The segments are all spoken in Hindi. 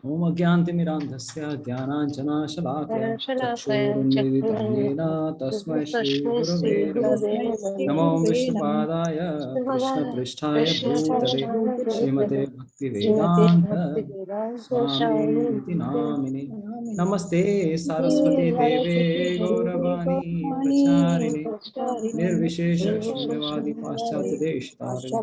ओम अज्ञानतिमिरान्धस्य ज्ञानाञ्जनशलाकया चक्षुरुन्मीलितं येन तस्मै श्रीगुरवे नमः। नमो विष्णुपादाय कृष्णपृष्ठाय भूतले श्रीमते भक्तिवेदान्त स्वामी नामिने। नमस्ते सारस्वती देवे गौरवाणी प्रचारिणे निर्विशेष शून्यवादी पाश्चात्य देश तारिणे।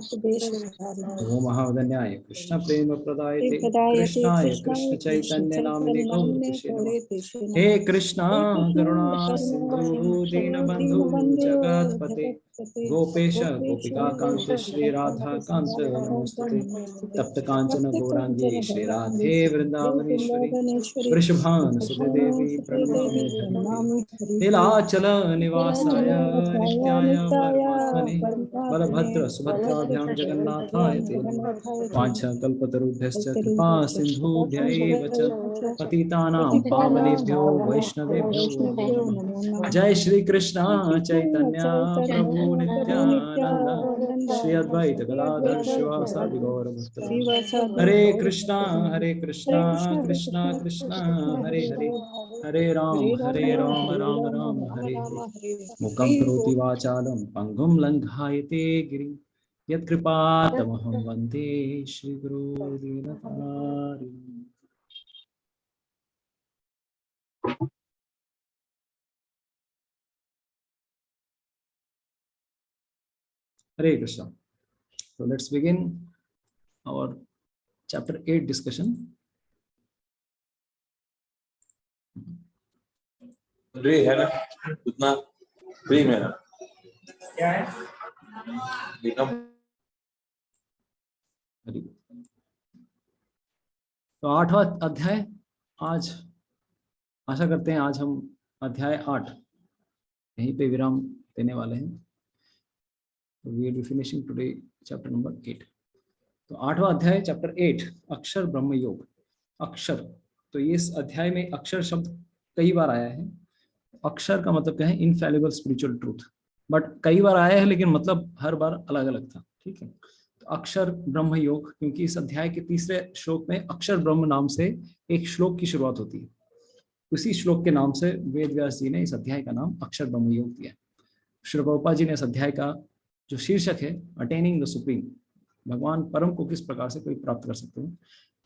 ओम महावदन्याय कृष्ण प्रेम प्रदायते कृष्णाय कृष्ण चैतन्य नामिने गौरतिषे नमः। हे कृष्णा करुणा सिंधु दीनबंधु जगतपते गोपेश गोपिका कांत श्री राधा कांत नमोस्तुते। तप्त कांचन गौरांगी श्री राधे वृंदावनेश्वरी वृषभानुसुते देवी प्रणमामि हरिप्रिये। नीलाचल निवासाय नित्याय परमात्मने बलभद्र सुभद्राभ्यां जगन्नाथाय ते नमः। वाञ्छाकल्पतरुभ्यश्च कृपा सिन्धुभ्यैव च पतितानां पावनेभ्यो वैष्णवेभ्यो नमो नमः। जय श्री कृष्ण चैतन्य प्रभु नित्यानंद श्री अद्वैत गदाधर शिवासादि गौर भक्तवृंद। हरे कृष्णा कृष्णा कृष्णा हरे हरे हरे राम राम राम हरे हरे। मुखं करोति वाचालं पंगुं लंघायते गिरिं यत्कृपातमहं वन्दे श्रीगुरो दीनतारिणम्। हरे Krishna. So let's begin our chapter 8 discussion. Free है ना उतना फ्री में ना क्या है तो 8वां अध्याय आज आशा करते हैं आज हम अध्याय 8 यहीं पे विराम देने वाले हैं। तो we will be finishing today chapter number 8। तो 8वां अध्याय चैप्टर 8 अक्षर ब्रह्म योग। अक्षर, तो इस अध्याय में अक्षर शब्द कई बार आया है। अक्षर का मतलब क्या है? इनफैलिबल स्पिरिचुअल ट्रूथ। बट कई बार आया है लेकिन मतलब हर बार अलग अलग था। ठीक है, तो अक्षर ब्रह्म योग, क्योंकि इस अध्याय के तीसरे श्लोक में अक्षर ब्रह्म नाम से एक श्लोक की शुरुआत होती है। उसी श्लोक के नाम से वेद व्यास जी ने इस अध्याय का नाम अक्षर ब्रह्म योग दिया। श्री प्रभुपाद जी ने इस अध्याय का जो शीर्षक है अटेनिंग द सुप्रीम, भगवान परम को किस प्रकार से कोई प्राप्त कर सकते हैं,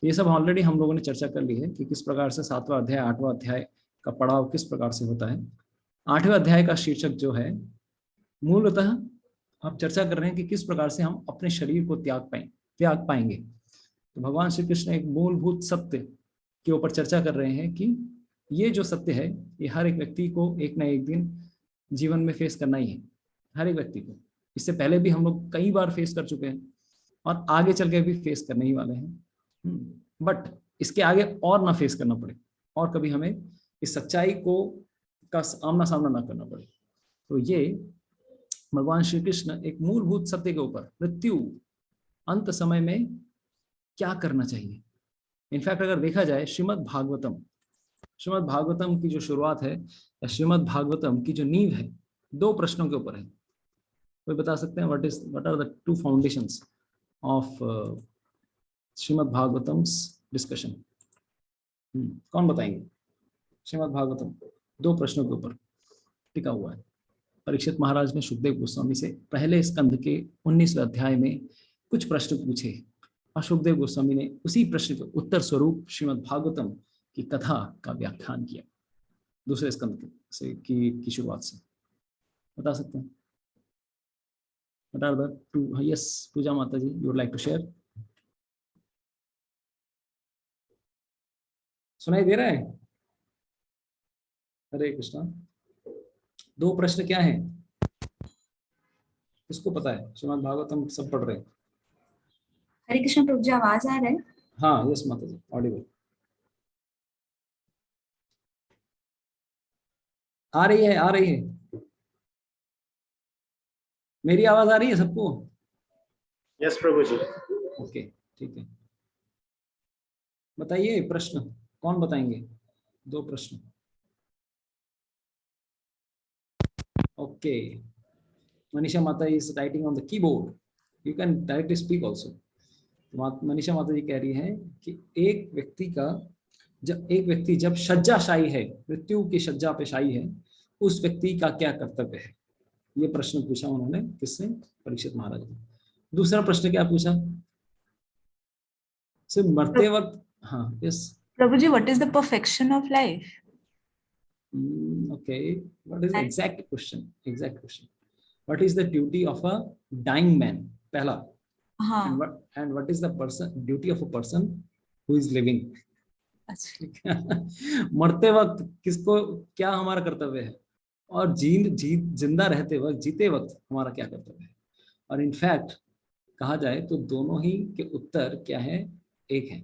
ये सब ऑलरेडी हम लोगों ने चर्चा कर ली है कि किस प्रकार से 7वां अध्याय 8वां अध्याय का पड़ाव किस प्रकार से होता है। 8वें अध्याय का शीर्षक जो है मूलतः आप चर्चा कर रहे हैं कि किस प्रकार से हम अपने शरीर को त्याग पाएंगे। तो भगवान श्री कृष्ण एक मूलभूत सत्य के ऊपर चर्चा कर रहे हैं कि ये जो सत्य है ये हर एक व्यक्ति को एक ना एक दिन जीवन में फेस करना ही है। हर एक व्यक्ति को, इससे पहले भी हम लोग कई बार फेस कर चुके हैं और आगे चल के भी फेस करने ही वाले हैं। बट इसके आगे और ना फेस करना पड़े और कभी हमें इस सच्चाई को का आमना सामना ना करना पड़े। तो ये भगवान श्री कृष्ण एक मूलभूत सत्य के ऊपर मृत्यु अंत समय में क्या करना चाहिए। इनफैक्ट अगर देखा जाए श्रीमद् भागवतम की जो शुरुआत है या श्रीमद् भागवतम की जो नींव है 2 प्रश्नों के ऊपर है। कोई बता सकते हैं what are the 2 foundations of Srimad Bhagavatam's discussion? कौन बताएंगे? श्रीमद् भागवतम 2 प्रश्नों के ऊपर टिका हुआ है। परीक्षित महाराज ने सुखदेव गोस्वामी से पहले स्कंध के 19वें अध्याय में कुछ प्रश्न पूछे और सुखदेव गोस्वामी ने उसी प्रश्न के उत्तर स्वरूप श्रीमद् भागवतम की कथा का व्याख्यान किया। दूसरे स्कंद से की शुरुआत से बता सकते हैं? What are the 2? Yes, पूजा माता जी, you would like to share? सुनाई दे रहा है? हरे कृष्णा। 2 प्रश्न क्या हैं? किसको पता है? श्रीमद् भागवतम सब पढ़ रहे हैं। हरे कृष्ण प्रभु जी, आवाज आ रहा है? हाँ, यस माता जी, ऑडिबल आ रही है। मेरी आवाज आ रही है सबको? यस प्रभु जी। ओके, ठीक है। बताइए प्रश्न, कौन बताएंगे? 2 प्रश्न। ओके, मनीषा माता is writing on the keyboard. You can directly speak also. तो मनीषा माता जी कह रही हैं कि एक व्यक्ति जब शय्याशायी है, मृत्यु की शय्या पे शायी है, उस व्यक्ति का क्या कर्तव्य है? ये प्रश्न पूछा उन्होंने, किससे? परीक्षित महाराज ने। दूसरा प्रश्न क्या पूछा? सिर्फ मरते वक्त, हाँ yes Prabhuji, what is the perfection of life? Okay, what is the exact question? What is the duty of a dying man? पहला. हाँ. And what is the duty of a person who is living? मरते वक्त किसको क्या हमारा कर्तव्य है, और जिंदा रहते वक्त, जीते वक्त हमारा क्या कर्तव्य है? और इनफैक्ट कहा जाए तो दोनों ही के उत्तर क्या है? एक है,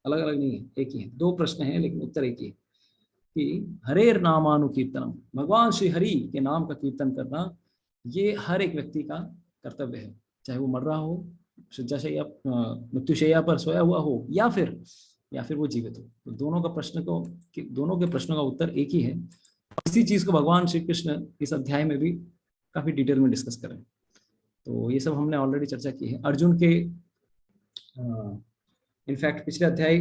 अलग अलग नहीं है, एक ही है। दो प्रश्न हैं लेकिन उत्तर एक ही है कि हरेर नामानुकीर्तनम, भगवान श्री हरि के नाम का कीर्तन करना, ये हर एक व्यक्ति का कर्तव्य है, चाहे वो मर रहा हो, शय्याशय्या मृत्युशय्या पर सोया हुआ हो, या फिर वो जीवित हो। तो दोनों के प्रश्नों का उत्तर एक ही है। इसी चीज को भगवान श्री कृष्ण इस अध्याय में भी काफी डिटेल में डिस्कस करें। तो ये सब हमने ऑलरेडी चर्चा की है। अर्जुन के इनफैक्ट पिछले अध्याय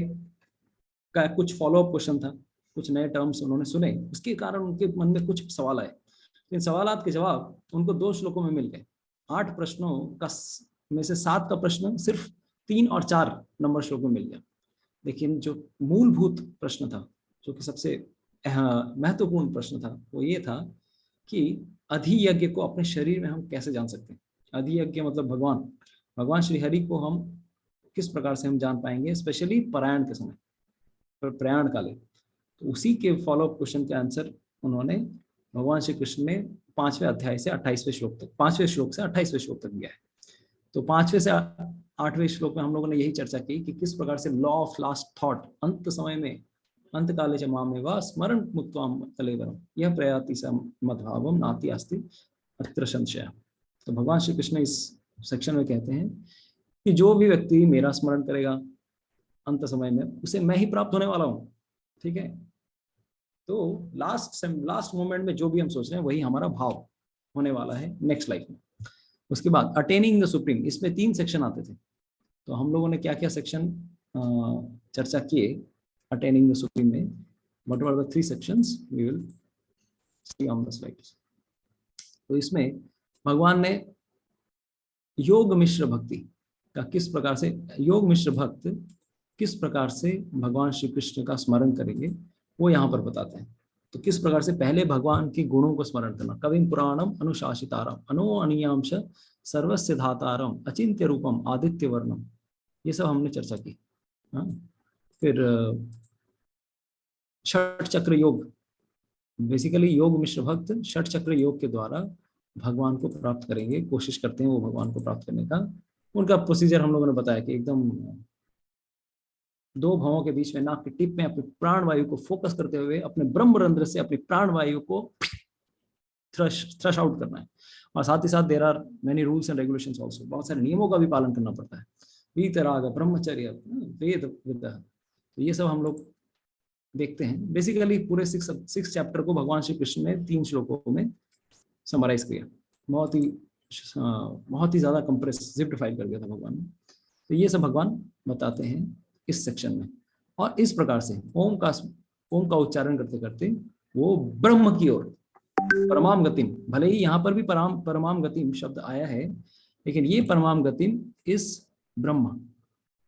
का कुछ फॉलोअप क्वेश्चन था, कुछ नए टर्म्स उन्होंने सुने, उसके कारण उनके मन में कुछ सवाल आए। इन सवालात के जवाब उनको 2 श्लोकों में मिल गए। 8 प्रश्नों का में से 7 का प्रश्न सिर्फ 3 और 4 नंबर श्लोक में मिल गया। लेकिन जो मूलभूत प्रश्न था, जो कि सबसे महत्वपूर्ण प्रश्न था, वो ये था कि अधियज्ञ को अपने शरीर में हम कैसे जान सकते हैं। अधियज्ञ मतलब भगवान श्री हरि को हम किस प्रकार से हम जान पाएंगे, स्पेशली पारायण के समय, प्रयाण काले। तो उसी के फॉलोअप क्वेश्चन के आंसर उन्होंने भगवान श्री कृष्ण ने 5वें अध्याय से 28वें श्लोक तक, 5वें श्लोक से 28वें श्लोक तक दिया है। तो 5वें से 8वें श्लोक में हम लोगों ने यही चर्चा की कि किस प्रकार से लॉ ऑफ लास्ट थॉट, अंत समय में, अंत काले च मामेव स्मरण मुक्त्वाम कलेवरम यह प्रयाति स मद्भावम नाति अस्ति अत्र संशय। तो भगवान श्री कृष्ण इस सेक्शन में कहते हैं कि जो भी व्यक्ति मेरा स्मरण करेगा अंत समय में, उसे मैं ही प्राप्त होने वाला हूँ। ठीक है, तो लास्ट मोमेंट में जो भी हम सोच रहे हैं वही हमारा भाव होने वाला है नेक्स्ट लाइफ में। उसके बाद अटेनिंग द सुप्रीम, इसमें 3 सेक्शन आते थे। तो हम लोगों ने क्या क्या सेक्शन चर्चा किए अटेनिंग द सुप्रीम में, what were the 3 sections, we will see on the slides. तो इसमें भगवान ने योग मिश्र भक्ति का किस प्रकार से, योग मिश्र भक्त किस प्रकार से भगवान श्री कृष्ण का स्मरण करेंगे वो यहाँ पर बताते हैं। तो किस प्रकार से पहले भगवान के गुणों को स्मरण करना, कविम पुराणम अनुशासितारम अनो अनियांश सर्वस्य धातारम अचिंत्य रूपम आदित्य वर्णम, ये सब हमने चर्चा की। हाँ, फिर षट चक्र योग, बेसिकली योग मिश्र भक्त षट चक्र योग के द्वारा भगवान को प्राप्त करेंगे, कोशिश करते हैं वो भगवान को प्राप्त करने का। उनका प्रोसीजर हम लोगों ने बताया कि एकदम 2 भवों के बीच में नाक की टिप में अपनी प्राण वायु को फोकस करते हुए अपने ब्रह्मरंध्र से अपनी प्राण वायु को थ्रश आउट करना है। और साथ ही साथ there are many rules and regulations also, बहुत सारे नियमों का भी पालन करना पड़ता है। वीतराग, ब्रह्मचर्य, वेद विद्या, तो ये सब हम लोग देखते हैं। बेसिकली पूरे 6 चैप्टर को भगवान श्री कृष्ण ने 3 श्लोकों में समराइज किया, बहुत ही ज्यादा कंप्रेस सिंप्लीफाई कर दिया था भगवान ने। तो ये सब भगवान बताते हैं इस सेक्शन में। और इस प्रकार से ओम का उच्चारण करते करते वो ब्रह्म की ओर, परमाम गतिम, भले ही यहाँ पर भी परमाम गतिम शब्द आया है, लेकिन ये परमाम गतिम इस ब्रह्म,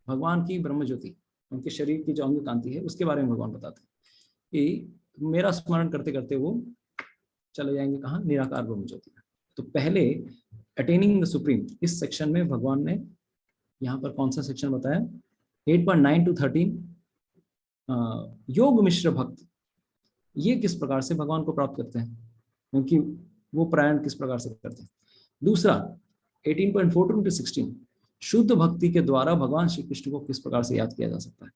भगवान की ब्रह्म ज्योति, उनके शरीर की जो अंग कांति है उसके बारे में भगवान बताते हैं कि मेरा स्मरण करते करते वो चले जाएंगे कहाँ, निराकार ब्रह्म ज्योति में। तो पहले अटेनिंग द सुप्रीम, इस सेक्शन में भगवान ने यहाँ पर कौन सा सेक्शन बताया, 8.9 to 13 योग मिश्र भक्त, ये किस प्रकार से भगवान को प्राप्त करते हैं, क्योंकि वो प्रायण किस प्रकार से करते हैं। दूसरा 18.14 to 16 शुद्ध भक्ति के द्वारा भगवान श्री कृष्ण को किस प्रकार से याद किया जा सकता है।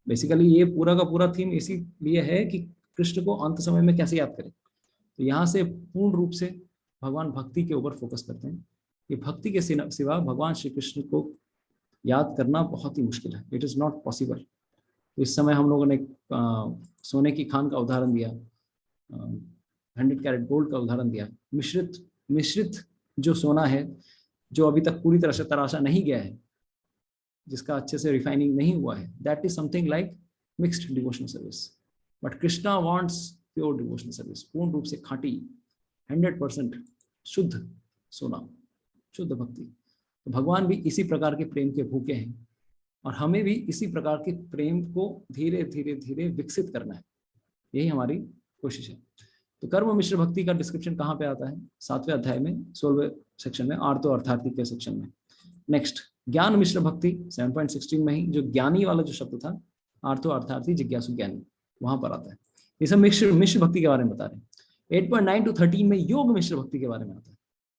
बेसिकली ये पूरा का पूरा थीम इसीलिए है कि कृष्ण को अंत समय में कैसे याद करें। तो यहाँ से पूर्ण रूप से भगवान भक्ति के ऊपर फोकस करते हैं कि भक्ति के सिवा भगवान श्री कृष्ण को याद करना बहुत ही मुश्किल है, इट इज़ नॉट पॉसिबल। तो इस समय हम लोगों ने सोने की खान का उदाहरण दिया, 100 कैरेट गोल्ड का उदाहरण दिया, मिश्रित जो सोना है, जो अभी तक पूरी तरह से तराशा नहीं गया है, जिसका अच्छे से रिफाइनिंग नहीं हुआ है, that is something like mixed devotional service. But Krishna wants pure devotional service, पूर्ण रूप से खाटी 100% शुद्ध सोना, शुद्ध भक्ति। तो भगवान भी इसी प्रकार के प्रेम के भूखे हैं और हमें भी इसी प्रकार के प्रेम को धीरे धीरे धीरे विकसित करना है, यही हमारी कोशिश है। तो कर्म मिश्र भक्ति का डिस्क्रिप्शन कहाँ पे आता है? 7वें अध्याय में 16वें सेक्शन में, आर्तो अर्थार्थी के सेक्शन में। नेक्स्ट ज्ञान मिश्र भक्ति 7.16 में ही जो ज्ञानी वाला जो शब्द था, आर्थो अर्थार्थी जिज्ञासु ज्ञानी, वहां पर आता है। ये सब मिश्र भक्ति के बारे में बता रहे हैं। 8.9 to 13 में योग मिश्र भक्ति के बारे में आता है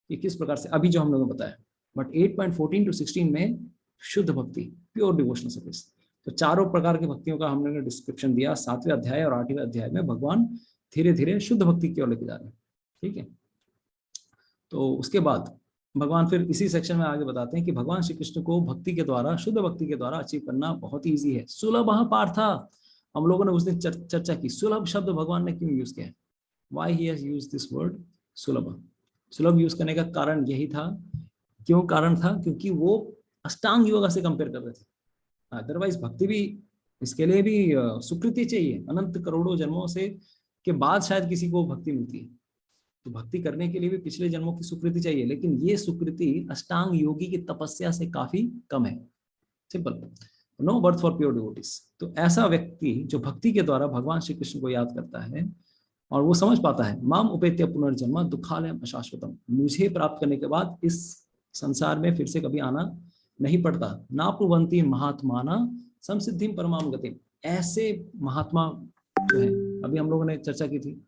कि किस प्रकार से, अभी जो हम लोगों ने बताया। बट 8.14 to 16 में शुद्ध भक्ति, प्योर डिवोशनल सर्विस। तो चारों प्रकार की भक्तियों का हमने डिस्क्रिप्शन दिया 7वें अध्याय और 8वें अध्याय में। भगवान धीरे धीरे शुद्ध भक्ति की ओर लेके जा रहे हैं, ठीक है। तो उसके बाद भगवान फिर इसी सेक्शन में आगे बताते हैं कि भगवान श्री कृष्ण को भक्ति के द्वारा, शुद्ध भक्ति के द्वारा अचीव करना बहुत ही ईजी है। सुलभ पार्था, हम लोगों ने उस दिन चर्चा की, सुलभ शब्द भगवान ने क्यों यूज किया है, why he has used this word सुलभ। सुलभ यूज करने का कारण यही था, क्यों कारण था, क्योंकि वो अष्टांग योगा से कंपेयर कर रहे थे। अदरवाइज भक्ति भी, इसके लिए भी सुकृति चाहिए, अनंत करोड़ों जन्मों से के बाद शायद किसी को भक्ति मिलती है। तो भक्ति करने के लिए भी पिछले जन्मों की सुकृति चाहिए, लेकिन ये सुकृति अष्टांग योगी की तपस्या से काफी कम है। Simple, no birth for pure devotees. तो ऐसा व्यक्ति जो भक्ति के द्वारा भगवान श्री कृष्ण को याद करता है और वो समझ पाता है, माम उपेत्य पुनर्जन्म दुखालयम अशाश्वतम, मुझे प्राप्त करने के बाद इस संसार में फिर से कभी आना नहीं पड़ता। नाप्नुवन्ति महात्माना समसिद्धिम परमाम गतिम। ऐसे महात्मा जो है, अभी हम लोगों ने चर्चा की थी,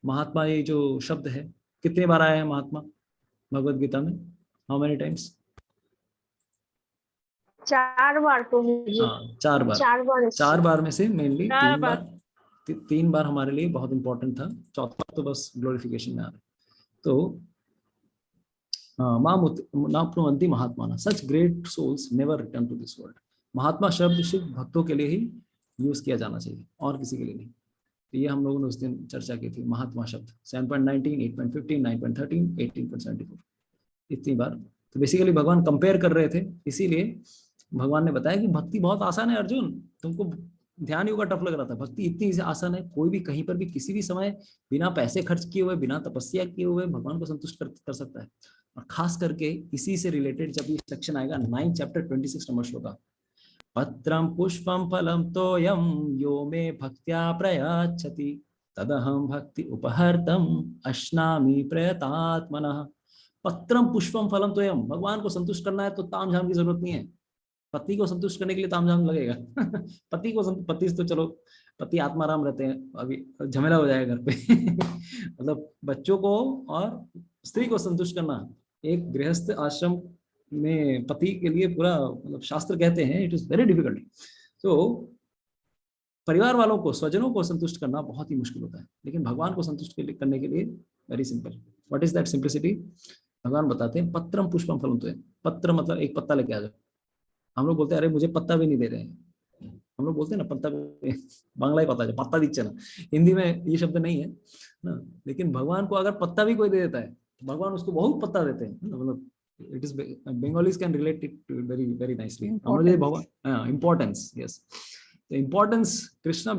महात्मा ये जो शब्द है कितने बार आया है महात्मा भगवद गीता में? How many times? 4 बार प्रभु जी। हाँ, 4 बार। 4 बार। 4 बार में से मेनली 4 3 बार हमारे लिए बहुत इंपॉर्टेंट था, चौथा तो बस ग्लोरिफिकेशन में आ रहा है। तो नाप्नुवन्ति महात्माना, such great souls never return to this world. महात्मा शब्द सिर्फ भक्तों के लिए ही यूज किया जाना चाहिए और किसी के लिए नहीं। तो ये हम लोगों ने उस दिन चर्चा की थी, महात्मा शब्द 7.19, 8.15, 9.13, 18.74, इतनी बार। तो बेसिकली भगवान कंपेयर कर रहे थे, इसीलिए भगवान ने बताया कि भक्ति बहुत आसान है अर्जुन, तुमको ध्यान योगा टफ लग रहा था, भक्ति इतनी आसान है, कोई भी कहीं पर भी किसी भी समय बिना पैसे खर्च किए हुए, बिना तपस्या किए हुए भगवान को संतुष्ट कर सकता है। और खास करके इसी से रिलेटेड जब ये सेक्शन आएगा 9 चैप्टर 26 नंबर श्लोक का, पत्रम पुष्पम फलम तोयम यो मे भक्त्या प्रयाच्छति तदहम भक्ति उपहर्तम अश्नामि प्रयतात्मनः। पत्रम पुष्पम फलम तोयम, भगवान को संतुष्ट करना है तो तामझाम की जरूरत नहीं है। पति को संतुष्ट करने के लिए तामझाम लगेगा पति तो चलो, पति आत्माराम रहते हैं, अभी झमेला हो जाएगा घर पे मतलब बच्चों को और स्त्री को संतुष्ट करना एक गृहस्थ आश्रम में पति के लिए पूरा, मतलब शास्त्र कहते हैं इट इज वेरी डिफिकल्ट। तो परिवार वालों को, स्वजनों को संतुष्ट करना बहुत ही मुश्किल होता है, लेकिन भगवान को संतुष्ट करने के लिए very simple. What is that simplicity? भगवान बताते हैं पत्रम पुष्पम फलम तो। पत्र मतलब एक पत्ता लेके आ जाओ। हम लोग बोलते हैं अरे मुझे पत्ता भी नहीं दे रहे हैं, हम लोग बोलते हैं ना पत्ता, बांग्ला ही पता है, पत्ता दीचे ना, हिंदी में ये शब्द नहीं है ना। लेकिन भगवान को अगर पत्ता भी कोई दे देता है तो भगवान उसको बहुत पत्ता देते हैं, मतलब it is Bengalis can relate it to very nicely. Importance, yes. The importance Krishna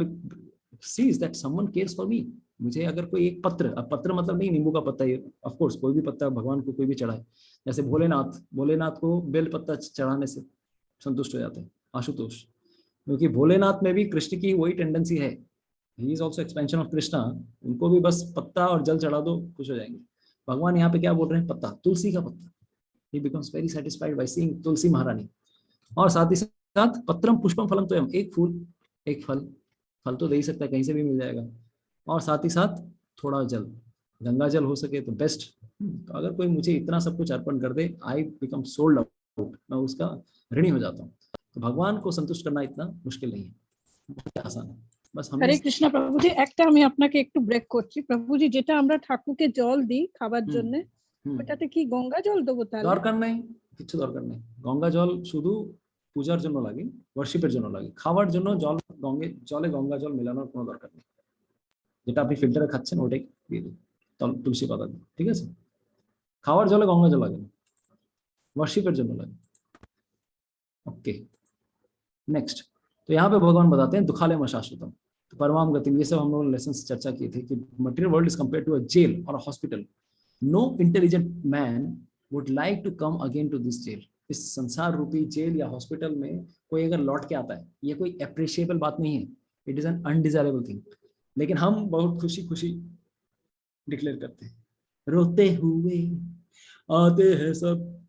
sees that someone cares for me. मुझे अगर कोई एक पत्र, अब पत्र मतलब नहीं नींबू का पत्ता, ये ऑफ कोर्स कोई भी पत्ता भगवान को कोई भी चढ़ाए, जैसे भोलेनाथ को बेल पत्ता चढ़ाने से संतुष्ट हो जाते हैं आशुतोष, क्योंकि भोलेनाथ में भी कृष्ण की वही टेंडेंसी है। He is also expansion of Krishna, उनको भी बस पत्ता और जल चढ़ा दो, खुश हो जाएंगे। भगवान यहाँ पे क्या बोल रहे हैं? पत्ता, तुलसी का पत्ता। He becomes very satisfied by seeing तुलसी महारानी। और साथ ही साथ पत्रम पुष्पम फलम तोयम, एक फूल एक फल, फल तो दे ही सकता है, कहीं से भी मिल जाएगा। और साथ ही साथ थोड़ा जल, गंगा जल हो सके तो बेस्ट। तो अगर कोई मुझे इतना सब कुछ अर्पण कर दे, आई बिकम सोल्ड आउट, मैं उसका ऋणी हो जाता हूँ। तो भगवान को संतुष्ट करना इतना मुश्किल नहीं है, बहुत आसान है। बस हम হরে কৃষ্ণ প্রভুজি, একটা আমি আপনাকে একটু ব্রেক করছি প্রভুজি, যেটা আমরা ঠাকুরকে জল দিই খাবার জন্য, ওটাতে কি গঙ্গা জল দেবো? তাহলে দরকার নাই, কিছু দরকার নেই। গঙ্গা জল শুধু পূজার জন্য লাগে, ওয়ার্শিপের জন্য লাগে। খাওয়ার জন্য জলে গঙ্গা জল মেলানোর কোনো দরকার নেই। যেটা আপনি ফিল্টারে খাচ্ছেন ওটাই দিয়ে দিন, তুলসী পাতা দিয়ে, ঠিক আছে? খাওয়ার জলে গঙ্গা জল লাগে না, ওয়ার্শিপের জন্য লাগে। ওকে, नेक्स्ट, तो यहाँ पे भगवान बताते हैं दुखालयम शाश्वतम, तो परमाम गतिम, ये सब हम लोगों ने लेसन से चर्चा की थी कि material world is compare to a jail और a hospital. No intelligent man would like to come again to this jail. इस संसार रूपी जेल या हॉस्पिटल में कोई अगर लौट के आता है, ये कोई अप्रिशिएबल बात नहीं है, it is an undesirable thing. लेकिन हम बहुत खुशी खुशी डिक्लेयर करते हैं, रोते हुए आते हैं सब,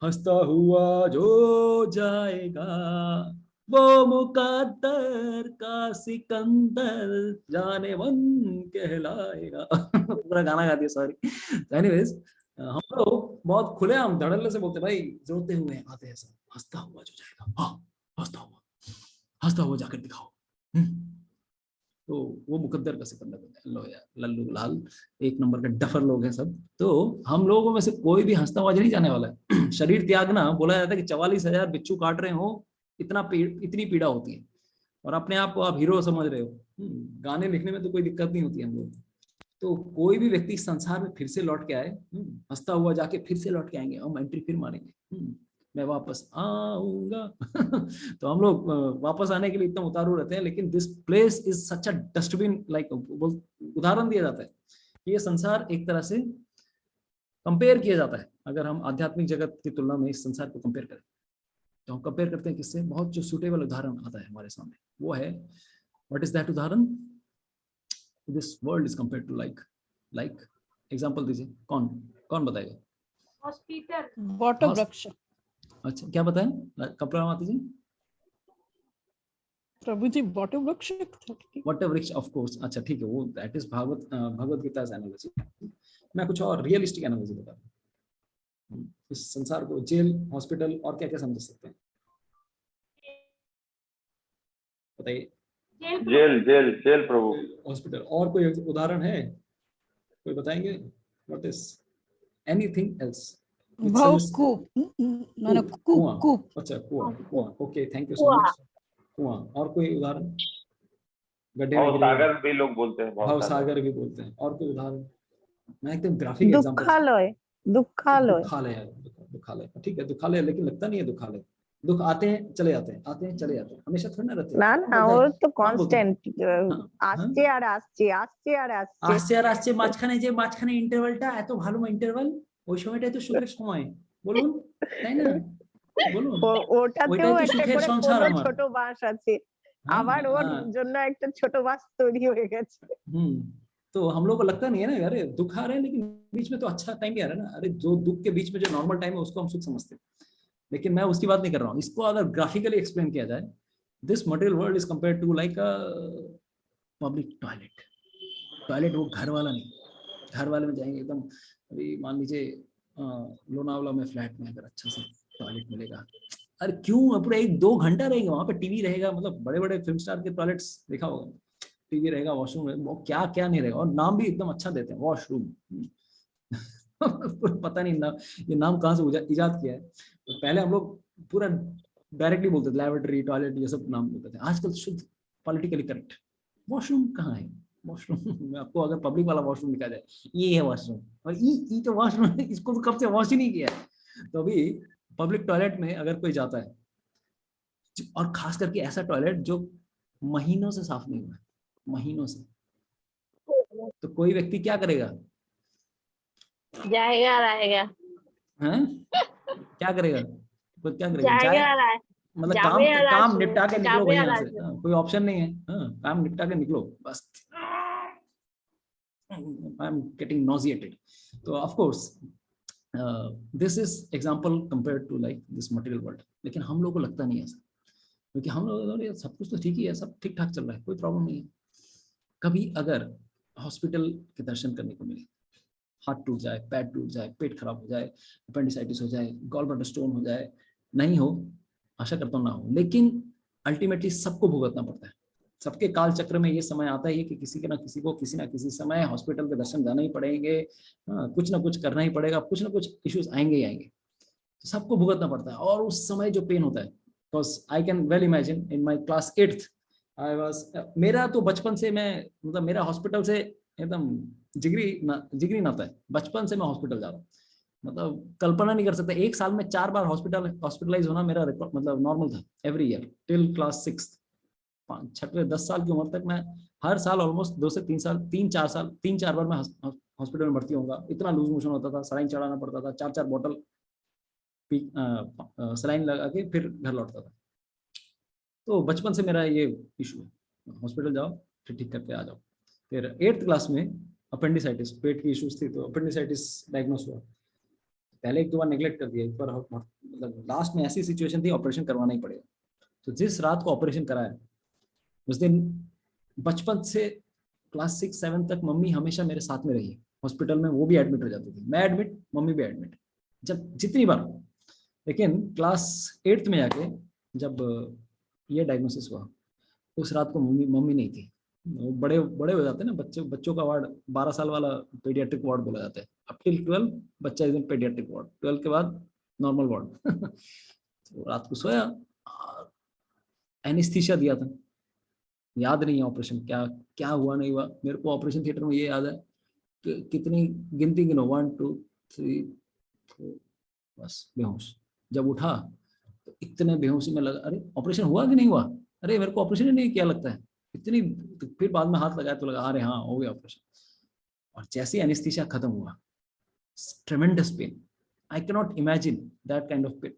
हंसता हुआ जो जाएगा, वो मुकद्दर का सिकंदर जाने मन कहलाएगा. पूरा गाना गा दिया, सॉरी. एनीवेज, हम लोग बहुत खुलेआम धड़ल्ले से बोलते भाई, रोते हुए आते हैं सब, हंसता हुआ जो जाएगा, हाँ हंसता हुआ जाकर दिखाओ. तो वो मुकद्दर का सिकंदर बनता है. लो यार, लल्लू लाल एक नंबर के डफर लोग हैं सब. तो हम लोगों में से कोई भी हंसता हुआ नहीं जाने वाला है. शरीर त्यागना, बोला जाता है कि 44,000 बिच्छू काट रहे हो, इतनी पीड़ा होती है, और अपने आप को आप हीरो समझ रहे हो. गाने लिखने में तो कोई दिक्कत नहीं होती है हम लोग. तो कोई भी व्यक्ति इस संसार में फिर से लौट के आए, हंसता हुआ जाके फिर से लौट के आएंगे, हम एंट्री फिर मारेंगे, मैं वापस आऊंगा. तो हम लोग वापस आने के लिए इतना उतारू रहते हैं, लेकिन this place is such a dustbin. Like उदाहरण दिया जाता है कि ये संसार एक तरह से कंपेयर किया जाता है, अगर हम आध्यात्मिक जगत की तुलना में इस संसार को कंपेयर करें, तो हम कंपेयर करते हैं किससे. बहुत जो सुटेबल उदाहरण आता है हमारे सामने, वो है, व्हाट इज दैट उदाहरण, this world is compare to like example दीजिए. कौन बताएगा. हॉस्पिटल. बट वृक्ष. अच्छा, क्या बताएं, कपड़ा माता जी. प्रभु जी बट वृक्ष. वट वृक्ष, ऑफ कोर्स. अच्छा ठीक है, वो that is Bhagavad Gita analogy. मैं कुछ और रियलिस्टिक एनालॉजी बता रहा हूं. इस संसार को जेल, हॉस्पिटल और क्या क्या समझ सकते हैं, बताइए. जेल प्रभु. हॉस्पिटल, और कोई उदाहरण है, कोई बताएंगे. What is anything else. कूप. अच्छा, कुआं. Okay, thank you so much. कुआं. और कोई उदाहरण. गड्ढे में सागर भी लोग बोलते हैं, भाव सागर भी बोलते हैं. और कोई उदाहरण. मैं एकदम ग्राफिक एग्जांपल. दुखालय. ठीक है, दुखालय, लेकिन लगता नहीं है दुखालय. दुख आते हैं चले जाते हैं, आते हैं चले जाते हैं, हमेशा थोड़ी ना रहते हैं. ना वो तो कांस्टेंट আসছে আর আসছে মাঝখানে ইন্টারভালটা এত ভালো ইন্টারভাল, ওই সময়টাই তো সুখের সময়, বলুন, তাই না? বলুন, ওটাতেও ওইটাই তো একটা সুখের করে সংসার আমার. ছোট বাস আছে, আবার ওর জন্য একটা ছোট বাস তৈরি হয়ে গেছে. तो हम लोग को लगता नहीं है ना, अरे दुख आ रहा है लेकिन बीच में तो अच्छा टाइम भी आ रहा है ना. अरे जो दुख के बीच में जो नॉर्मल टाइम है उसको हम सुख समझते हैं, लेकिन मैं उसकी बात नहीं कर रहा हूँ. इसको अगर ग्राफिकली एक्सप्लेन किया जाए, this material world is compare to like a public toilet. वो घर वाला नहीं, घर वाले में जाएंगे एकदम. अभी मान लीजिए लोनावला में फ्लैट में अगर अच्छा से टॉयलेट मिलेगा, अरे क्यों, पूरा 1-2 घंटा रहेगा वहां पे, टीवी रहेगा, मतलब बड़े बड़े फिल्म स्टार के टॉयलेट्स देखा होगा, टीवी रहेगा, वॉशरूम रहेगा, वो क्या क्या नहीं रहेगा, और नाम भी एकदम अच्छा देते हैं, वॉशरूम. पता नहीं नाम, ये नाम कहाँ से इजाद किया है. तो पहले हम लोग पूरा डायरेक्टली बोलते थे, लैबोरेटरी, टॉयलेट, ये सब नाम बोलते थे. आजकल शुद्ध पॉलिटिकली करेक्ट. वॉशरूम कहाँ है, वॉशरूम आपको अगर पब्लिक वाला वॉशरूम लिखा जाए, ये है वॉशरूम, और ये तो वॉशरूम है, इसको तो कब से वॉश ही नहीं किया है. तो अभी पब्लिक टॉयलेट में अगर कोई जाता है, और खास करके ऐसा टॉयलेट जो महीनों से साफ नहीं हुआ है, महीनों से, तो कोई व्यक्ति क्या करेगा, जाएगा रहेगा. हैं, क्या करेगा, तो क्या करेगा, जाएगा, मतलब काम निपटा के निकलो भाई यहाँ से. कोई ऑप्शन नहीं है. काम निपटा के निकलो बस. I am getting nauseated. तो of course this is example compared to like this material world. लेकिन हम लोगों को लगता नहीं है ऐसा, क्योंकि हम लोग सब कुछ तो ठीक ही है, सब ठीक ठाक चल रहा है, कोई प्रॉब्लम नहीं है. कभी अगर हॉस्पिटल के दर्शन करने को मिले, हाथ टूट जाए, पैर टूट जाए, पेट खराब हो जाए, अपेंडिसाइटिस हो जाए, गॉल ब्लैडर स्टोन हो जाए, नहीं हो, आशा करता हूँ ना हो, लेकिन अल्टीमेटली सबको भुगतना पड़ता है. सबके काल चक्र में ये समय आता है कि किसी ना किसी समय हॉस्पिटल के दर्शन जाना ही पड़ेंगे. कुछ ना कुछ करना ही पड़ेगा, कुछ ना कुछ इश्यूज आएंगे ही आएंगे, तो सबको भुगतना पड़ता है. और उस समय जो पेन होता है, because I can well imagine in my class 8th I was, मेरा तो बचपन से मैं, मतलब मेरा हॉस्पिटल से एकदम जिगरी नाता है. बचपन से मैं हॉस्पिटल जा रहा हूँ. मतलब कल्पना नहीं कर सकते। एक साल में 4 बार हॉस्पिटलाइज होना मेरा रिकॉर्ड मतलब नॉर्मल था एवरी ईयर टिल क्लास 6। 6वें 10 साल की उम्र तक मैं हर साल ऑलमोस्ट 2 से 3 साल 3-4 बार मैं हॉस्पिटल में भर्ती होऊंगा। इतना लूज मोशन होता था, सलाइन चढ़ाना पड़ता था, 4-4 बोतल सलाइन लगा के फिर घर लौटता था। तो बचपन से मेरा ये इशू है, हॉस्पिटल जाओ फिर ठीक करके आ जाओ। फिर 8th क्लास में अपेंडिसाइटिस, पेट की इश्यूज थी तो अपेंडिसाइटिस डायग्नोस हुआ। पहले 1-2 बार नेग्लेक्ट कर दिया, एक बार मतलब लास्ट में ऐसी सिचुएशन थी ऑपरेशन करवाना ही पड़ेगा। तो जिस रात को ऑपरेशन कराया उस दिन बचपन से क्लास 6-7 तक मम्मी हमेशा मेरे साथ में रही है हॉस्पिटल में। वो भी एडमिट हो जाती थी, मैं एडमिट, मम्मी भी एडमिट, जब जितनी बार। लेकिन क्लास 8th में जाके जब ये डायग्नोसिस हुआ उस रात को मम्मी नहीं थी। वो बड़े बड़े हो जाते हैं ना बच्चों का वार्ड 12 साल वाला पेडियाट्रिक वार्ड बोला जाता है। अप टिल 12 बच्चा इज इन पेडियाट्रिक वार्ड, 12 के बाद नॉर्मल वार्ड। तो रात को सोया, एनेस्थीसिया दिया था, याद नहीं है ऑपरेशन क्या क्या हुआ नहीं हुआ। मेरे को ऑपरेशन थिएटर में ये याद है कि कितनी गिनती गिनो 1 2 3 4 बस बेहोश। जब उठा तो इतने बेहोशी में लगा अरे ऑपरेशन हुआ कि नहीं हुआ, अरे मेरे को ऑपरेशन ही नहीं किया लगता है इतनी। तो फिर बाद में हाथ लगाया तो लगा अरे हाँ हो गया ऑपरेशन। और जैसे एनेस्थीसिया खत्म हुआ, tremendous pain, I can not imagine that kind of pain.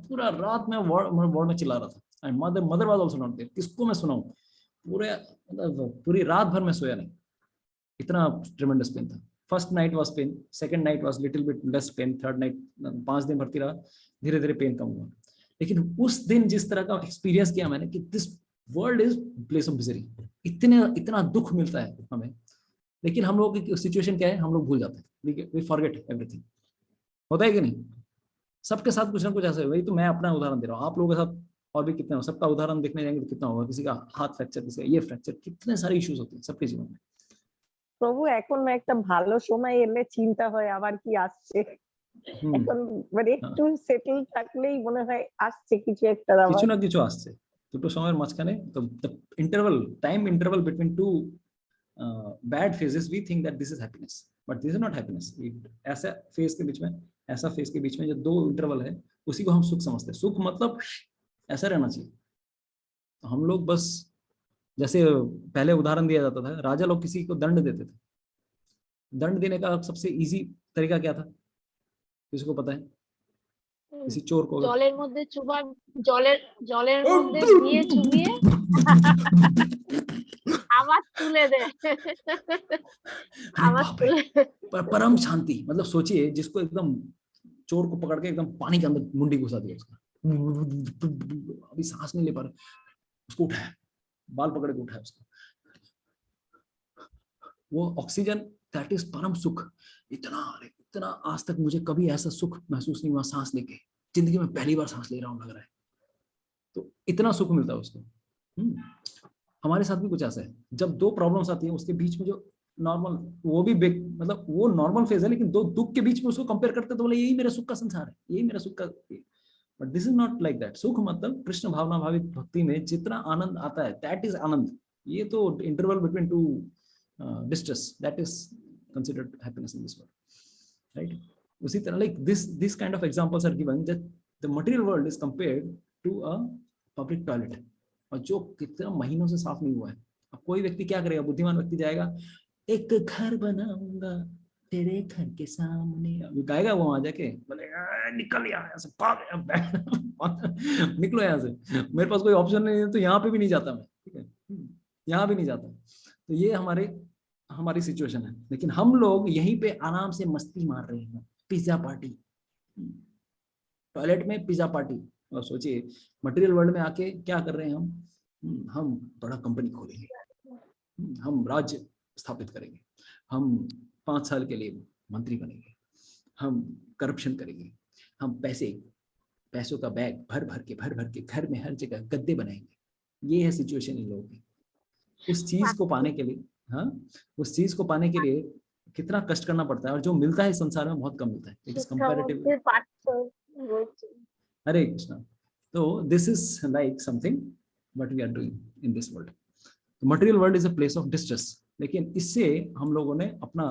पूरा रात में वार्ड में चिल्ला रहा था and mother was also not there. किसको मैं सुनाऊं, पूरी रात भर में सोया नहीं, इतना ट्रेमेंडस पेन था। First night was pain, second night was little bit less pain, third night 5 दिन भर्ती रहा, धीरे धीरे पेन कम हुआ। लेकिन उस दिन जिस तरह का एक्सपीरियंस किया मैंने कि this world is place of misery, इतना दुख मिलता है हमें। लेकिन हम लोगों की सिचुएशन क्या है, हम लोग भूल जाते हैं, वी फॉरगेट एवरीथिंग। होता है कि नहीं? सबके साथ कुछ ना कुछ ऐसे। वही तो मैं अपना उदाहरण दे रहा हूँ, आप लोगों के साथ और भी कितने हो। सबका उदाहरण देखने जाएंगे तो कितना होगा, किसी का हाथ फ्रैक्चर, किसी का ये फ्रैक्चर, कितने सारे इश्यूज होते हैं सबके जीवन में। প্রভু এখন একটা ভালো সময় এলে চিন্তা হয় আবার কি আসছে। এখন মানে একটু সেটেল থাকলেই মনে হয় আসছে কিছু একটা আবার। কিছু না কিছু আসছে দুটো সময়ের মাঝখানে। তো interval, time interval between two bad phases we think that this is happiness, but this is not happiness. ऐसा फेज के बीच में, ऐसा फेज के बीच में जो 2 इंटरवल है उसी को हम सुख समझते हैं। सुख मतलब ऐसा रहना चाहिए। तो हम लोग बस, जैसे पहले उदाहरण दिया जाता था, राजा लोग किसी को दंड देते थे। दंड देने का सबसे इजी तरीका क्या था, किसी को पता है? किसी चोर को জলের মধ্যে চুবা, জলের মধ্যে দিয়ে চুবিয়ে আবার তুলে দে, আবার তুলে। परम शांति। मतलब सोचिए जिसको एकदम चोर को पकड़ के एकदम पानी के अंदर मुंडी घुसा दिया उसका, अभी सांस नहीं ले पा रहा, उसको उठाया, बाल पकड़ के उठाया उसको, वो ऑक्सीजन, दैट इज परम सुख। इतना आज तक मुझे कभी ऐसा सुख महसूस नहीं हुआ सांस लेके, जिंदगी में पहली बार सांस ले रहा हूँ लग रहा है। तो इतना सुख मिलता है उसको। हमारे साथ भी कुछ ऐसा है, जब 2 प्रॉब्लम्स आती हैं उसके बीच में जो नॉर्मल, वो भी मतलब वो नॉर्मल फेज है, लेकिन 2 दुख के बीच में उसको कंपेयर करते तो बोले यही मेरा सुख का संसार है, यही मेरा सुख का। But this is not like that. सुख मतलब कृष्ण भावना भावित भक्ति में जितना आनंद आता है, दैट इज आनंद। ये तो interval between 2 distress, that is considered happiness in this world, right? उसी तरह like this kind of examples are given that the material world is compared to a public toilet, और जो कितना महीनों से साफ नहीं हुआ है। अब कोई व्यक्ति क्या करेगा, बुद्धिमान व्यक्ति जाएगा, एक घर बनाऊंगा तेरे घर के सामने, गाएगा वो वहां जाके, बोले निकल यहाँ से, निकलो यहाँ से, मेरे पास कोई ऑप्शन नहीं है तो यहाँ पे भी नहीं जाता मैं, ठीक है, यहाँ भी नहीं जाता। तो ये हमारी सिचुएशन है। लेकिन हम लोग यहीं पे आराम से मस्ती मार रहे हैं, पिज्जा पार्टी, टॉयलेट में पिज्जा पार्टी। और सोचिए मटेरियल वर्ल्ड में आके क्या कर रहे हैं हम बड़ा कंपनी खोलेंगे, हम राज्य स्थापित करेंगे, हम 5 साल के लिए मंत्री बनेंगे, हम करप्शन करेंगे, हम पैसों का बैग भर भर के घर में हर जगह गद्दे बनाएंगे। ये है सिचुएशन इन लोगों की। उस चीज को पाने के लिए, उस चीज को पाने के लिए कितना कष्ट करना पड़ता है, और जो मिलता है इस संसार में बहुत कम मिलता है। It is comparatively. हरे कृष्णा। तो this is like something what we are doing in this world. Material world is a place of distress. लेकिन इससे हम लोगों ने अपना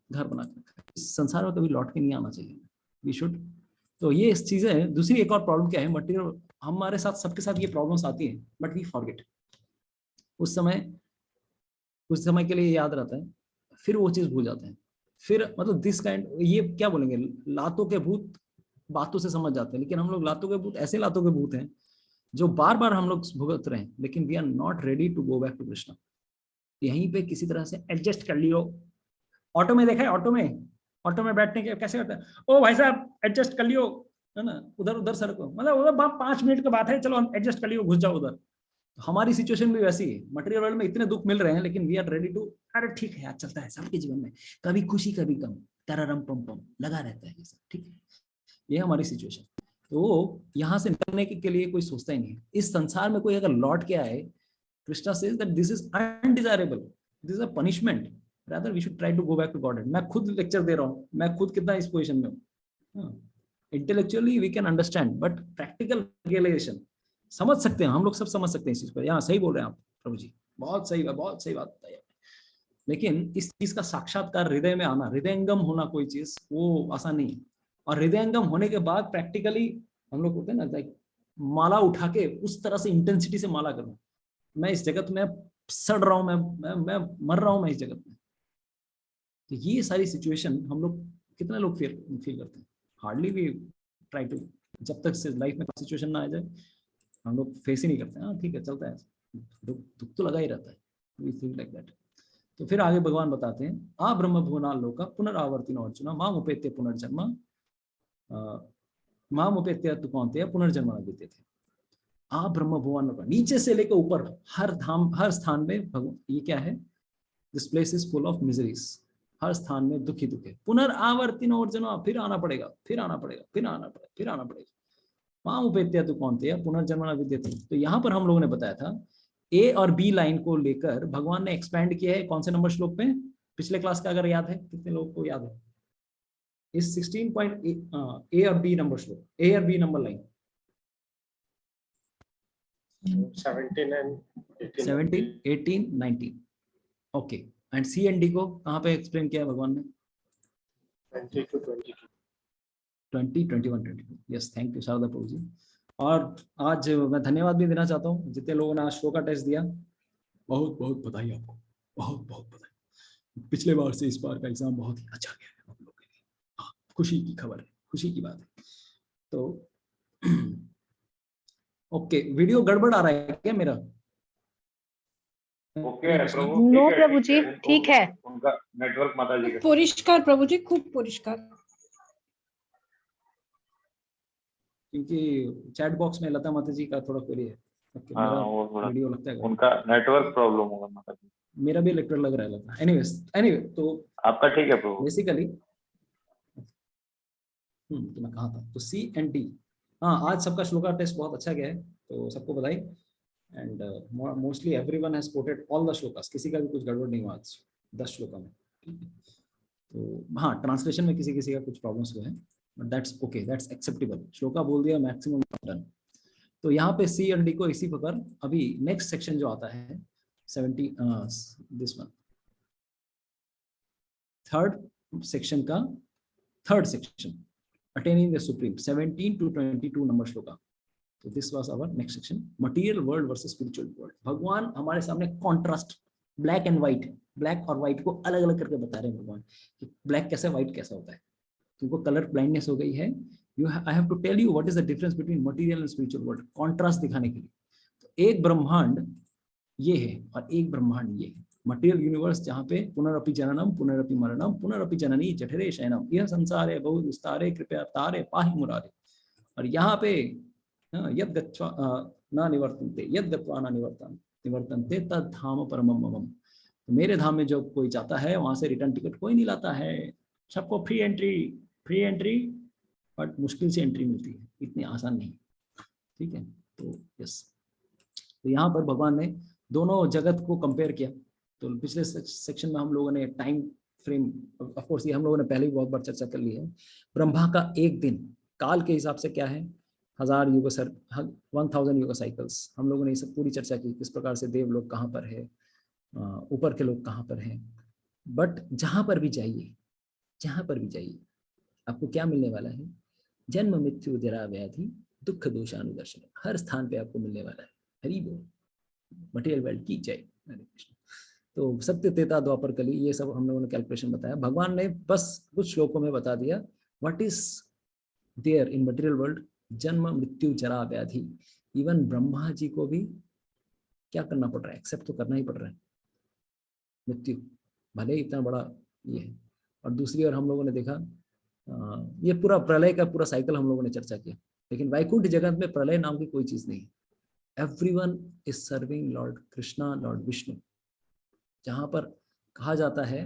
घर बना के रखा है। इस संसार में कभी लौट के नहीं आना चाहिए, वी शुड। तो ये इस चीजें हैं। दूसरी एक और प्रॉब्लम क्या है, मटेरियल हमारे साथ, सबके साथ ये प्रॉब्लम्स आती हैं, बट वी फॉरगेट। उस समय के लिए याद रहता है, फिर वो चीज भूल जाते हैं। फिर मतलब दिस काइंड, ये क्या बोलेंगे, लातों के भूत बातों से समझ जाते हैं, लेकिन हम लोग लातों के भूत, ऐसे लातों के भूत हैं जो बार बार हम लोग भुगत रहे हैं, लेकिन we are not ready to go back to Krishna. यहीं पे किसी तरह से एडजस्ट कर लियो। ऑटो में देखा है, ऑटो में बैठने के कैसे होता है, ओ भाई साहब एडजस्ट कर लियो, है ना, उधर उधर सर को, मतलब उधर 5 मिनट की बात है, चलो हम एडजस्ट कर लियो, घुस जाओ उधर। हमारी सिचुएशन भी वैसी है, मटेरियल वर्ल्ड में इतने दुख मिल रहे हैं, लेकिन वी आर रेडी टू, अरे ठीक है यार, चलता है सबके जीवन में, कभी खुशी कभी गम, तररम पम पम लगा रहता है ये सब, ठीक है। ये हमारी सिचुएशन। तो यहाँ से निकलने के लिए कोई सोचता ही नहीं है। इस संसार में कोई अगर लौट के आए, Krishna says that this is undesirable, this is a punishment, rather we should try to go back to God. मैं खुद लेक्चर दे रहा हूँ, मैं खुद कितना इस पोजीशन में हूँ। Intellectually we can understand, but practical realisation समझ सकते हैं हम लोग, सब समझ सकते हैं इस चीज को। यहाँ सही बोल रहे हैं आप प्रभु जी, बहुत सही बात बताई। लेकिन इस चीज का साक्षात्कार हृदय में आना, हृदयंगम होना कोई चीज, वो आसान नहीं है। और हृदयंगम होने के बाद प्रैक्टिकली हम लोग होते हैं ना, लाइक माला उठा के उस तरह से इंटेंसिटी से माला करूं, मैं इस जगत में सड़ रहा हूं, मैं मर रहा हूं मैं इस जगत में। तो ये सारी सिचुएशन हम लोग, कितने लोग फील करते हैं, हार्डली वी ट्राई टू, जब तक लाइफ में सिचुएशन ना आ जाए हम लोग फेस ही नहीं करते। हाँ ठीक है, चलता है, दुख तो लगा ही रहता है, वी फील लाइक दैट। तो फिर आगे भगवान बताते हैं, आ ब्रह्म भुवना लोका पुनरावर्तिनो अर्जुन माम उपेत्य पुनर्जन्म माम उपेत्य तु कौन्तेय पुनर्जन्म न विद्यते। आ ब्रह्म भुवन लोका, नीचे से लेकर ऊपर हर धाम, हर स्थान में ये क्या है, this place is full of miseries, हर स्थान में दुख ही दुख है। पुनरावर्तिनो अर्जुन, फिर आना पड़ेगा, फिर आना पड़ेगा, फिर आना पड़ेगा, फिर आना पड़ेगा। माम उपेत्य तु कौन्तेय पुनर्जन्म न विद्यते। तो यहाँ पर हम लोगों ने बताया था, ए और बी लाइन को लेकर भगवान ने एक्सपैंड किया है। कौन से नंबर श्लोक पे, पिछले क्लास का अगर याद है, कितने लोगों को याद है, इस 16 ए और बी नंबर श्लोक, ए और B number line 17 and 18. 17, 18, 19, okay. And C and D को कहाँ पे एक्सप्लेन किया है भगवान ने, 20 to 22. 20, 21, 22। Yes, thank you Sharda प्रभु जी। और आज मैं धन्यवाद भी देना चाहता हूँ जितने लोगों ने आज श्लोक का टेस्ट दिया, बहुत बहुत बधाई आपको, बहुत बहुत बधाई। पिछले बार से इस बार का एग्जाम बहुत ही अच्छा गया है आप लोगों के लिए। हाँ, खुशी की खबर है, खुशी की बात है। तो ओके, वीडियो गड़बड़ आ रहा है क्या मेरा? ओके प्रभु, नो प्रभु जी, ठीक है। उनका नेटवर्क माता जी का परिष्कार प्रभु जी, खूब परिष्कार। क्योंकि चैट बॉक्स में लता माता जी का थोड़ा क्वेरी है। Okay, हाँ, मेरा वो थोड़ा वीडियो लगता है उनका नेटवर्क प्रॉब्लम होगा माता जी। मेरा भी इलेक्ट्रिक लग रहा है लगता है। एनीवे तो आपका ठीक है प्रभु। बेसिकली तो मैं कहाँ था, तो सी एंड डी। हाँ, आज सबका श्लोका टेस्ट बहुत अच्छा गया है, तो सबको बधाई। And mostly everyone has coated all the shlokas, किसी का भी कुछ गड़बड़ नहीं हुआ आज 10 श्लोका में, ठीक है। तो हाँ, ट्रांसलेशन में किसी किसी का कुछ प्रॉब्लम्स हुए हैं, but that's okay, that's acceptable. Shloka बोल दिया, मैक्सिमम डन। तो यहाँ पे सी एंड डी को इसी प्रकार, अभी नेक्स्ट सेक्शन जो आता है 70 दिस वन, थर्ड सेक्शन का third section, attaining the supreme, 17 to 22 number श्लोका। तो this was our next section, material world versus spiritual world. भगवान हमारे सामने contrast, black and white, black और व्हाइट को अलग अलग करके बता रहे हैं भगवान कि ब्लैक कैसा, व्हाइट कैसा होता है। तुमको कलर ब्लाइंडनेस हो गई है, I have to tell you what is the difference between material and spiritual world, contrast दिखाने के लिए। तो एक ब्रह्मांड ये है और एक ब्रह्मांड ये है, मटेरियल यूनिवर्स, जहाँ पे पुनरअपि जननम पुनरअपि मरणम पुनरअपि जननी जठरे शयनम यह संसार है बहु विस्तारे कृपया तारे पाहि मुरारे। और यहाँ पे यद गत्वा न निवर्तन्ते यद गत्वा न निवर्तन्ते तद धाम परमम मम। तो मेरे धाम में जो कोई जाता है वहां से रिटर्न टिकट कोई नहीं लाता है, सबको फ्री एंट्री, बट मुश्किल से एंट्री मिलती है, इतनी आसान नहीं, ठीक है। तो यस, तो यहाँ पर भगवान ने दोनों जगत को कंपेयर किया। तो पिछले सेक्शन में हम लोगों ने टाइम फ्रेम, ऑफ कोर्स ये हम लोगों ने पहले भी बहुत बार चर्चा कर ली है। ब्रह्मा का एक दिन काल के हिसाब से क्या है, 1000 युग, 1000 युग साइकिल्स। हम लोगों ने ये सब पूरी चर्चा की, किस प्रकार से देव लोग कहाँ पर है, ऊपर के लोग कहाँ पर हैं। बट जहाँ पर भी जाइए जहां पर भी जाइए आपको क्या मिलने वाला है? जन्म मृत्यु जरा व्याधि दुख दोषानुदर्शन, हर स्थान पे आपको मिलने वाला है। हरि बोल, मटेरियल वर्ल्ड की जय। हरे कृष्ण। तो सत्य त्रेता द्वापर कली, ये सब हम लोगों ने कैलकुलेशन बताया। भगवान ने बस कुछ श्लोकों में बता दिया what is there in material world, जन्म मृत्यु जरा व्याधि। इवन ब्रह्मा जी को भी क्या करना पड़ रहा है? एक्सेप्ट तो करना ही पड़ रहा है मृत्यु, भले ही इतना बड़ा ये है। और दूसरी ओर हम लोगों ने देखा ये पूरा प्रलय का पूरा साइकिल हम लोगों ने चर्चा किया, लेकिन वैकुंठ जगत में प्रलय नाम की कोई चीज नहीं है। Everyone is serving Lord Krishna, Lord Vishnu, जहां पर कहा जाता है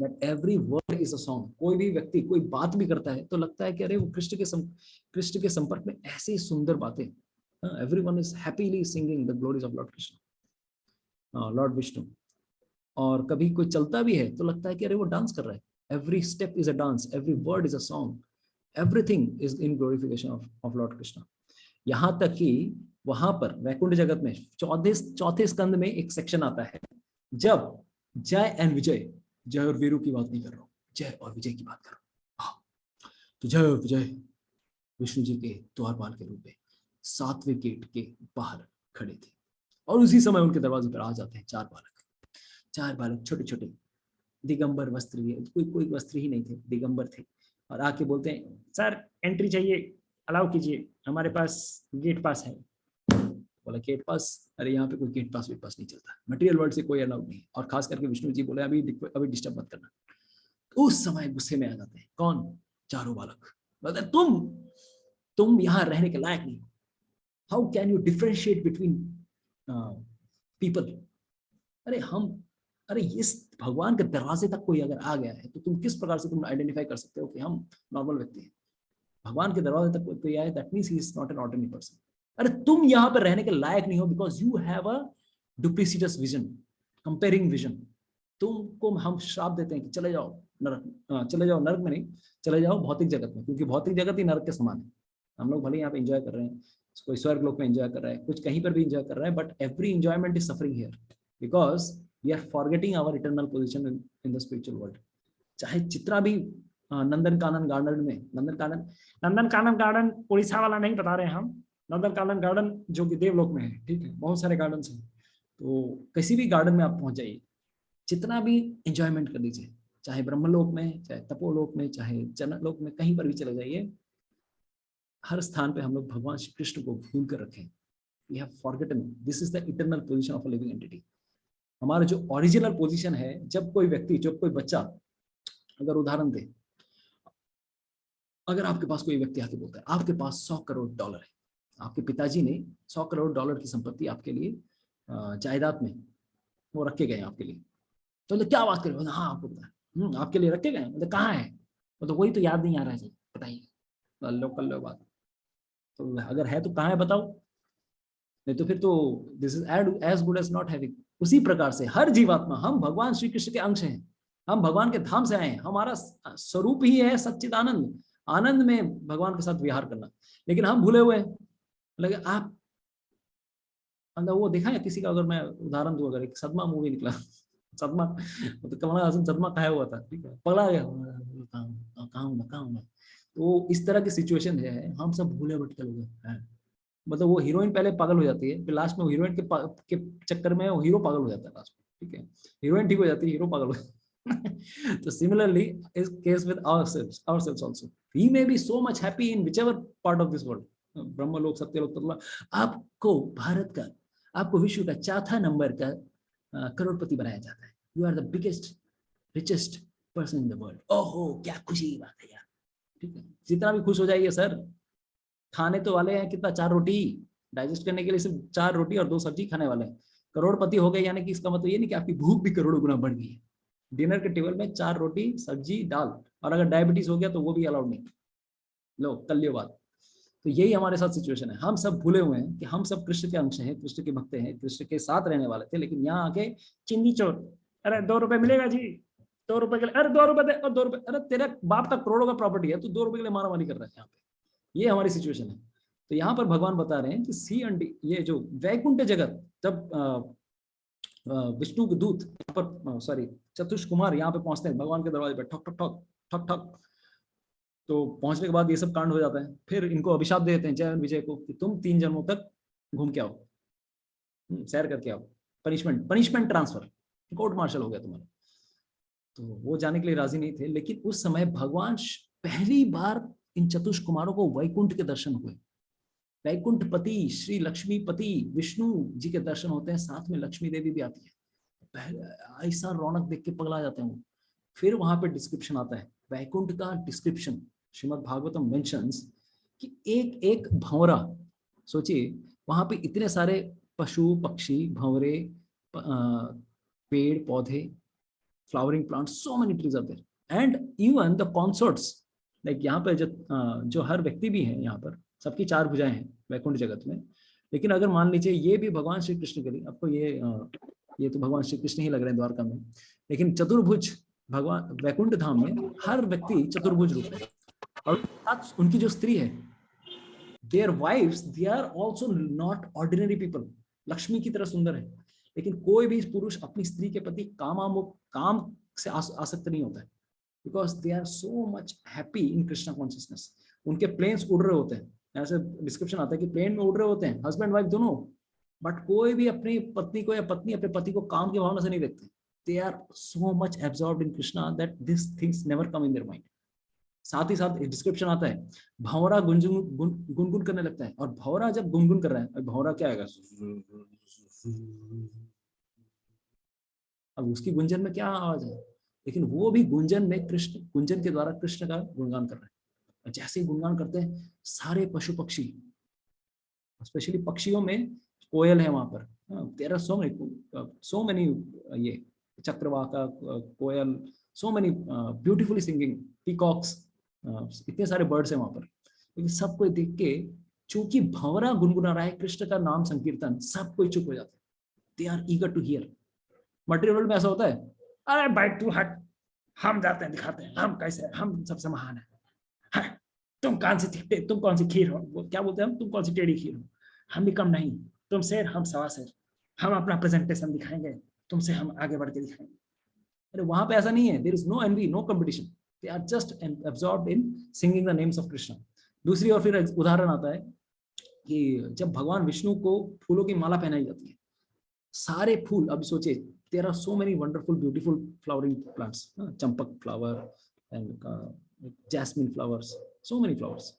that every word is a song। कोई भी व्यक्ति कोई बात भी करता है तो लगता है कि अरे वो कृष्ण के संपर्क में ऐसी सुंदर बातें। Everyone is happily singing the glories of Lord Krishna, Lord Vishnu. और कभी कोई चलता भी है तो लगता है कि अरे वो डांस कर रहा है। Every step is a dance, every word is a song, everything is in glorification of Lord Krishna. यहाँ तक कि वहां पर वैकुंठ जगत में चौथे स्कंद में एक सेक्शन आता है जब जय एंड विजय, जय और वीरू की बात नहीं कर रहा हूं, जय और विजय की बात कर रहा हूं। तो जय और विजय विष्णु जी के द्वारपाल के रूप में 7वें गेट के बाहर खड़े थे, और उसी समय उनके दरवाजे पर आ जाते हैं चार बालक छोटे छोटे दिगंबर वस्त्र लिए, कोई वस्त्र ही नहीं थे, दिगंबर थे, और आके बोलते हैं सर एंट्री चाहिए, अलाउ कीजिए, हमारे पास गेट पास है। बोला गेट पास? अरे यहाँ पे कोई गेट पास नहीं चलता, मटेरियल वर्ल्ड से कोई अलाउड नहीं। और खास करके विष्णु जी बोले अभी डिस्टर्ब मत करना। उस समय गुस्से में आ जाते हैं कौन? चारों बालक। बोलते तुम यहाँ रहने के लायक नहीं। How can you differentiate between people? अरे इस भगवान के दरवाजे तक कोई अगर आ गया है तो तुम किस प्रकार से तुम आइडेंटिफाई कर सकते हो कि हम नॉर्मल व्यक्ति हैं? भगवान के दरवाजे तक कोई आया, that means he is not an ordinary person. अरे तुम यहाँ पर रहने के लायक नहीं हो because you have a duplicitous vision, comparing vision. तुमको हम श्राप देते हैं कि चले जाओ नरक, चले जाओ नरक में नहीं, चले जाओ भौतिक जगत में, क्योंकि भौतिक जगत ही नरक के समान है। हम लोग भले यहाँ पे एंजॉय कर रहे हैं, कोई स्वर्ग लोक में एंजॉय कर रहा है, कुछ कहीं पर भी एंजॉय कर रहा है, but every enjoyment is suffering here because we are forgetting our eternal position in the spiritual world. चाहे जितना भी नंदनकानन गार्डन में, नंदनकानन गार्डन उड़ीसा वाला नहीं बता रहे हैं हम, नंदनकानन गार्डन जो कि देवलोक में है, ठीक है, बहुत सारे गार्डन हैं, तो किसी भी गार्डन में आप पहुंच जाइए, जितना भी एंजॉयमेंट कर लीजिए, चाहे ब्रह्मलोक में, चाहे तपोलोक में, चाहे जनलोक में, कहीं पर भी चले जाइए, हर स्थान पे हम लोग भगवान श्री कृष्ण को भूल कर रखें। We have forgotten this is the eternal position of a living entity. हमारा जो ओरिजिनल पोजीशन है, जब कोई व्यक्ति, जब कोई बच्चा, अगर उदाहरण दे, अगर आपके पास कोई व्यक्ति आके बोलता है आपके पास $100 करोड़ है, आपके पिताजी ने $100 करोड़ की संपत्ति आपके लिए जायदाद में वो रखे गए आपके लिए, तो क्या बात करें? हाँ आपको पता है, आपके लिए रखे गए, मतलब कहाँ है? तो वही तो याद नहीं आ रहा है, बताइए, कर लो बात। तो अगर है तो कहाँ है बताओ, नहीं तो फिर तो this is as good as not having. उसी प्रकार से हर जीवात्मा, हम भगवान श्री कृष्ण के अंश हैं, हम भगवान के धाम से आए हैं, हमारा स्वरूप ही है सच्चिदानंद, आनंद में भगवान के साथ विहार करना, लेकिन हम भूले हुए हैं। लगे आप अंदर वो देखा है किसी का, अगर मैं उदाहरण दूं, अगर एक सदमा मूवी निकला, सदमा, तो कमल हासन सदमा खाया हुआ था, ठीक है, पगला गया, कहाँ, तो इस तरह की सिचुएशन है, हम सब भूले भटके लोग हैं। मतलब वो हीरोइन पहले पागल हो जाती है, फिर लास्ट में वो हीरोइन के चक्कर में वो हीरो पागल हो जाता है लास्ट में, ठीक है, हीरोइन ठीक हो जाती है, हीरो पागल हो जाता है। तो similarly is case with ourselves also, we may be so much happy in whichever part of this world, ब्रह्मलोक, सत्यलोक, तत्लोक, आपको भारत का, आपको विश्व का 4था नंबर का करोड़पति बनाया जाता है। You are the biggest richest person in the world. ओहो क्या खुशी की बात है यार, ठीक है, जितना भी खुश हो जाइए सर, खाने तो वाले हैं कितना, 4 रोटी डाइजेस्ट करने के लिए सिर्फ 4 रोटी और 2 सब्जी खाने वाले हैं, करोड़पति हो गए, यानी कि इसका मतलब ये नहीं कि आपकी भूख भी करोड़ों गुना बढ़ गई है। डिनर के टेबल में 4 रोटी, सब्जी, दाल, और अगर डायबिटीज हो गया तो वो भी अलाउड नहीं। लो कल्यो बात। तो यही हमारे साथ सिचुएशन है, हम सब भूले हुए हैं कि हम सब कृष्ण के अंश हैं, कृष्ण के भक्त हैं, कृष्ण के साथ रहने वाले थे, लेकिन यहाँ आके चिंदी चोर, अरे 2 रुपए मिलेगा जी, 2 रुपए के लिए, अरे 2 रुपए दे, और 2 रुपए, अरे तेरे बाप का करोड़ों का प्रॉपर्टी है, तू 2 रुपए के लिए मारामारी कर रहा है यहाँ पे। ये हमारी सिचुएशन है। तो यहाँ पर भगवान बता रहे हैं कि सी एंड डी, ये जो वैकुंठ जगत, जब विष्णु के दूत पर सॉरी चतुष कुमार यहाँ पे पहुंचते हैं भगवान के दरवाजे पे, ठक ठक ठक ठक ठक। तो पहुंचने के बाद ये सब कांड हो जाता है। फिर इनको अभिशाप दे देते हैं जय विजय को कि तुम 3 जन्मों तक घूम के आओ, सैर करके आओ, पनिशमेंट ट्रांसफर, कोर्ट मार्शल हो गया तुम्हारा। तो वो जाने के लिए राजी नहीं थे, लेकिन उस समय भगवान पहली बार इन चतुष कुमारों को वैकुंठ के दर्शन हुए। वैकुंठ पति श्री लक्ष्मीपति विष्णु जी के दर्शन होते हैं, साथ में लक्ष्मी देवी भी आती है। ऐसा रौनक देख के पगला जाते हैं। फिर वहां पे डिस्क्रिप्शन आता है, वैकुंठ का डिस्क्रिप्शन श्रीमद् भागवतम मेंशंस कि एक एक भंवरा, सोचिए वहां पे इतने सारे पशु पक्षी भंवरे पेड़ पौधे, flowering plants, so many trees are there and even the concerts. Like यहाँ पे जो हर व्यक्ति भी है यहाँ पर, सबकी 4 भुजाएं हैं वैकुंठ जगत में। लेकिन अगर मान लीजिए ये भी भगवान श्री कृष्ण के लिए, आपको ये तो भगवान श्री कृष्ण ही लग रहे हैं द्वारका में, लेकिन चतुर्भुज भगवान वैकुंठ धाम में हर व्यक्ति चतुर्भुज रूप है। और उनकी जो स्त्री है, their wives, they are also not ordinary people. Lakshmi की तरह सुंदर है, लेकिन कोई भी पुरुष अपनी स्त्री के प्रति काम से आसक्त नहीं होता है, because they are so much happy in Krishna consciousness. उनके प्लेन्स उड़ रहे होते हैं, ऐसे डिस्क्रिप्शन आता है कि प्लेन में उड़ रहे होते हैं हस्बैंड वाइफ दोनों, बट कोई भी अपनी पत्नी को या पत्नी अपने पति को काम की भावना से नहीं देखते। They are so much absorbed in Krishna that this things never come in their mind. साथ ही साथ डिस्क्रिप्शन आता है, भंवरा गुनगुन करने लगता है, और भंवरा जब गुनगुन कर रहा है, भंवरा क्या आएगा, अब उसकी गुंजन में क्या आवाज है, लेकिन वो भी गुंजन में कृष्ण, गुंजन के द्वारा कृष्ण का गुणगान कर रहे हैं। और जैसे ही गुणगान करते हैं सारे पशु पक्षी, स्पेशली पक्षियों में कोयल है वहां पर, देयर आर सो मेनी ये चक्रवाका, कोयल, so many beautifully singing peacocks, इतने सारे बर्ड्स हैं वहां पर। लेकिन सबको देख के, चूंकि भंवरा गुनगुना रहा है कृष्ण का नाम संकीर्तन, सब कोई चुप हो जाता है। They are eager to hear. Material world में ऐसा होता है, अरे भाई तू हट, हम जाते हैं दिखाते हैं हम कैसे, हम सबसे महान है, तुम कौन सी खीर हो, वो क्या बोलते हैं हम, तुम कौन सी टेढ़ी खीर हो, हम भी कम नहीं, तुम शेर हम सवा शेर, हम अपना प्रेजेंटेशन दिखाएंगे, तुमसे हम आगे बढ़ के दिखाएंगे। अरे वहां पे ऐसा नहीं है, there is no envy, no competition, they are just absorbed in singing the names of Krishna. दूसरी ओर फिर उदाहरण आता है कि जब भगवान विष्णु को फूलों की माला पहनाई जाती है, सारे फूल, अब सोचे there are so many wonderful beautiful flowering plants, champak flower and jasmine flowers, so many flowers,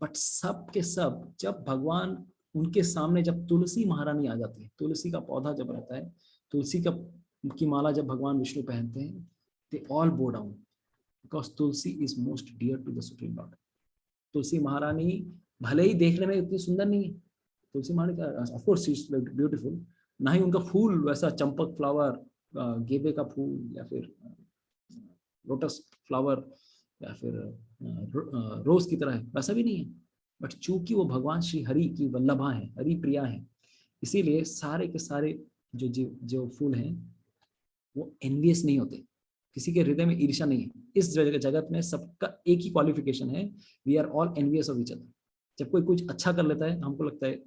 but सब के सब जब भगवान उनके सामने, जब तुलसी महारानी आ जाती है, तुलसी का पौधा जब रहता है, तुलसी की माला जब भगवान विष्णु पहनते हैं, they all bow down, because Tulsi is most dear to the supreme lord. Tulsi महारानी भले ही देखने में इतनी सुंदर नहीं है, तुलसी महारानी of course she is beautiful, ना ही उनका फूल वैसा चंपक फ्लावर, गेबे का फूल, या फिर लोटस फ्लावर, या फिर रोज की तरह है, वैसा भी नहीं है। बट चूंकि वो भगवान श्री हरि की वल्लभा है, हरि प्रिया है, इसीलिए सारे के सारे जो फूल हैं वो एनवियस नहीं होते, किसी के हृदय में ईर्ष्या नहीं है। इस जगत में सबका एक ही क्वालिफिकेशन है, we are all envious of each other. जब कोई कुछ अच्छा कर लेता है, हमको लगता है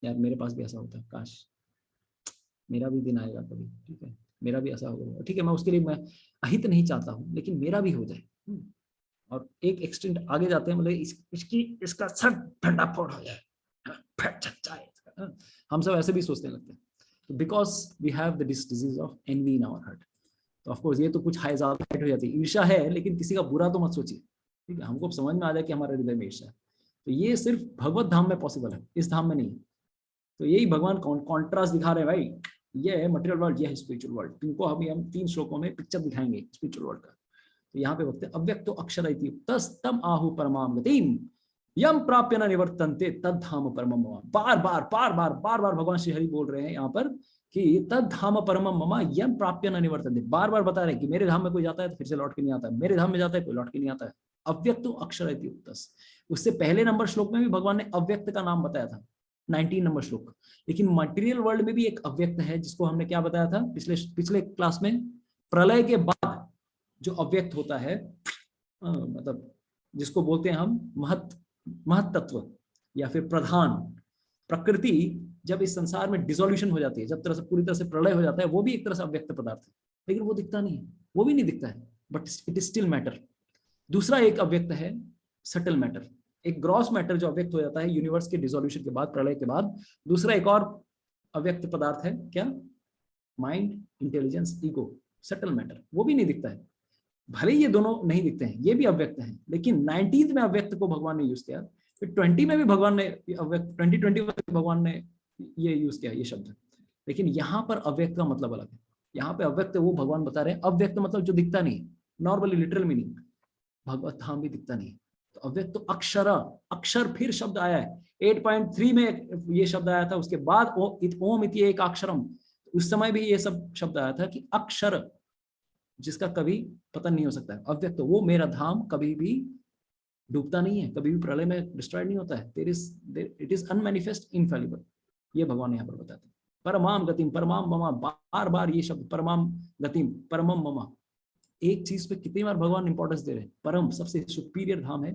यार मेरे पास भी ऐसा होता है, काश मेरा भी दिन आएगा कभी, ठीक है मेरा भी ऐसा होगा, ठीक है मैं उसके लिए मैं अहित नहीं चाहता हूँ, लेकिन मेरा भी हो जाए। और एक एक्सटेंट आगे जाते हैं, मतलब इसका सर ठंडा फोड़ हो जाए, हम सब ऐसे भी सोचने लगते हैं, because we have this disease of envy in our heart. तो ऑफ कोर्स ये तो कुछ हाई ज्यादा हो जाती है, ईर्ष्या है, लेकिन किसी का बुरा तो मत सोचिए, ठीक है, हमको समझ में आ जाए कि हमारे हृदय में ईर्ष्या है। तो ये सिर्फ भगवत धाम में पॉसिबल है, इस धाम में नहीं। तो यही भगवान कॉन्ट्रास्ट दिखा रहे हैं भाई, ये है मटेरियल वर्ल्ड, ये है स्पिरिचुअल वर्ल्ड। तुमको हम 3 श्लोकों में पिक्चर दिखाएंगे स्पिरिचुअल वर्ल्ड का। तो यहाँ पे वक्त अव्यक्तो अक्षर इति तस्तम आहु परमाम गतिम यम प्राप्य न निवर्तन्ते तद धाम परमम मम। बार बार भगवान श्री हरि बोल रहे हैं यहाँ पर कि तद धाम परमम मम यम प्राप्य न निवर्तन्ते। बार बार बता रहे हैं कि मेरे धाम में कोई जाता है तो फिर से लौट के नहीं आता है, मेरे धाम में जाता है कोई लौट के नहीं आता है। अव्यक्तो अक्षर इति उक्तस्। उससे पहले नंबर श्लोक में भी भगवान ने अव्यक्त का नाम बताया था, 19 नंबर श्लोक। लेकिन मटेरियल वर्ल्ड में भी एक अव्यक्त है, जिसको हमने क्या बताया था पिछले क्लास में, प्रलय के बाद जो अव्यक्त होता है, मतलब जिसको बोलते हैं हम महत तत्व या फिर प्रधान। प्रकृति जब इस संसार में डिसोल्यूशन हो जाती है, जब तरह से पूरी तरह से प्रलय हो जाता है, वो भी एक तरह से अव्यक्त पदार्थ है, लेकिन वो दिखता नहीं है, वो भी नहीं दिखता है, but it is still matter. दूसरा एक अव्यक्त है सटल मैटर, एक ग्रॉस मैटर जो अव्यक्त हो जाता है यूनिवर्स के डिसोल्यूशन के बाद, प्रलय के बाद। दूसरा एक और अव्यक्त पदार्थ है क्या? Mind, intelligence, ego, subtle matter, वो भी नहीं दिखता है। भले ये दोनों नहीं दिखते हैं, ये भी अव्यक्त हैं, लेकिन 19th में अव्यक्त को भगवान ने यूज किया, फिर 20 में भी भगवान ने अव्यक्त, 2020 में भगवान ने ये यूज किया, ये शब्द। लेकिन यहाँ पर अव्यक्त का मतलब अलग है। यहाँ पे अव्यक्त वो भगवान बता रहे हैं, अव्यक्त मतलब जो दिखता नहीं है, नॉर्मली लिटरल मीनिंग, भगवत धाम भी दिखता नहीं है। तो अव्यक्त तो अक्षर, अक्षर फिर शब्द आया है 8.3 में ये शब्द आया था, उसके बाद ओम इति एक अक्षरम, उस समय भी ये सब शब्द आया था कि अक्षर जिसका कभी पतन नहीं हो सकता है, अव्यक्त, वो मेरा धाम कभी भी डूबता नहीं है, कभी भी प्रलय में डिस्ट्रॉय नहीं होता है, इट इज अनमैनिफेस्ट, इनफैलिबल, ये भगवान यहाँ पर बताते हैं। परमाम गतिम, परमाम ममा, बार बार ये शब्द परमाम गतिम, परमम ममा, एक चीज पे कितनी बार भगवान इंपॉर्टेंस दे रहे हैं। परम सबसे सुपीरियर धाम है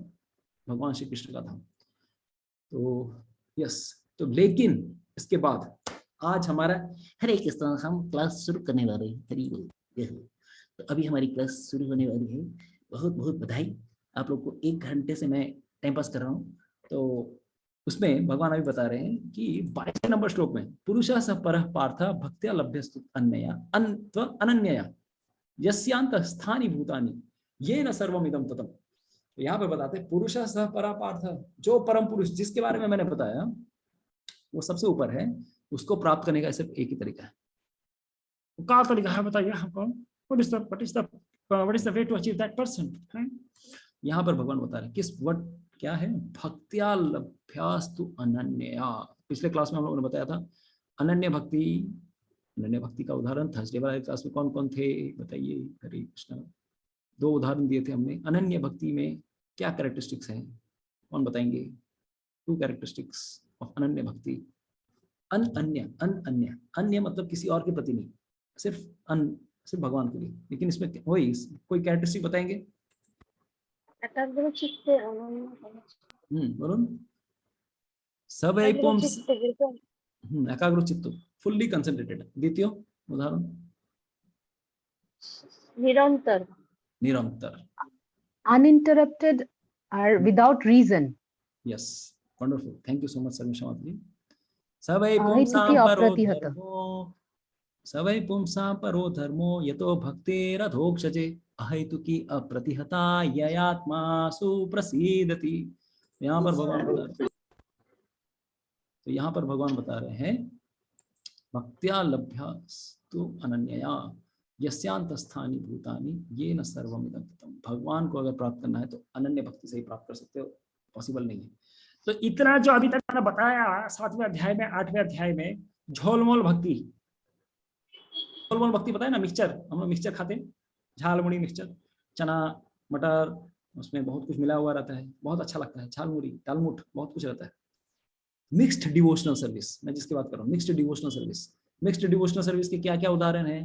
भगवान श्री कृष्ण का धाम। तो यस, तो लेकिन इसके बाद आज हमारा हरे कृष्ण, हम क्लास शुरू करने वाले हैं। हरि बोल। तो अभी हमारी क्लास शुरू होने वाली है, बहुत बहुत बधाई आप लोग को। 1 घंटे से मैं टाइम पास कर रहा हूँ। तो उसमें भगवान अभी बता रहे हैं कि 22 नंबर श्लोक में पुरुषः स परः पार्थ भक्त्या लभ्यस्तु अन्यया अनन्यया यस्यांत स्थानि भूतानि येन सर्वमिदं ततम्। तो यहाँ पर बताते हैं पुरुषः स परः पार्थ, जो परम पुरुष जिसके बारे में मैंने बताया वो सबसे ऊपर है, उसको प्राप्त करने का सिर्फ एक ही तरीका है। क्या तरीका है बताइए हमको? What is the way to achieve that person? यहाँ पर भगवान बता रहे हैं किस वर्ड क्या है, भक्त्या लभ्यास्तु अनन्यया। पिछले क्लास में हम लोगों ने बताया था अनन्य भक्ति, अनन्य भक्ति का उदाहरण थर्सडे वाले क्लास में कौन कौन थे बताइए? हरे कृष्ण। 2 उदाहरण दिए थे हमने। अनन्य भक्ति में क्या कैरेक्टरिस्टिक्स हैं, कौन बताएंगे? 2 कैरेक्टरिस्टिक्स ऑफ अनन्य भक्ति। अनन्य, अनन्य, अन्य मतलब किसी और के प्रति नहीं, सिर्फ भगवान के लिए। लेकिन इसमें वही कोई कैरेक्टरिस्टिक बताएंगे? एकाग्र चित्ते बोलो। सवै पुंस, एकाग्र चित्त, फुल्ली कंसंट्रेटेड। द्वितीय उदाहरण निरंतर, निरंतर, uninterrupted or without reason. Yes, wonderful, thank you so much Sharmishtha माता जी। सवै अहेतुकी पुंसां परो अप्रतिहत। धर्मो, सवै पुंसां परो धर्मो यतो भक्तेरधोक्षजे अहेतुकी अप्रतिहता ययात्मा सुप्रसीदति। यहाँ पर भगवान बता रहे हैं, तो यहाँ पर भगवान बता रहे हैं भक्त्या लभ्यास्तु अनन्यया यस्यांत स्थानि भूतानि येन सर्वमिदं ततम्। भगवान को अगर प्राप्त करना है तो अनन्य भक्ति से ही प्राप्त कर सकते हो, पॉसिबल नहीं है। तो इतना जो अभी तक मैंने बताया 7वें अध्याय में, 8वें अध्याय में, झोलमोल भक्ति, झोलमोल भक्ति पता है ना, मिक्सचर, हम लोग मिक्सचर खाते हैं, झालमुड़ी मिक्सचर, चना मटर, उसमें बहुत कुछ मिला हुआ रहता है, बहुत अच्छा लगता है, झालमुड़ी दालमुट, बहुत कुछ रहता है। मिक्स्ड डिवोशनल सर्विस, मैं जिसकी बात कर रहा हूँ, mixed devotional service. Mixed devotional service के क्या क्या उदाहरण है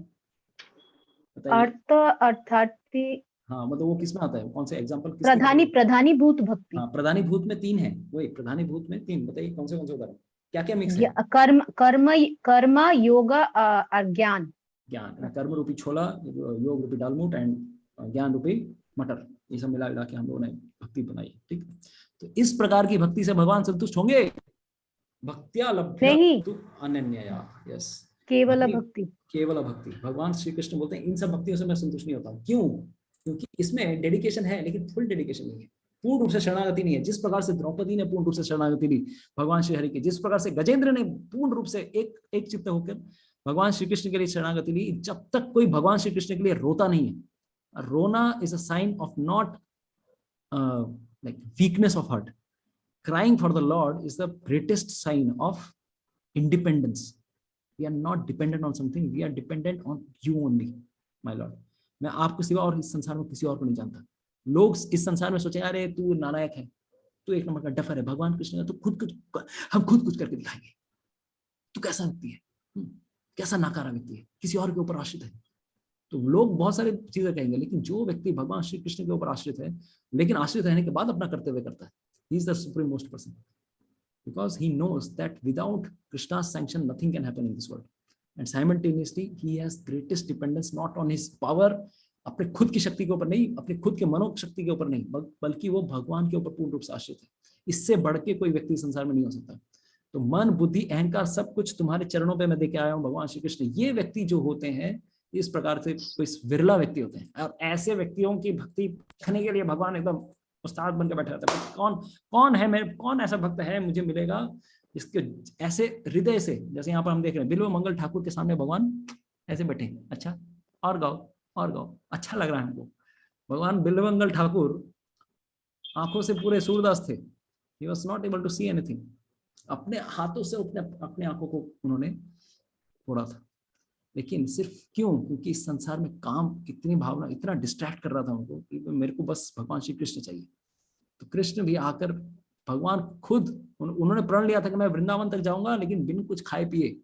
अर्थ अर्थार्थी, हाँ मतलब वो किसमें आता है, कौन से एग्जांपल? प्रधानी भूत भक्ति। हाँ, प्रधानी भूत में 3 है, वही प्रधानी भूत में 3, बताइए कौन से उदाहरण, क्या क्या मिक्स है? कर्म योग और ज्ञान। ज्ञान, कर्म रूपी छोला, योग रूपी दालमूट एंड ज्ञान रूपी मटर, ये सब मिला के हम लोगों ने भक्ति बनाई। ठीक, तो इस प्रकार की भक्ति से भगवान संतुष्ट होंगे? भक्त्या लभ्यस्तु अनन्यया, यस, केवल भक्ति, केवल भक्ति। भगवान श्री कृष्ण बोलते हैं इन सब भक्तियों से मैं संतुष्ट नहीं होता हूँ। क्यों? क्योंकि इसमें डेडिकेशन है लेकिन फुल डेडिकेशन नहीं है, पूर्ण रूप से शरणागति नहीं है। जिस प्रकार से द्रौपदी ने पूर्ण रूप से शरणागति ली भगवान श्री हरि की, जिस प्रकार से गजेंद्र ने पूर्ण रूप से एक चित्त होकर भगवान श्री कृष्ण के लिए शरणागति ली, जब तक कोई भगवान श्री कृष्ण के लिए रोता नहीं है। रोना is a sign of not like weakness of heart. Crying for the Lord is the greatest sign of independence. We are not dependent on something, we are dependent on you only my Lord. मैं आपको सिवा और इस संसार में किसी और को नहीं जानता। लोग इस संसार में सोचे अरे तू नालायक है, तू एक नंबर का डफर है। भगवान कृष्ण तो हम खुद कुछ करके दिखाएंगे। तू कैसा व्यक्ति है, कैसा नाकारा व्यक्ति है, किसी और के ऊपर आश्रित है। तो लोग बहुत सारी चीजें कहेंगे, लेकिन जो व्यक्ति भगवान श्री कृष्ण के ऊपर आश्रित है, लेकिन आश्रित रहने के बाद अपना कर्तव्य करता है, he is the supreme most person. because he knows that without Krishna's sanction nothing can happen in this world, and simultaneously he has greatest dependence not on his power, अपने खुद की शक्ति के ऊपर नहीं, अपने खुद के मनोशक्ति के ऊपर नहीं, बल्कि वो भगवान के ऊपर पूर्ण रूप से आश्रित है। इससे बढ़ के कोई व्यक्ति संसार में नहीं हो सकता। तो मन, बुद्धि, अहंकार सब कुछ तुम्हारे चरणों पे मैं देके आया हूँ भगवान श्री कृष्ण। ये व्यक्ति जो होते हैं इस प्रकार से इस विरला व्यक्ति होते हैं, और ऐसे व्यक्तियों की भक्ति करने के लिए भगवान एकदम उस्ताद बनकर बैठा रहता है। कौन है, मैं कौन ऐसा भक्त है मुझे मिलेगा इसके ऐसे हृदय से, जैसे यहाँ पर हम देख रहे हैं बिल्व मंगल ठाकुर के सामने भगवान ऐसे बैठे, अच्छा और गाओ और गाओ, अच्छा लग रहा है हमको। भगवान बिल्व मंगल ठाकुर आंखों से पूरे सूरदास थे, he was not able to see anything, अपने हाथों से अपने आंखों को उन्होंने फोड़ा था। लेकिन सिर्फ क्यों? क्योंकि इस संसार में काम, इतनी भावना, इतना डिस्ट्रैक्ट कर रहा था उनको कि मेरे को बस भगवान श्री कृष्ण चाहिए। तो कृष्ण भी आकर, भगवान खुद उन्होंने प्रण लिया था कि मैं वृंदावन तक जाऊंगा लेकिन बिन कुछ खाए पिए।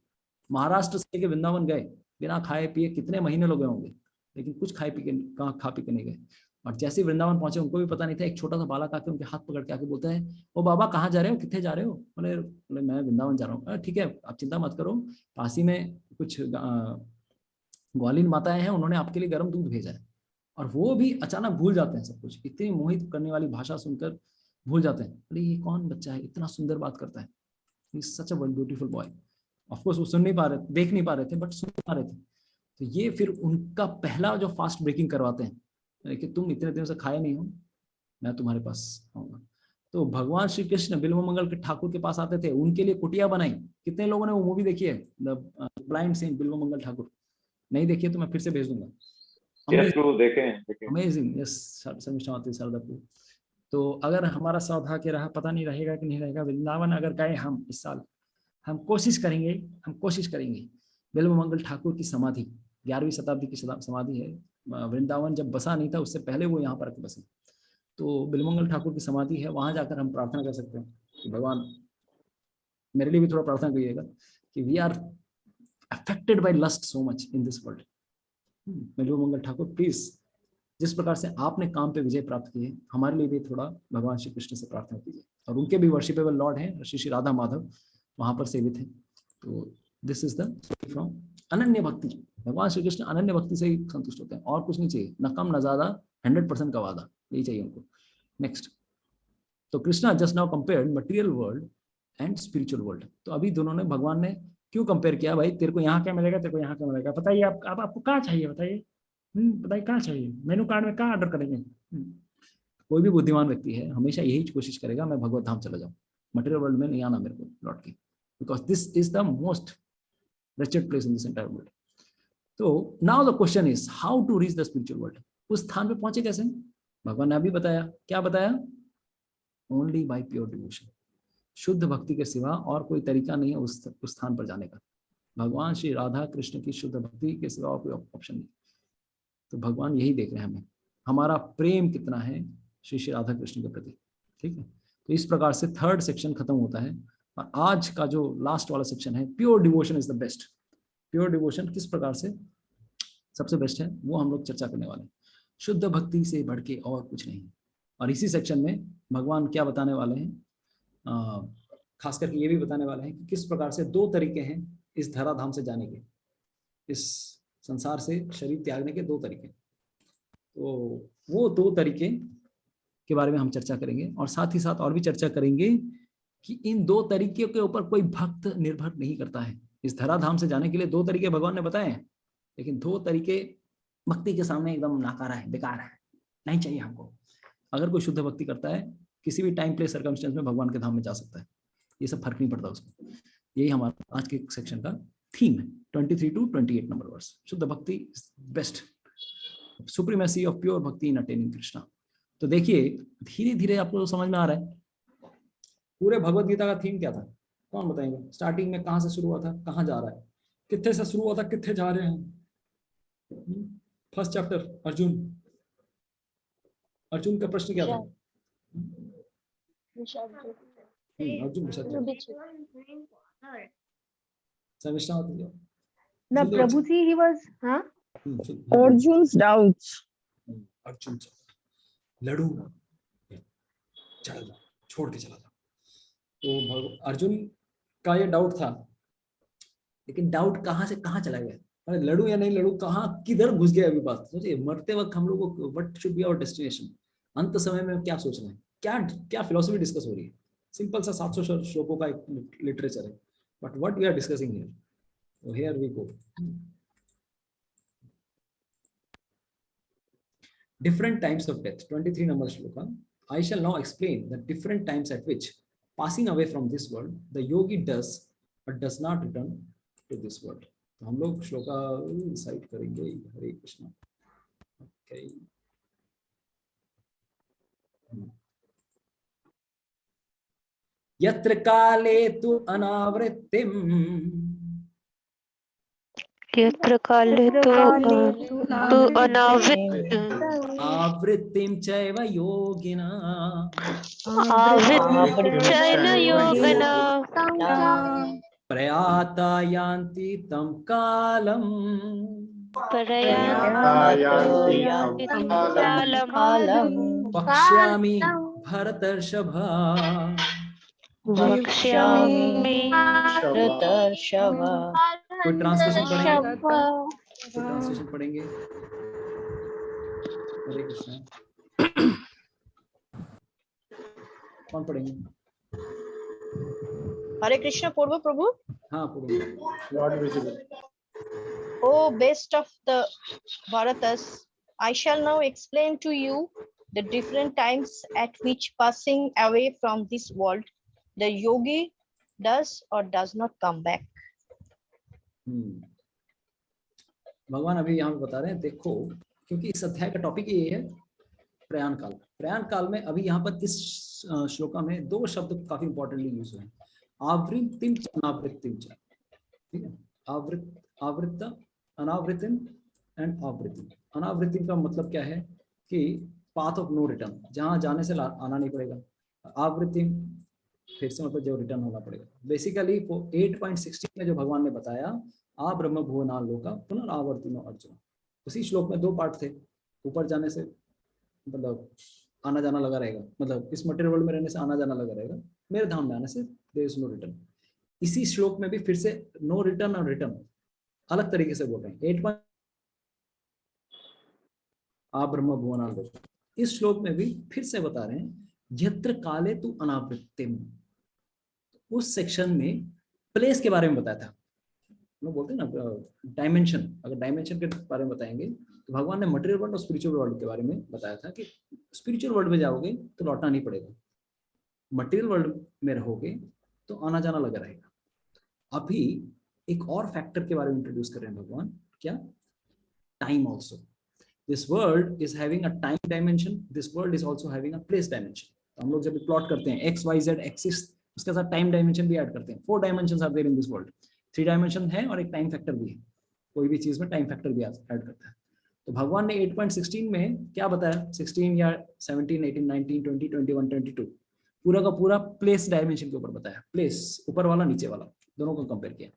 महाराष्ट्र से लेके वृंदावन गए बिना खाए पिए, कितने महीने लोग गए होंगे, लेकिन कुछ खा पी के नहीं गए। और जैसे वृंदावन पहुंचे उनको भी पता नहीं था, एक छोटा सा बालक आके उनके हाथ पकड़ के आके बोलता है, ओ बाबा कहाँ जा रहे हो, कितने जा रहे हो? बोले मैं वृंदावन जा रहा हूँ। ठीक है, आप चिंता मत करो, पास ही में कुछ ग्वालिन माताएं हैं, उन्होंने आपके लिए गर्म दूध भेजा है। और वो भी अचानक भूल जाते हैं सब कुछ, इतनी मोहित करने वाली भाषा सुनकर भूल जाते हैं। अरे ये कौन बच्चा है, इतना सुंदर बात करता है, सच अ ब्यूटीफुल बॉय। ऑफकोर्स वो सुन नहीं पा रहे, देख नहीं पा रहे थे, बट सुन पा रहे थे। तो ये फिर उनका पहला जो फास्ट ब्रेकिंग करवाते हैं कि तुम इतने दिनों से खाए नहीं हो, मैं तुम्हारे पास आऊंगा। तो भगवान श्री कृष्ण बिल्व मंगल के ठाकुर के पास आते थे, उनके लिए कुटिया बनाई। कितने लोगों ने वो मूवी देखी है, द ब्लाइंड सेंट बिल्व मंगल ठाकुर? नहीं देखी है तो मैं फिर से भेज दूंगा। Amazing, yes Sardapur. तो अगर हमारा सौभाग्य रहा, पता नहीं रहेगा कि नहीं रहेगा, वृंदावन अगर गए हम इस साल, हम कोशिश करेंगे। बिल्व मंगल ठाकुर की समाधि 11वीं शताब्दी की समाधि है। वृंदावन जब बसा नहीं था उससे पहले वो यहाँ पर आके बसे। तो बिल्व मंगल ठाकुर की समाधि है, वहां जाकर हम प्रार्थना कर सकते हैं कि भगवान मेरे लिए भी थोड़ा प्रार्थना करिएगा कि we are affected by lust so much in this world. Bilva Mangal Thakur please, जिस प्रकार से आपने काम पे विजय प्राप्त की है, हमारे लिए भी थोड़ा भगवान श्री कृष्ण से प्रार्थना कीजिए। और उनके भी वर्शिपेबल लॉर्ड हैं, श्री राधा माधव वहां पर सेवित हैं। तो दिस इज द फ्रॉम अनन्य भक्ति। भगवान श्री कृष्ण अनन्य भक्ति से ही संतुष्ट होते हैं, और कुछ नहीं चाहिए, न कम न ज्यादा, 100% का वादा, यही चाहिए उनको। नेक्स्ट, तो Krishna just now compared material world and spiritual world. तो अभी दोनों ने, भगवान ने क्यों कंपेयर किया? भाई तेरे को यहाँ क्या मिलेगा, तेरे को यहाँ क्या मिलेगा, बताइए आपको क्या चाहिए, बताइए बताइए क्या चाहिए, मेनू कार्ड में क्या ऑर्डर करेंगे? कोई भी बुद्धिमान व्यक्ति है हमेशा यही कोशिश करेगा, मैं भगवत धाम चला जाऊँ, मटेरियल वर्ल्ड में नहीं आना मेरे को लौट के, because this is the most wretched place in this entire world. तो now the question is how to reach the spiritual world. उस स्थान पे पहुंचे कैसे? भगवान ने अभी बताया, क्या बताया? Only by pure devotion. शुद्ध भक्ति के सिवा और कोई तरीका नहीं है उस स्थान पर जाने का। भगवान श्री राधा कृष्ण की शुद्ध भक्ति के सिवा और कोई ऑप्शन नहीं। तो भगवान यही देख रहे हैं हमें, हमारा प्रेम कितना है श्री राधा कृष्ण के प्रति। ठीक है, तो इस प्रकार से थर्ड सेक्शन खत्म होता है। और आज का जो लास्ट वाला सेक्शन है, pure devotion is the best. Pure devotion किस प्रकार से सबसे बेस्ट है वो हम लोग चर्चा करने वाले हैं। शुद्ध भक्ति से बढ़ के और कुछ नहीं। और इसी सेक्शन में भगवान क्या बताने वाले हैं, खास करके ये भी बताने वाले हैं कि किस प्रकार से 2 तरीके हैं इस धराधाम से जाने के, इस संसार से शरीर त्यागने के 2 तरीके। तो वो 2 तरीके के बारे में हम चर्चा करेंगे, और साथ ही साथ और भी चर्चा करेंगे कि इन 2 तरीके के ऊपर कोई भक्त निर्भर नहीं करता है। इस धराधाम से जाने के लिए 2 तरीके भगवान ने बताए हैं, लेकिन 2 तरीके भक्ति के सामने एकदम नाकारा है, बेकार है, नहीं चाहिए हमको। अगर कोई शुद्ध भक्ति करता है, किसी भी टाइम प्लेस सर्कमस्टेंस में भगवान के धाम में जा सकता है, ये सब फर्क नहीं पड़ता उसको। यही हमारा आज के सेक्शन का थीम है, 23 to 28 नंबर वर्स। शुद्ध bhakti is best, supremacy of pure bhakti in attaining Krishna. तो देखिए धीरे धीरे आपको समझ में आ रहा है पूरे भगवत गीता का थीम क्या था, कौन बताएंगे? स्टार्टिंग में कहां से शुरू हुआ था, कहां जा रहा है, कितने से शुरू हुआ था, कितने जा रहे हैं? फर्स्ट चैप्टर अर्जुन का प्रश्न क्या था? Arjun No, Prabhuji, he was, huh? Arjun's doubts. Arjun laddoo, चला जा, छोड़ के चला जा, तो अर्जुन का ये डाउट था, लेकिन डाउट कहाँ से कहाँ चला गया, अरे लड़ू या नहीं लड़ू, कहाँ किधर घुस गया अभी बात। सोचिए मरते वक्त हम लोगों को what should be our destination, अंत समय में क्या सोचना है, क्या क्या फिलोसफी डिस्कस हो रही है। सिंपल सा 700 श्लोकों का एक लिटरेचर है, but what we are discussing here, so here we go. Different times of death, 23 number shloka. I shall now explain the different times at which passing away from this world the yogi does or does not return to this world. तो हम लोग श्लोका रिसाइट करेंगे। हरे कृष्णा। Okay. यत्र काले तु अनावृत्तिम, यत्र काले तु आवृत्तिं चैव योगिना, आवृत्तिं योगिना प्रयाता यान्ति तं कालम्, वक्ष्यामि भरतर्षभ। कोई ट्रांसलेशन पढ़ेंगे? कोई ट्रांसलेशन पढ़ेंगे? हरे कृष्णा। कौन पढ़ेंगे? हरे कृष्ण पूर्व प्रभु। हाँ पूर्व। Not visible. O best of the Bharatas, I shall now explain to you the different times at which passing away from this world, the yogi does or does not come back. भगवान अभी यहाँ बता रहे हैं, देखो क्योंकि इस अध्याय का टॉपिक ये है प्रयाण काल। प्रयाण काल में अभी यहाँ पर इस श्लोका में दो शब्द काफी इंपॉर्टेंटली यूज हुए हैं, आवृत्तिम अनावृत्तिम। ठीक है, आवृत्त अनावृत्तिम एंड आवृत्तिम। अनावृत्तिम का मतलब क्या है कि पाथ ऑफ नो रिटर्न, जहां जाने से आना नहीं पड़ेगा। आवृत्तिम फिर से मतलब जो रिटर्न होना पड़ेगा। बेसिकली 8.16 में जो भगवान ने बताया, आ ब्रह्म भुवना लोका पुनरावर्तिनो अर्जुन, उसी श्लोक में दो पार्ट थे। ऊपर जाने से मतलब आना जाना लगा रहेगा, मतलब इस मटेरियल वर्ल्ड में रहने से आना जाना लगा रहेगा, मेरे धाम में आने से देयर इज नो रिटर्न। इसी श्लोक में भी फिर से नो रिटर्न और रिटर्न अलग तरीके से बोल रहे हैं। 8 आ ब्रह्म भुवना लोका, इस श्लोक में भी फिर से बता रहे हैं यत्र काले तु अनावृत्तिम। उस सेक्शन में प्लेस के बारे में बताया था, लोग बोलते हैं ना डायमेंशन, अगर डायमेंशन के बारे में बताएंगे तो भगवान ने मटेरियल वर्ल्ड और स्पिरिचुअल वर्ल्ड के बारे में बताया था कि स्पिरिचुअल वर्ल्ड में जाओगे तो लौटना नहीं पड़ेगा, मटेरियल वर्ल्ड में रहोगे तो आना जाना लगा रहेगा। अभी एक और फैक्टर के बारे में इंट्रोड्यूस कर रहे हैं भगवान, क्या? Time also. This world is having a time dimension, this world is also having a place dimension. तो हम लोग जब प्लॉट करते हैं एक्स वाई जेड एक्सिस, उसके साथ टाइम डायमेंशन भी ऐड करते हैं। 4 dimensions are there in this world, 3 dimension है और एक टाइम फैक्टर भी है। कोई भी चीज में टाइम फैक्टर भी ऐड करता है। तो भगवान ने 8.16 में क्या बताया? 16 या 17, 18, 19, 20, 21, 22 पूरा का पूरा प्लेस डायमेंशन के ऊपर बताया। प्लेस ऊपर वाला नीचे वाला दोनों को कंपेयर किया।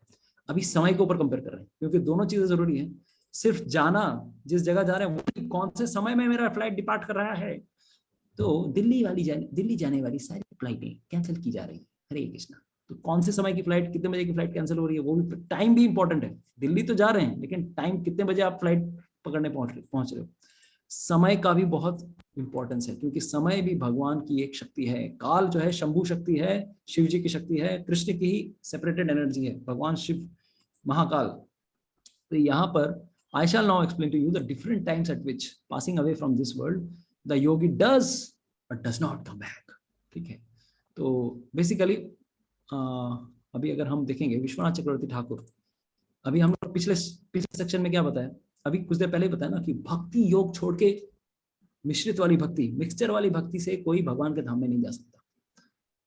अभी समय के ऊपर कंपेयर कर रहे हैं क्योंकि दोनों चीजें जरूरी हैं। सिर्फ जाना, जिस जगह जा रहे हैं वो कौन से समय में मेरा फ्लाइट डिपार्ट कर रहा है, तो दिल्ली जाने वाली सारी फ्लाइटें कैंसिल की जा रही है। हरे कृष्णा। तो कौन से समय की फ्लाइट, कितने बजे की फ्लाइट कैंसिल हो रही है, वो भी टाइम भी इंपॉर्टेंट है। दिल्ली तो जा रहे हैं लेकिन टाइम कितने बजे आप फ्लाइट पकड़ने पहुंच रहे हो, समय का भी बहुत इंपॉर्टेंस है क्योंकि समय भी भगवान की एक शक्ति है। काल जो है शंभु शक्ति है, शिव जी की शक्ति है, कृष्ण की ही सेपरेटेड एनर्जी है, भगवान शिव महाकाल। तो यहाँ पर I shall now explain to you the different times at which passing away from this world the yogi does but does not come back. ठीक है, तो बेसिकली अभी अगर हम देखेंगे विश्वनाथ चक्रवर्ती ठाकुर, अभी हम लोग पिछले सेक्शन में क्या बताया, अभी कुछ देर पहले बताया ना कि भक्ति योग छोड़ के मिश्रित वाली भक्ति, मिक्सचर वाली भक्ति से कोई भगवान के धाम में नहीं जा सकता।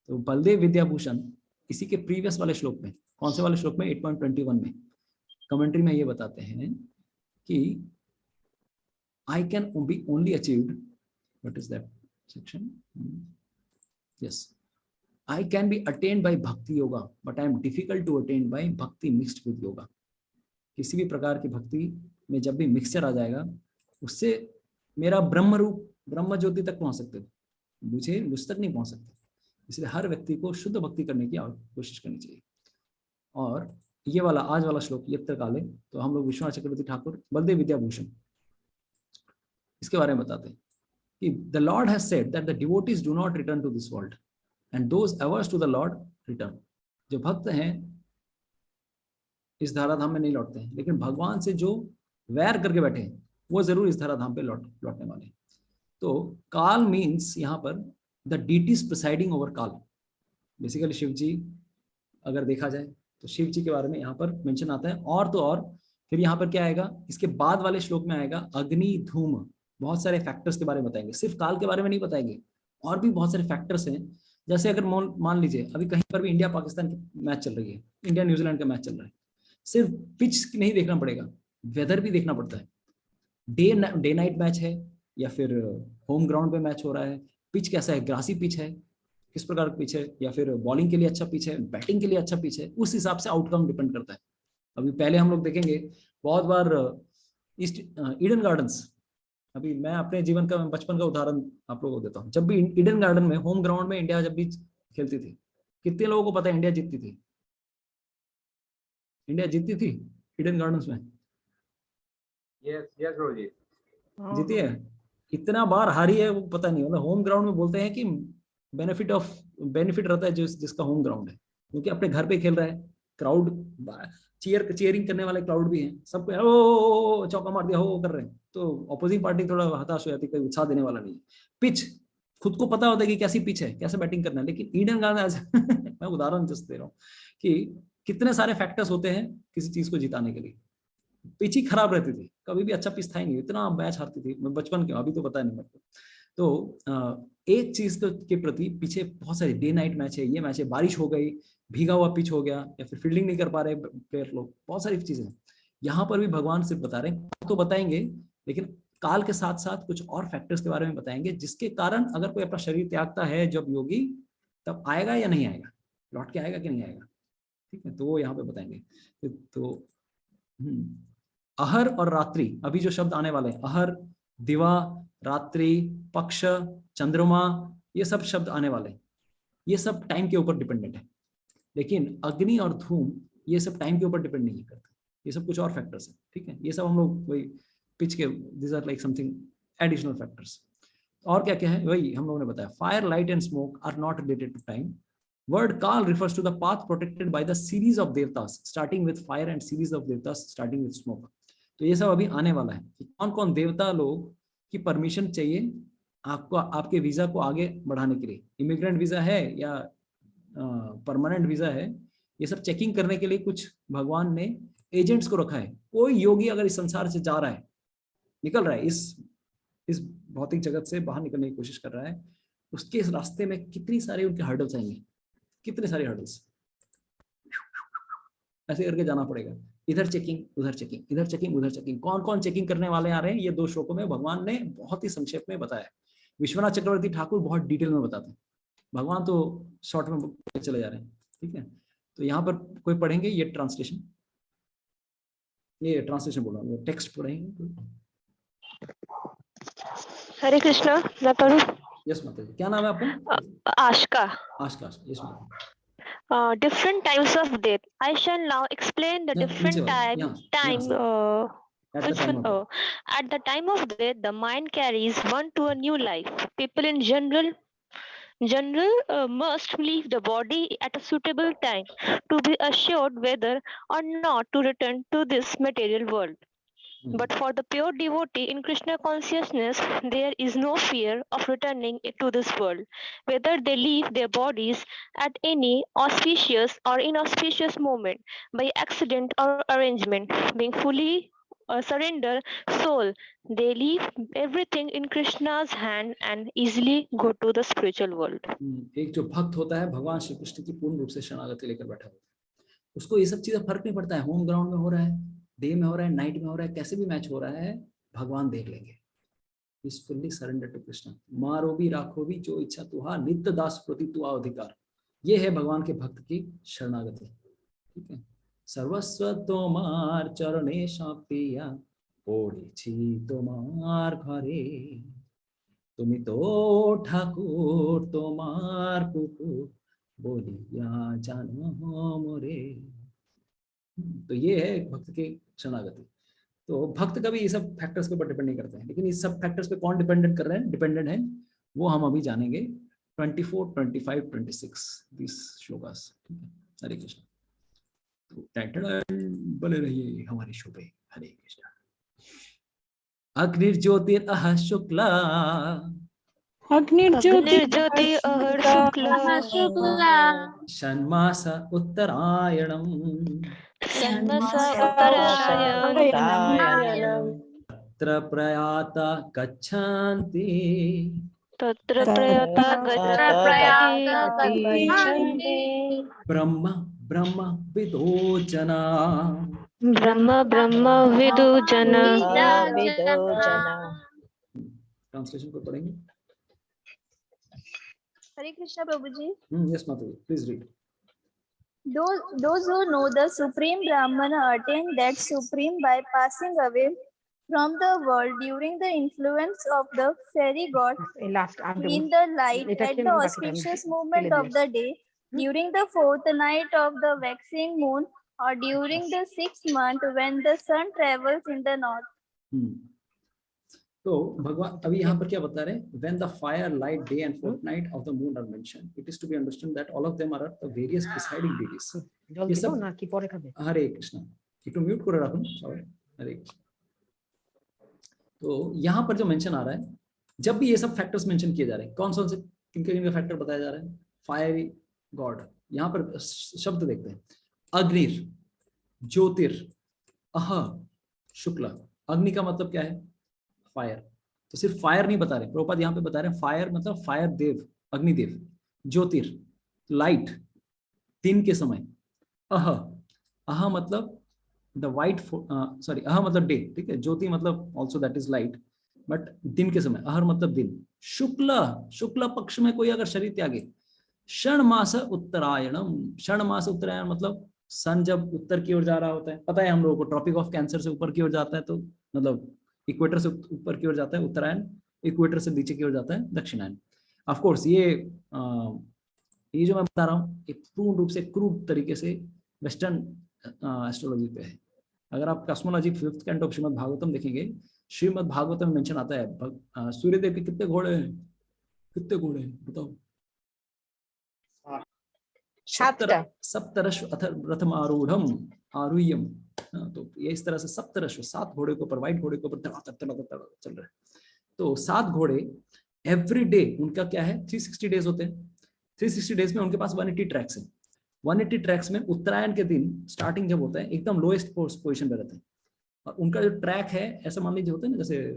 तो बलदेव विद्याभूषण इसी के प्रीवियस वाले श्लोक में, कौन से वाले श्लोक में, 8.21 में कमेंट्री में ये बताते हैं कि I can be only achieved, what is that section? Yes, I can be attained by bhakti yoga, but I am difficult to attain by bhakti mixed with yoga. किसी भी प्रकार की भक्ति में जब भी मिक्सचर आ जाएगा, उससे मेरा ब्रह्म रूप, ब्रह्म ज्योति तक पहुंच सकते हो, मुझ तक नहीं पहुंच सकते। इसलिए हर व्यक्ति को शुद्ध भक्ति करने की कोशिश करनी चाहिए। और ये वाला आज वाला श्लोक यत्र काले, तो हम लोग विश्वनाथ चक्रवर्ती ठाकुर बलदेव विद्याभूषण इसके बारे में बताते हैं कि the Lord has said that the devotees do not return to this world and those ours to the Lord return. जो भक्त हैं इस धराधाम में नहीं लौटते हैं, लेकिन भगवान से जो वैर करके बैठे हैं वो जरूर इस धराधाम पे लौटने वाले हैं। तो काल मीन्स यहाँ पर द डीटीज प्रिसाइडिंग ओवर काल। बेसिकली शिव जी अगर देखा जाए तो शिव जी के बारे में यहाँ पर मेंशन आता है। और तो और फिर यहाँ पर क्या आएगा, इसके बाद वाले श्लोक में आएगा अग्नि धूम, बहुत सारे फैक्टर्स के बारे में बताएंगे, सिर्फ काल के बारे में नहीं बताएंगे, और भी बहुत सारे फैक्टर्स हैं। जैसे अगर मान लीजिए अभी कहीं पर भी इंडिया पाकिस्तान की मैच चल रही है, इंडिया न्यूजीलैंड का मैच चल रहा है, सिर्फ पिच नहीं देखना पड़ेगा, वेदर भी देखना पड़ता है। डे नाइट मैच है या फिर होम ग्राउंड पे मैच हो रहा है, पिच कैसा है, ग्रासी पिच है, किस प्रकार का पिच है, या फिर बॉलिंग के लिए अच्छा पिच है, बैटिंग के लिए अच्छा पिच है, उस हिसाब से आउटकम डिपेंड करता है। अभी पहले हम लोग देखेंगे बहुत बार ईडन गार्डन्स, अभी मैं अपने जीवन का बचपन का उदाहरण आप लोगों को देता हूँ। जब भी ईडन गार्डन में होम ग्राउंड में इंडिया जब भी खेलती थी, कितने लोगों को पता है इंडिया जीतती थी? इंडिया जीतती थी ईडन गार्डन्स में? यस गुरुजी। जीती है? इतना बार हारी है वो पता नहीं। मतलब होम ग्राउंड में बोलते हैं कि बेनिफिट रहता है जिसका होम ग्राउंड है, क्योंकि अपने घर पे खेल रहा है, क्राउड चीयरिंग करने वाले क्राउड भी हैं, सबको ओ चौका मार दिया हो कर रहे हैं, तो ऑपोजिट पार्टी थोड़ा हताश हो जाती है, कोई उत्साह देने वाला नहीं है। पिच खुद को पता होता है कि कैसी पिच है, कैसे बैटिंग करना है, लेकिन ईडन गार्डन मैं उदाहरण जस्ट दे रहा हूँ कि कितने सारे फैक्टर्स होते हैं किसी चीज को जिताने के लिए। पिच ही खराब रहती थी, कभी भी अच्छा पिच था ही नहीं, इतना मैच हारती थी। मैं बचपन के, अभी तो पता नहीं मेरे को। तो एक चीज के प्रति पीछे बहुत सारे डे नाइट मैच है, ये मैच है, बारिश हो गई, भीगा हुआ पिच हो गया, या फिर फील्डिंग नहीं कर पा रहे प्लेयर लोग, बहुत सारी चीजें हैं। यहाँ पर भी भगवान सिर्फ बता रहे हैं तो बताएंगे, लेकिन काल के साथ साथ कुछ और फैक्टर्स के बारे में बताएंगे, जिसके कारण अगर कोई अपना शरीर त्यागता है जब योगी, तब आएगा या नहीं आएगा, लौट के आएगा कि नहीं आएगा। ठीक है, तो वो यहाँ पे बताएंगे। तो अहर और रात्रि, अभी जो शब्द आने वाले हैं, अहर, दिवा, रात्रि, पक्ष, चंद्रमा, ये सब शब्द आने वाले हैं, ये सब टाइम के ऊपर डिपेंडेंट है। लेकिन अग्नि और धूम ये सब टाइम के ऊपर डिपेंड नहीं करते, ये सब कुछ और फैक्टर्स है। ठीक है, ये सब हम लोग वही पिच के, this are like something additional factors. और क्या क्या है वही हम लोगों ने बताया। Fire, light and smoke are not related to time. Word Kal refers to the path protected by the series of devtas, starting with fire and series of devtas starting with smoke. तो ये सब अभी आने वाला है कि कौन कौन देवता लोग की परमिशन चाहिए आपको, आपके वीजा को आगे बढ़ाने के लिए। इमिग्रेंट वीजा है या परमानेंट वीजा है, ये सब चेकिंग करने के लिए कुछ भगवान ने एजेंट्स को रखा है। कोई योगी अगर इस संसार से जा रहा है, निकल रहा है, इस भौतिक जगत से बाहर निकलने की कोशिश कर रहा है, उसके इस रास्ते में कितनी सारे उनके हर्डल्स आएंगे, कितने सारे हर्डल्स, ऐसे करके जाना पड़ेगा। इधर चेकिंग, उधर चेकिंग, इधर चेकिंग, उधर चेकिंग। कौन कौन चेकिंग करने वाले आ रहे हैं, ये 2 श्लोकों में भगवान ने बहुत ही संक्षेप में बताया। विश्वनाथ चक्रवर्ती ठाकुर बहुत डिटेल में बताते हैं, भगवान तो शॉर्ट में चले जा रहे हैं। ठीक है, तो यहाँ पर कोई पढ़ेंगे ये ट्रांसलेशन बोल रहा हूँ, टेक्स्ट पढ़ेंगे। हरे कृष्णा, मैं पढ़ूं? यस माता जी, क्या नाम है आपका? आशका। आशका, यस माता। Different types of death. I shall now explain the different at the time of death, the mind carries one to a new life. People in general must leave the body at a suitable time to be assured whether or not to return to this material world. But for the pure devotee in Krishna consciousness, there is no fear of returning to this world, whether they leave their bodies at any auspicious or inauspicious moment, by accident or arrangement. Being fully surrender soul, they leave everything in Krishna's hand and easily go to the spiritual world. एक जो भक्त होता है भगवान श्री कृष्ण की पूर्ण रूप से शरणागति लेकर बैठा होता है, उसको ये सब चीजें फर्क नहीं पड़ता है, होम ग्राउंड में हो रहा है, डे में हो रहा है, नाइट में हो रहा है, कैसे भी मैच हो रहा है, भगवान देख लेंगे। Is fully surrendered to Krishna. मारो भी राखो भी जो इच्छा तुहा, नित्य दास प्रति तु अधिकार। ये है भगवान के भक्त की शरणागति। ठीक है, सर्वस्व तोमार चरणे प्रिया पड़ेछि तोमार घरे। তুমি তো ঠাকুর তোমার কুকুर बोलिया जानो मोरे। तो ये है भक्त के शरणागति। तो भक्त कभी ये सब फैक्टर्स के ऊपर डिपेंड नहीं करते हैं, लेकिन इस सब फैक्टर्स पे कौन डिपेंडेंट कर रहे हैं, डिपेंडेंट है, वो हम अभी जानेंगे 24, 25, 26 दिस श्लोकास। ठीक है, हरे कृष्ण। तो बने रहिए हमारे शो पे। हरे कृष्ण। अग्निर्ज्योतिरअह शुक्ला अग्निर्ज्योति अहर शुक्ला षण्मास उत्तरायणम् षण्मासा उत्तरायण तत्र प्रयाता गच्छन्ति तत्र प्रयाता गच्छन्ति ब्रह्म ब्रह्म विदो जना। ब्रह्म ब्रह्म विदु जन। ट्रांसलेशन को पढ़ेंगे। Hare Krishna Prabhuji. Yes, Mataji, please read. Those who know the Supreme Brahman attain that Supreme by passing away from the world during the influence of the fairy god in the light at the auspicious movement of the day, during the fourth night of the waxing moon, or during the 6th month when the sun travels in the north. तो भगवान अभी यहाँ पर क्या बता रहे हैं? When the fire, light, day and fortnight of the moon are mentioned, it is to be understood that all of them are the various presiding deities. ये सब हरे कृष्ण। इटू म्यूट करे रखूं, सॉरी। हरे कृष्ण। तो यहाँ पर जो मेंशन आ रहा है, जब भी ये सब फैक्टर्स मेंशन किए जा रहे हैं, कौन कौन से किनके फैक्टर बताया जा रहा है? Fiery God. यहाँ पर शब्द देखते हैं, अग्निर, ज्योतिर, अह, शुक्ला। अग्नि का मतलब क्या है? फायर। तो सिर्फ फायर नहीं बता रहे, प्रभुपाद यहाँ पे बता रहे हैं फायर मतलब फायर देव, अग्निदेव। ज्योतिर, लाइट, दिन के समय। अह, अह मतलब द वाइट, सॉरी, अह मतलब डे, ठीक है। ज्योति मतलब also that is light, but दिन के समय। अहर मतलब दिन। शुक्ल, शुक्ल पक्ष में कोई अगर शरीर त्यागे। क्षण मास उत्तरायणम। क्षण मास उत्तरायण मतलब सन जब उत्तर की ओर जा रहा होता है, पता है हम लोगों को, ट्रॉपिक ऑफ कैंसर से ऊपर की ओर जाता है तो मतलब इक्वेटर से ऊपर की ओर जाता है उत्तरायण, इक्वेटर से नीचे की ओर जाता है दक्षिणायन। ऑफ कोर्स ये जो मैं बता रहा हूँ ये पूर्ण रूप से क्रूड तरीके से वेस्टर्न एस्ट्रोलॉजी पे है। अगर आप cosmology 5th canto of Srimad Bhagavatam देखेंगे, श्रीमद् भागवतम में मेंशन आता है सूर्यदेव के कितने घोड़े हैं? कितने घोड़े हैं बताओ? 7 रथम आरूढ़म आरुह्यम। तो ये इस तरह से 7 7 घोड़े के ऊपर, व्हाइट घोड़े के ऊपर चल रहे हैं। तो 7 घोड़े एवरी डे, उनका क्या है? 360 डेज होते हैं। 360 डेज में उनके पास 180 ट्रैक्स हैं। 180 ट्रैक्स में उत्तरायण के दिन स्टार्टिंग जब होता है एकदम लोएस्ट पोजीशन पे रहते हैं, और उनका जो ट्रैक है ऐसा मान लीजिए होता है ना, जैसे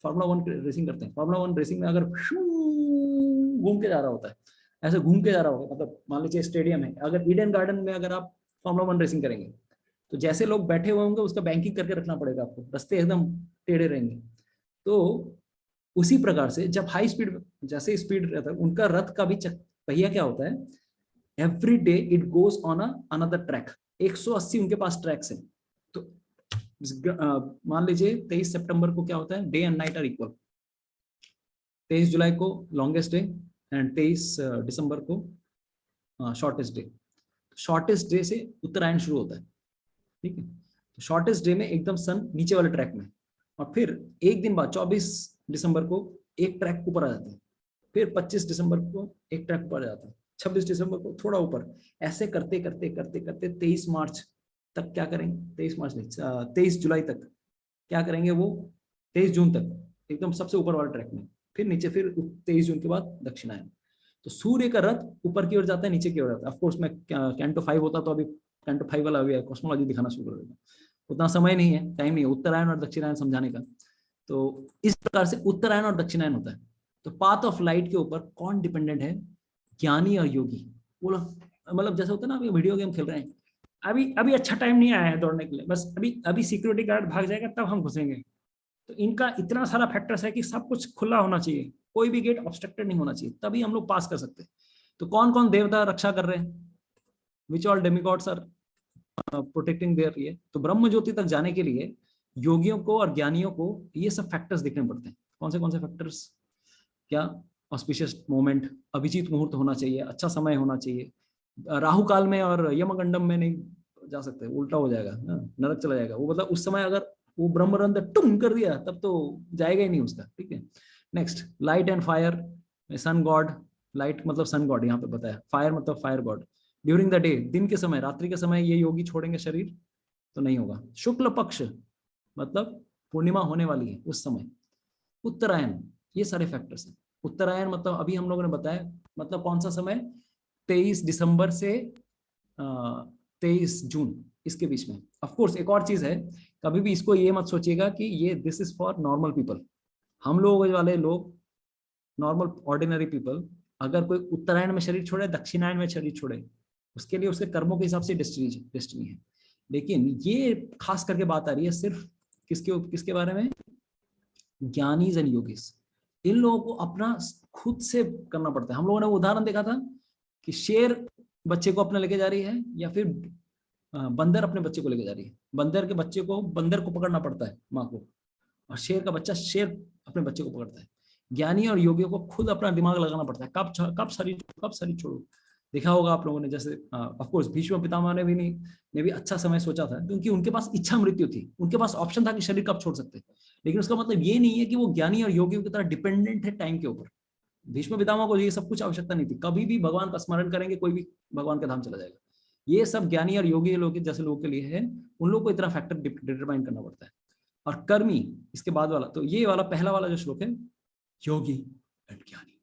फार्मूला 1 रेसिंग करते हैं। फार्मूला 1 रेसिंग में अगर घूम के जा रहा होता है, ऐसे घूम के जा रहा होगा, मतलब मान लीजिए स्टेडियम है, अगर ईडन गार्डन में अगर आप फार्मूला 1 रेसिंग करेंगे तो जैसे लोग बैठे हुए होंगे उसका बैंकिंग करके रखना पड़ेगा आपको, रास्ते एकदम टेढ़े रहेंगे। तो उसी प्रकार से जब हाई स्पीड, जैसे स्पीड रहता है, उनका रथ का भी पहिया क्या होता है? Every day it goes on another track. 180 उनके पास ट्रैक्स हैं। तो मान लीजिए 23 सितंबर को क्या होता है? Day and night are equal. 23 जुलाई को लॉन्गेस्ट डे एंड 23 दिसंबर को शॉर्टेस्ट डे। शॉर्टेस्ट डे से उत्तरायण शुरू होता है, ठीक है। तो शॉर्टेस्ट डे में एकदम सन नीचे वाले ट्रैक में, और फिर एक दिन बाद 24 दिसंबर को एक ट्रैक ऊपर आ जाता है, फिर 25 दिसंबर को एक ट्रैक ऊपर आ जाता है, 26 दिसंबर को थोड़ा ऊपर, ऐसे करते करते करते करते 23 मार्च तक क्या करेंगे? 23 मार्च नहीं, 23 जुलाई तक क्या करेंगे? वो 23 जून तक एकदम सबसे ऊपर वाले ट्रैक में, फिर नीचे, फिर 23 जून के बाद दक्षिणायन। तो सूर्य का रथ ऊपर की ओर जाता है, नीचे की ओर जाता है। ऑफकोर्स मैं कैंटो 5 होता तो अभी कैंटो 5 वाला अभी कॉस्मोलॉजी दिखाना शुरू कर देता, उतना समय नहीं है, टाइम नहीं है उत्तरायण और दक्षिणायन समझाने का। तो इस प्रकार से उत्तरायण और दक्षिणायन होता है। तो पाथ ऑफ लाइट के ऊपर कौन डिपेंडेंट है? ज्ञानी और योगी। बोलो मतलब जैसे होता है ना, अभी वीडियो गेम खेल रहे हैं, अभी अच्छा टाइम नहीं आया है दौड़ने के लिए, बस अभी सिक्योरिटी गार्ड भाग जाएगा तब हम घुसेंगे। तो इनका इतना सारा फैक्टर्स है कि सब कुछ खुला होना चाहिए, कोई भी गेट ऑब्स्ट्रक्टेड नहीं होना चाहिए, तभी हम लोग पास कर सकते हैं। तो कौन कौन देवता रक्षा कर रहे हैं? Which all demigods are protecting there? ये तो ब्रह्म ज्योति तक जाने के लिए योगियों को और ज्ञानियों को ये सब फैक्टर्स देखने पड़ते हैं। कौन से फैक्टर्स? क्या ऑस्पिशियस मोमेंट, अभिजीत मुहूर्त होना चाहिए, अच्छा समय होना चाहिए। राहु काल में और यमगंडम में नहीं जा सकते, उल्टा हो जाएगा, नरक चला जाएगा वो। मतलब उस समय अगर वो ब्रह्मरंध्र टुम कर दिया तब तो जाएगा ही नहीं उसका, ठीक है। Next, light and fire, sun god, light मतलब सन गॉड यहाँ पे बताया, फायर मतलब fire god. During the day, दिन के समय, रात्रि के समय ये योगी छोड़ेंगे शरीर तो नहीं होगा। शुक्ल पक्ष मतलब पूर्णिमा होने वाली है उस समय। उत्तरायण, ये सारे फैक्टर्स हैं। उत्तरायण मतलब अभी हम लोगों ने बताया, मतलब कौन सा समय, 23 दिसंबर से 23 जून, इसके बीच में। ऑफ कोर्स एक और चीज है, कभी भी इसको ये मत सोचिएगा कि ये this is for normal people. हम लोग वाले लोग, नॉर्मल ऑर्डिनरी पीपल, अगर कोई उत्तरायण में शरीर छोड़े, दक्षिणायन में शरीर छोड़े, उसके लिए उसके कर्मों के हिसाब से डेस्टिनी है। लेकिन ये खास करके बात आ रही है सिर्फ किसके बारे में, ज्ञानीज एंड योगीज। इन लोगों को अपना खुद से करना पड़ता है। हम लोगों ने उदाहरण देखा था कि शेर बच्चे को अपने लेके जा रही है, या फिर बंदर अपने बच्चे को लेके जा रही है। बंदर के बच्चे को बंदर को पकड़ना पड़ता है, माँ को, और शेर का बच्चा शेर अपने बच्चे को पकड़ता है। ज्ञानी और योगियों को खुद अपना दिमाग लगाना पड़ता है, कब शरीर छोड़ो। देखा होगा आप लोगों ने, जैसे ऑफ कोर्स भीष्म पितामह ने भी अच्छा समय सोचा था, क्योंकि उनके पास इच्छा मृत्यु थी, उनके पास ऑप्शन था कि शरीर कब छोड़ सकते। लेकिन उसका मतलब ये नहीं है कि वो ज्ञानी और योगियों की तरह डिपेंडेंट है टाइम के ऊपर। भीष्म पितामह को ये सब कुछ आवश्यकता नहीं थी, कभी भी भगवान का स्मरण करेंगे कोई भी भगवान का धाम चला जाएगा। ये सब ज्ञानी और योगी लोग जैसे लोगों के लिए है, उन लोगों को इतना फैक्टर डिटरमाइन करना पड़ता है। और कर्मी इसके बाद वाला, तो ये वाला पहला वाला जो श्लोक है, योगी एंड ज्ञानी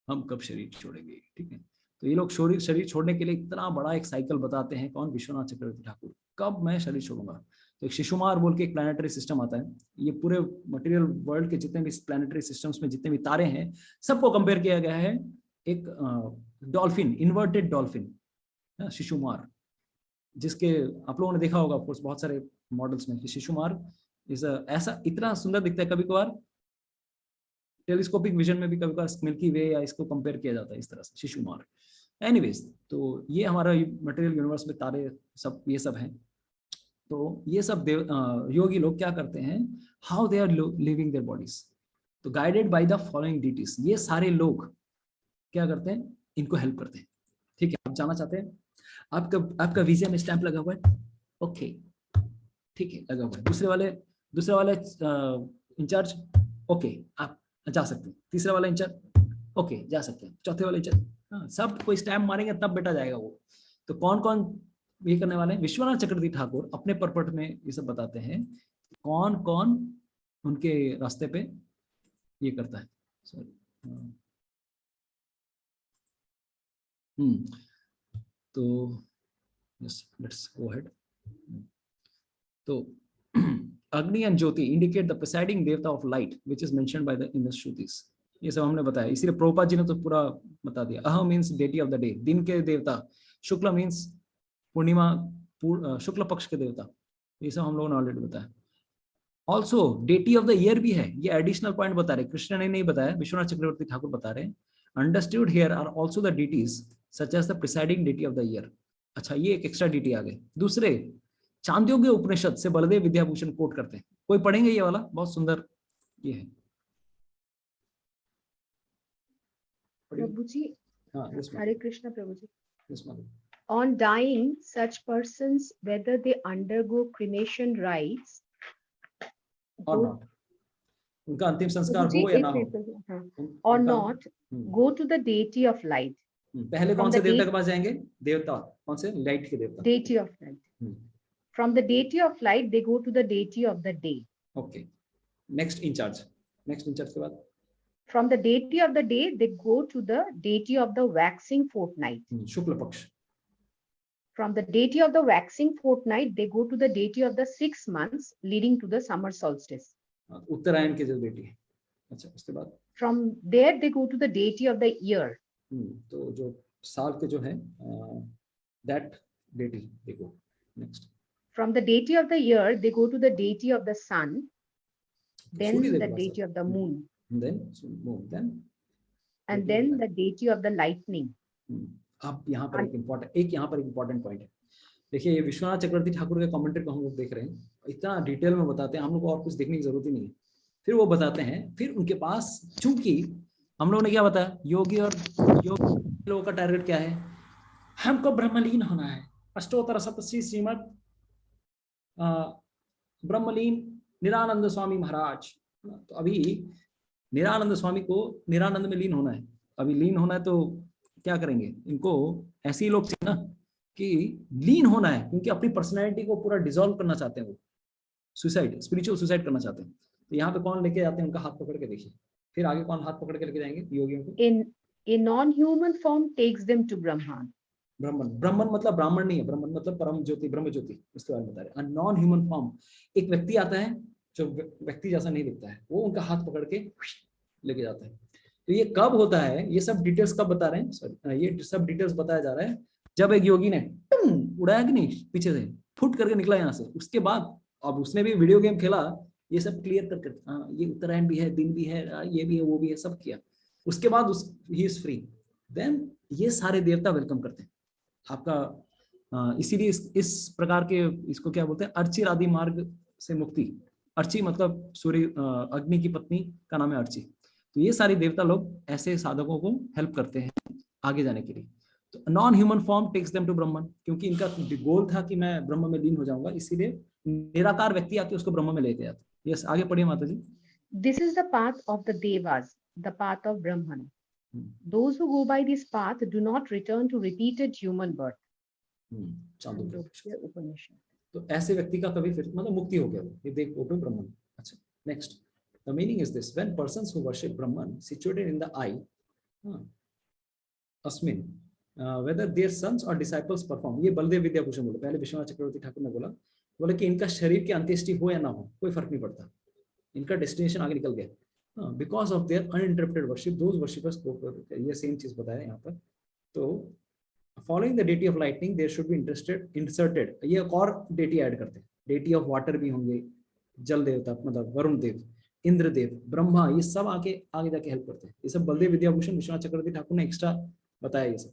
हम कब शरीर छोड़ेंगे, ठीक है। तो ये लोग शरीर छोड़ने के लिए इतना बड़ा एक साइकिल बताते हैं, कौन, विश्वनाथ चक्रवर्ती ठाकुर, कब मैं शरीर छोड़ूंगा। तो एक शिशुमार बोल के एक प्लानिटरी सिस्टम आता है, ये पूरे मटेरियल वर्ल्ड के जितने भी प्लानिटरी सिस्टम्स में जितने भी तारे हैं, सबको कंपेयर किया गया है एक डॉल्फिन, इन्वर्टेड डॉल्फिन, शिशुमार, जिसके आप लोगों ने देखा होगा ऑफकोर्स बहुत सारे मॉडल्स में कि शिशुमार ऐसा इतना सुंदर दिखता है। कभी कभार टेलीस्कोपिक विजन में भी कभी कभार मिल्की वे या इसको कंपेयर किया जाता है इस तरह से, शिशुमार। एनीवेज, तो ये हमारा मटेरियल यूनिवर्स में तारे सब ये सब हैं। तो ये सब योगी लोग क्या करते हैं, how they are living their bodies, तो guided by the following deities. ये सारे लोग क्या करते हैं, इनको हेल्प करते हैं, ठीक है। आप जाना चाहते हैं, आपका वीजा में स्टैंप लगा हुआ है, ओके, ठीक है, लगा हुआ है। दूसरे वाले इंचार्ज, ओके, आप जा सकते हैं। तीसरे वाला इंचार्ज, ओके, जा सकते हैं। चौथे वाले इंचार्ज, हाँ, सब कोई स्टैम्प मारेंगे तब बेटा जाएगा वो। तो कौन कौन ये करने वाले हैं, विश्वनाथ चक्रवर्ती ठाकुर अपने परपट में ये सब बताते हैं कौन कौन उनके रास्ते पे ये करता है। सॉरी, तो लेट्स गो अहेड। तो Agni and Jyoti indicate the presiding devata of light which is mentioned by the in the Shrutis. ये सब हमने बताया, इसीलिए प्रभुपाद जी ने तो पूरा बता दिया। Uh means deity of the day, दिन के देवता। शुक्ल मीन्स पूर्णिमा, शुक्ल पक्ष के देवता। ये सब हम लोगों ने ऑलरेडी बताया। Also deity of the year भी है, ये एडिशनल पॉइंट बता रहे, कृष्ण ने नहीं बताया, विश्वनाथ चक्रवर्ती ठाकुर बता रहे हैं। Understood here are also the deities such as the presiding deity of the year. अच्छा, ये एक एक्स्ट्रा डेटी आ गए। दूसरे, चांद्योग्य उपनिषद से बलदेव विद्याभूषण कोट करते हैं, कोई पढ़ेंगे ये वाला, बहुत सुंदर ये है। प्रभु जी, हाँ, हरे कृष्ण प्रभु जी। Yes, ma'am. On dying, such persons, whether they undergo cremation rites or not, उनका अंतिम संस्कार हो या ना हो, or not, go to the deity of light. पहले कौन से देवता के पास जाएंगे, देवता कौन से, लाइट के देवता, deity of light. From the deity of light, they go to the deity of the day. Okay. Next in charge के बाद, from the deity of the day, they go to the deity of the waxing fortnight. शुक्ल पक्ष. From the deity of the waxing fortnight, they go to the deity of the 6 months leading to the summer solstice. उत्तरायण के जो देटी है। अच्छा, उसके बाद from there they go to the deity of the year. तो जो साल के जो है that deity they go. Next. From the deity of the year, they go to the deity of the sun, then the deity of the moon, and then the deity of the lightning. अब यहाँ पर एक इम्पोर्टेंट पॉइंट है। देखिए, ये विश्वनाथ चक्रवर्ती ठाकुर के कमेंट्री को हम लोग देख रहे हैं, इतना डिटेल में बताते हैं, हम लोग को और कुछ देखने की जरूरत ही नहीं है। फिर वो बताते हैं, फिर उनके पास, चूंकि हम लोगों ने क्या बताया, योगी और योग लोगों का टारगेट क्या है, हमको ब्रह्मलीन होना है। अष्टोत्तर सप्तश्री श्रीमद ब्रह्मलीन निरानंद स्वामी महाराज। तो अभी निरानंद स्वामी को निरानंद में लीन होना है। अभी लीन होना है तो क्या करेंगे, इनको ऐसे ही लोग चाहिए ना कि लीन होना है, क्योंकि अपनी पर्सनैलिटी को पूरा डिसॉल्व करना चाहते हैं वो, सुसाइड, स्पिरिचुअल सुसाइड करना चाहते हैं। तो यहाँ पे कौन लेके जाते हैं, उनका हाथ पकड़ के देखिए। फिर आगे कौन हाथ पकड़ के लेके जाएंगे योगियों को? A non-human form takes them to Brahman. ब्राह्मण, ब्राह्मण मतलब ब्राह्मण नहीं है, ब्राह्मण मतलब परम ज्योति, ब्रह्म ज्योति, इसके बारे में बता रहे हैं। नॉन ह्यूमन फॉर्म, एक व्यक्ति आता है जो व्यक्ति जैसा नहीं दिखता है, वो उनका हाथ पकड़ के लेके जाता है। तो ये कब होता है, ये सब डिटेल्स कब बता रहे हैं, सॉरी ये सब डिटेल्स बताया जा रहा है जब एक योगी ने उड़ाया कि नहीं, पीछे से फुट करके निकला यहाँ से। उसके बाद अब उसने भी वीडियो गेम खेला, ये सब क्लियर करके, हाँ ये उत्तरायण भी है, दिन भी है, ये भी है, वो भी है, सब किया। उसके बाद ही इज फ्री। देन ये सारे देवता वेलकम करते हैं आपका। इसीलिए इस प्रकार के, इसको क्या बोलते हैं, अर्ची आदि मार्ग से मुक्ति। अर्ची मतलब सूर्य, अग्नि की पत्नी का नाम है अर्ची। तो ये सारे देवता लोग ऐसे साधकों को हेल्प करते हैं आगे जाने के लिए। तो non human form takes them to Brahman, क्योंकि इनका गोल था कि मैं ब्रह्म में लीन हो जाऊंगा, इसीलिए निराकार व्यक्ति आके उसको ब्रह्म में लेके जाते। यस, आगे पढ़िए माता जी। This is the path of the Devas, the path of Brahman. Those who go by this path do not return to repeated human birth. Chandogya उपनिषद। तो ऐसे व्यक्ति का कभी फिर मतलब मुक्ति हो गया, ये देख ओपन ब्रह्मन। अच्छा, next, the meaning is this, when persons who worship Brahman situated in the I अस्मिन whether their sons or disciples perform, ये बलदेव विद्याभूषण बोले, पहले विश्वनाथ चक्रवर्ती ठाकुर ने बोला कि इनका शरीर की अंत्येष्टि हो या ना हो कोई फर्क नहीं पड़ता, इनका डेस्टिनेशन आगे निकल गया। Because of their uninterrupted worship those worshippers को, ये सेम चीज बताया यहाँ पर। तो following the deity of lightning there should be inserted, ये एक और डेटी ऐड करते हैं, डेटी ऑफ वाटर भी होंगे, जल देवता मतलब वरुण देव, इंद्रदेव, ब्रह्मा, ये सब आगे जाके हेल्प करते हैं। ये सब बलदेव विद्याभूषण विश्वनाथ चक्रवर्ती ठाकुर ने एक्स्ट्रा बताया ये सब।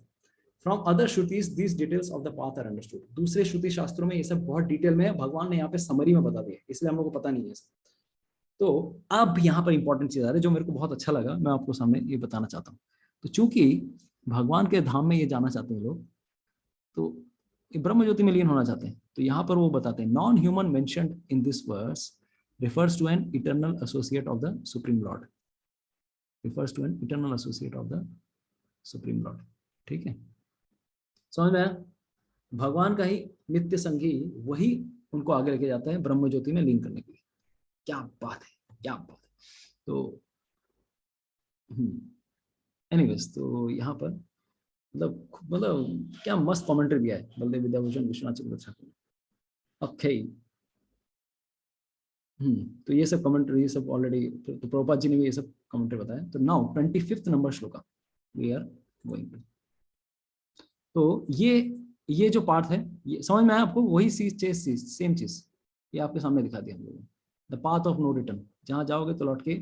From other Shrutis, these details of the path are understood. दूसरे श्रुति शास्त्रों में ये सब बहुत डिटेल में है, भगवान ने यहाँ पे समरी में बता दिया, इसलिए हम लोग को पता नहीं है। तो अब यहाँ पर इंपॉर्टेंट चीज आ रही है जो मेरे को बहुत अच्छा लगा, मैं आपको सामने ये बताना चाहता हूँ। तो चूंकि भगवान के धाम में ये जाना चाहते हैं लोग, तो ब्रह्म ज्योति में लीन होना चाहते हैं, तो यहाँ पर वो बताते हैं non human mentioned in this verse refers to an eternal associate of the Supreme Lord. Refers to an eternal associate of the Supreme Lord. ठीक है, समझ में आया? भगवान का ही नित्य संगी वही उनको आगे लेके जाता है ब्रह्म ज्योति में लीन करने के लिए। क्या बात है, क्या बात है। तो एनीवेज, तो यहाँ पर मतलब क्या मस्त कमेंट्री दिया है बलदेव विद्याभूषण विश्वनाथ चक्रवर्ती ठाकुर ने। ओके, तो ये सब कमेंट्री, ये सब ऑलरेडी तो प्रभुपाद जी ने भी ये सब कमेंट्री बताया। तो नाउ 25th नंबर श्लोका वी आर गोइंग टू। तो ये जो पार्ट है, ये समझ में आया आपको? वही सेम चीज ये आपके सामने दिखा दिया हम लोगों ने, the path of no return, जहां जाओगे तो लौट के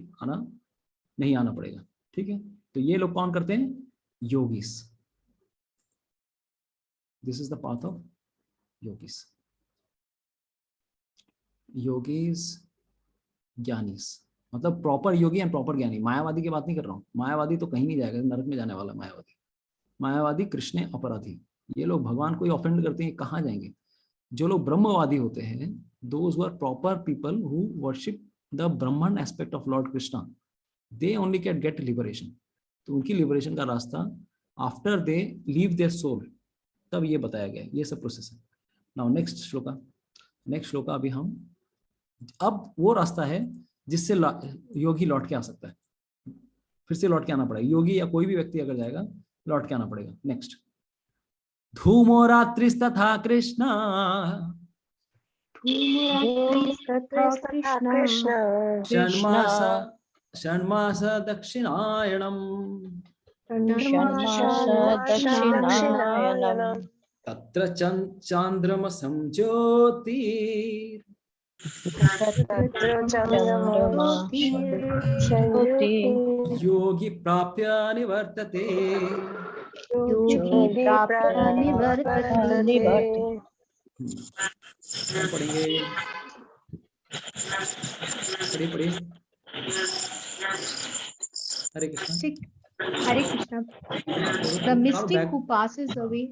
नहीं आना पड़ेगा। ठीक है, तो ये लोग कौन करते हैं? Yogis. This is the path of yogis, yogis jnanis, मतलब प्रॉपर योगी एंड प्रॉपर ज्ञानी। मायावादी की बात नहीं कर रहा हूँ, मायावादी तो कहीं नहीं जाएगा, नरक में जाने वाला मायावादी कृष्ण अपराधी, ये लोग भगवान को ही ऑफेंड करते हैं, कहाँ जाएंगे? जो लोग ब्रह्मवादी होते हैं, those who are proper people who worship the Brahman aspect of Lord Krishna, they only can get liberation. तो उनकी लिबरेशन का रास्ता after they leave their soul, तब ये बताया गया, ये सब प्रोसेस है। नाउ नेक्स्ट श्लोका अभी हम, अब वो रास्ता है जिससे योगी लौट के आ सकता है, फिर से लौट के आना पड़ेगा। योगी या कोई भी व्यक्ति अगर जाएगा लौट के आना पड़ेगा। नेक्स्ट, धूमो रात्रिस्तथा कृष्ण, षण्मास दक्षिणायनम, तत्र चांद्रमसं ज्योतिर्, योगी प्राप्य निवर्तते। पढ़िए। हरे Krishna. Hare Krishna. The mystic who passes away,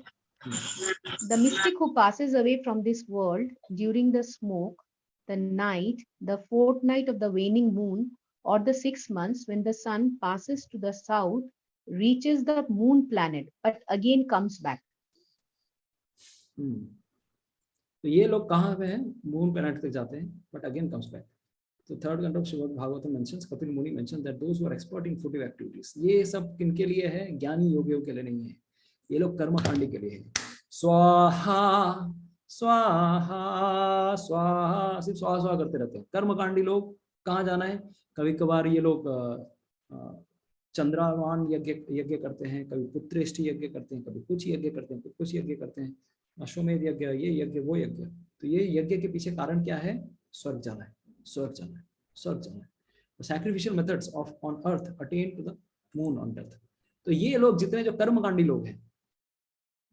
the mystic who passes away from this world during the smoke, the night, the fortnight of the waning moon, or the 6 months when the sun passes to the south, reaches the moon planet, but again comes back. तो ये लोग कहाँ पे हैं? मून प्लैनेट तक जाते हैं, बट अगेन कम्स बैक. तो third canto of Srimad Bhagavatam mentions, Kapil Muni mention that those who are expert in fruitive activities. ये सब किनके लिए है? ज्ञानी योगियों के लिए नहीं है. ये लोग कर्मकांडी के लिए है. स्वाहा स्वाहा स्वाहा, सिर्फ स्वाहा स्वाहा करते रहते हैं. कर्मकांडी लोग कहाँ जाना है? कभी कभार ये लोग चंद्रावान यज्ञ करते हैं, कभी पुत्रेष्टि यज्ञ करते हैं, कभी कुछ यज्ञ करते हैं, कुछ यज्ञ करते हैं, अश्वमेध यज्ञ, ये यज्ञ वो यज्ञ. तो ये यज्ञ के पीछे कारण क्या है? स्वर्ग जाना है, स्वर्ग जाना है, स्वर्ग जाना है. Sacrificial methods of on earth attain to the moon on death. तो ये लोग जितने जो कर्मकांडी लोग हैं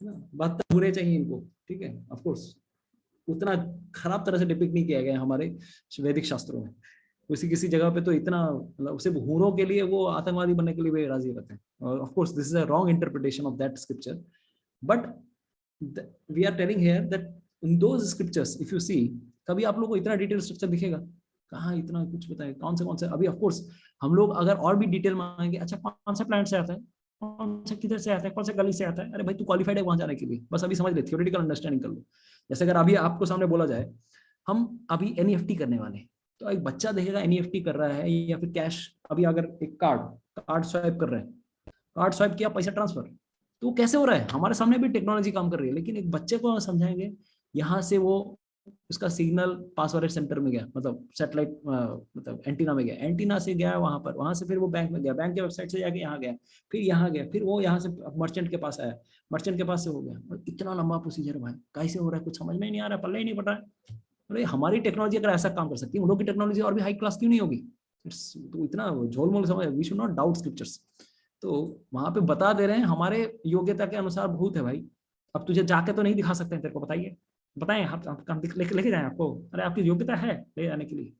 ना, 72 बुरे चाहिए इनको, ठीक है. ऑफ कोर्स उतना खराब तरह से डिपिक्ट नहीं किया गया हमारे वैदिक शास्त्रों में. किसी जगह पे तो इतना, मतलब सिर्फ हूरों के लिए वो आतंकवादी बनने के लिए भी राजी रहते हैं. और of course this is a wrong interpretation of that scripture, but we are telling here that in those scriptures if you see, कभी आप लोग को इतना डिटेल स्ट्रक्चर दिखेगा? कहाँ इतना कुछ बताए? कौन से अभी ऑफ कोर्स हम लोग अगर और भी डिटेल मांगेंगे, अच्छा कौन सा प्लैनेट से आता है, कौन सा किधर से आता है, कौन सा गली से आता है, अरे भाई तू क्वालिफाइड है वहां जाने के लिए, बस अभी समझ ले, थियोरेटिकल अंडरस्टैंडिंग कर लो. जैसे अगर अभी आपको सामने बोला जाए हम अभी एनईएफटी करने वाले हैं, तो एक बच्चा देखेगा एनईएफटी कर रहा है या फिर कैश, अभी अगर एक कार्ड स्वाइप कर रहे हैं, कार्ड स्वाइप किया, पैसा ट्रांसफर, तो कैसे हो रहा है? हमारे सामने भी टेक्नोलॉजी काम कर रही है, लेकिन एक बच्चे को समझाएंगे यहाँ से वो उसका सिग्नल पासवर्ड सेंटर में गया, मतलब सैटेलाइट मतलब एंटीना में गया, एंटीना से गया वहां पर, वहां से फिर वो बैंक में गया, बैंक के वेबसाइट से जाके यहाँ गया, फिर यहाँ गया, फिर वो यहाँ से मर्चेंट के पास आया, मर्चेंट के पास से हो गया. इतना लंबा प्रोसीजर भाई, कैसे हो रहा है? कुछ समझ में ही नहीं आ रहा, पल्ले ही नहीं पड़ रहा है. अरे हमारी टेक्नोलॉजी अगर ऐसा काम कर सकती है, उन लोग की टेक्नोलॉजी और भी हाई क्लास क्यों नहीं होगी? तो इतना झोलमोल समझ, we should not doubt scriptures. तो वहां पे बता दे रहे हैं हमारे योग्यता के अनुसार बहुत है भाई. अब तुझे जाके तो नहीं दिखा सकते हैं, तेरे को बताइए, बताएं आप लेके जाएं आपको, अरे आपकी योग्यता है ले जाने के लिए,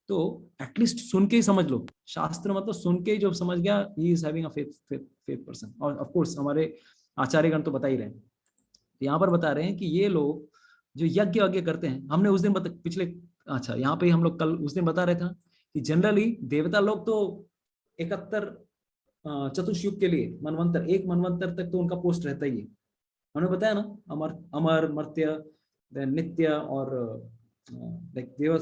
तो एटलीस्ट सुन के ही समझ लो. शास्त्र मतलब सुन के ही जो समझ गया, he is having a faith person. और ऑफ कोर्स हमारे आचार्यगण तो बता ही रहे हैं. यहाँ पर बता रहे हैं कि ये लोग जो यज्ञ करते हैं, हमने उस दिन पिछले, अच्छा यहाँ पे हम लोग कल उस दिन बता रहे थे कि जनरली देवता लोग तो 71 चतुर्युग के लिए मनवंतर, एक मनवंतर तक तो उनका पोस्ट रहता ही है. हमने बताया ना, अमर मर्त्य, नित्य और लाइक देव,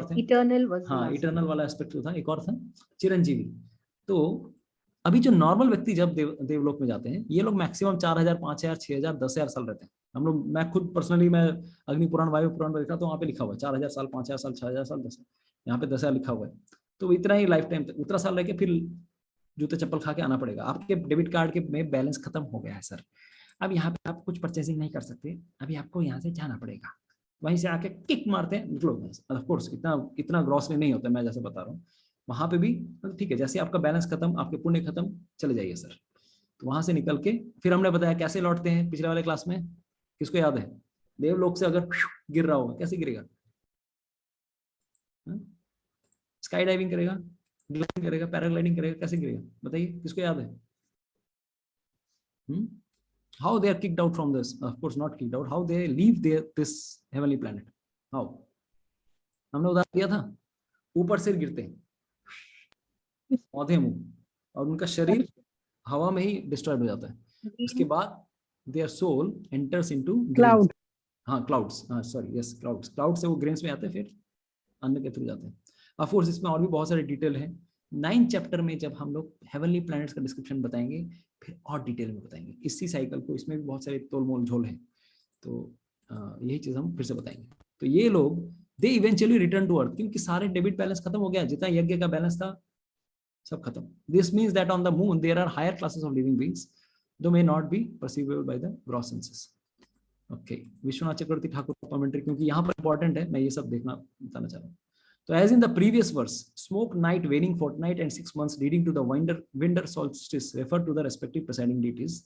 इटर्नल वाला एस्पेक्ट था. एक और था चिरंजीवी. तो अभी जो नॉर्मल व्यक्ति जब देवलोक में जाते हैं, ये लोग मैक्सिमम 4000, 5000, 6000, 10,000 साल रहते हैं. हम लोग, मैं खुद पर्सनली मैं अग्नि पुराण, वायु पुराण में देखा तो वहाँ पे लिखा हुआ है 4000 साल, 5000 साल, 6000 साल, 10,000, यहाँ पे 10,000 लिखा हुआ है. तो इतना ही लाइफ टाइम, उतना साल रह के फिर जूते चप्पल खा के आना पड़ेगा. आपके डेबिट कार्ड के में बैलेंस खत्म हो गया है सर, अब यहाँ पे आप कुछ परचेसिंग नहीं कर सकते, अभी आपको यहाँ से जाना पड़ेगा. वहीं से आके किक मारते हैं, निकलो. ऑफ कोर्स इतना ग्रॉसली नहीं होता, मैं जैसे बता रहा हूँ. वहां पे भी ठीक है, जैसे आपका बैलेंस खत्म, आपके पुण्य खत्म, चले जाइए सर. तो वहां से निकल के फिर हमने बताया कैसे लौटते हैं पिछले वाले क्लास में, किसको याद है? देवलोक से अगर गिर रहा होगा, कैसे गिरेगा? स्काई डाइविंग करेगा, ग्लाइडिंग करेगा, पैराग्लाइडिंग करेगा, कैसे गिरेगा? बताइए, किसको याद है? How they are kicked out from this? Of course not kicked out. How they leave this heavenly planet? How? हमने उदाहरण दिया था, ऊपर से गिरते हैं पौधे मुंह, और उनका शरीर हवा में ही डिस्ट्रॉयड हो जाता है. उसके बाद their soul enters into cloud. हाँ क्लाउड्स, हाँ सॉरी, यस क्लाउड्स. क्लाउड से वो ग्रेन्स में आते हैं, फिर अन्न के थ्रू जाते हैं. ऑफ कोर्स इसमें और भी बहुत सारे डिटेल है. 9th चैप्टर में जब हम लोग हेवनली प्लैनेट्स का डिस्क्रिप्शन बताएंगे, फिर और डिटेल में बताएंगे इसी साइकिल को. इसमें भी बहुत सारे तोलमोल झोल हैं, तो यही चीज हम फिर से बताएंगे. तो ये लोग they eventually return to earth, क्योंकि सारे डेबिट बैलेंस खत्म हो गया, जितना यज्ञ का बैलेंस था सब खत्म. This means that on the moon there are higher classes of living beings though may not be perceivable by the gross senses. Okay, Vishwanath Chakravarti Thakur commentary, क्योंकि यहाँ पर इंपॉर्टेंट है, मैं ये सब देखना बताना चाह रहा हूँ. So as in the previous verse, smoke night, waning fortnight, and 6 months leading to the winter solstice refer to the respective presiding deities.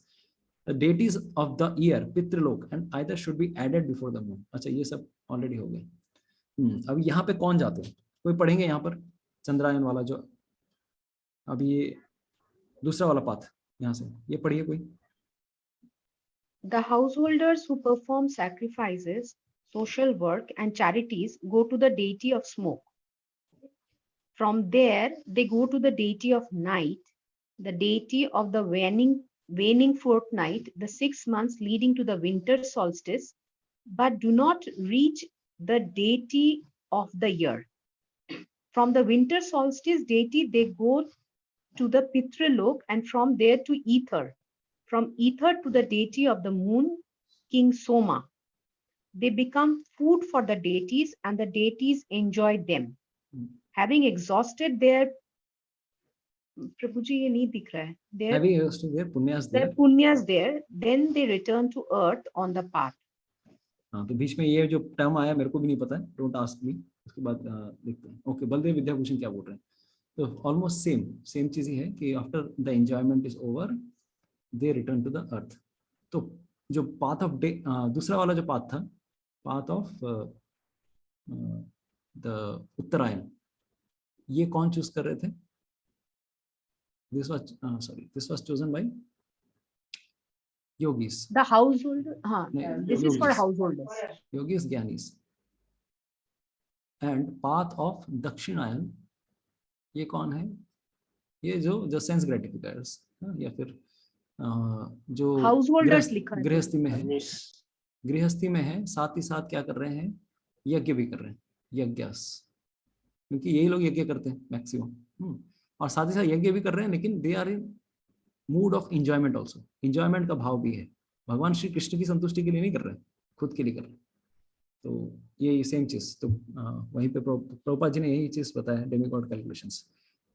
The deities of the year, Pitralok, and either should be added before the moon. अच्छा, ये सब ऑलरेडी हो गए. अब यहाँ पे कौन जाते हैं? कोई पढ़ेंगे यहाँ पर चंद्रायन वाला, जो अभी ये दूसरा वाला पाथ यहाँ से, ये पढ़िए कोई। The householders who perform sacrifices, social work, and charities go to the deity of smoke. From there, they go to the deity of night, the deity of the waning fortnight, the 6 months leading to the winter solstice, but do not reach the deity of the year. From the winter solstice deity, they go to the Pitralok, and from there to ether. From ether to the deity of the moon, King Soma. They become food for the deities, and the deities enjoy them. Having exhausted their Prabhuji, ये नहीं दिख रहा है. Having exhausted their punyas their there. punyas there, then they return to earth on the path. हाँ, तो बीच में ये जो टर्म आया मेरे को भी नहीं पता है, डोंट आस्क मी, उसके बाद देखते हैं. ओके, बलदेव विद्याभूषण क्या बोल रहे हैं? तो ऑलमोस्ट सेम चीज ही है कि after the enjoyment is over they return to the earth. तो जो पाथ ऑफ डे, दूसरा वाला जो पाथ था, पाथ ऑफ द उत्तरायण, ये कौन चूज कर रहे थे? This was chosen by yogis. The householder, this is for yogis. householders. Yogis, Gyanis. And path of Dakshinayan, ये कौन है? ये जो सेंस ग्रेटिफिकायर्स, या फिर जो हाउसहोल्डर्स लिखा है, गृहस्थी में है, साथ ही साथ क्या कर रहे हैं? यज्ञ भी कर रहे हैं, यज्ञास, क्योंकि यही लोग यज्ञ करते हैं मैक्सिमम, और साथ ही साथ यज्ञ भी कर रहे हैं, लेकिन they are in mood of enjoyment also. Enjoyment का भाव भी है. भगवान श्री कृष्ण की संतुष्टि के लिए नहीं कर रहे हैं, खुद के लिए कर रहे हैं. तो ये सेम चीज. तो वहीं पे प्रभुपाद जी ने यही चीज बताया, demigod calculations.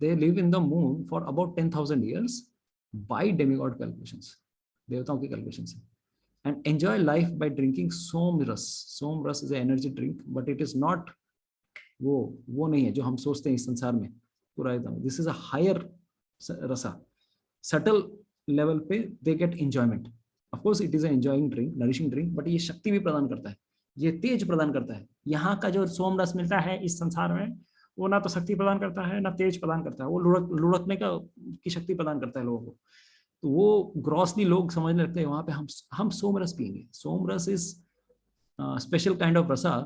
They live in the moon for about 10,000 years by demigod calculations, देवताओं की कैलकुलेशन से, and enjoy life by drinking som ras. Som ras is energy drink, but it is not वो नहीं है जो हम सोचते हैं इस संसार में पूरा एकदम. दिस इज अ हायर रसा, सटल लेवल पे they get enjoyment. Of course it is a enjoying drink, nourishing drink, but ये शक्ति भी प्रदान करता है, ये तेज प्रदान करता है. यहाँ का जो सोम रस मिलता है इस संसार में, वो ना तो शक्ति प्रदान करता है ना तेज प्रदान करता है, वो लुढ़कने की शक्ति प्रदान करता है लोगों को. तो वो ग्रॉसली लोग समझने लगते हैं वहां पे हम सोम रस पियेंगे. सोम ras is special kind of रसा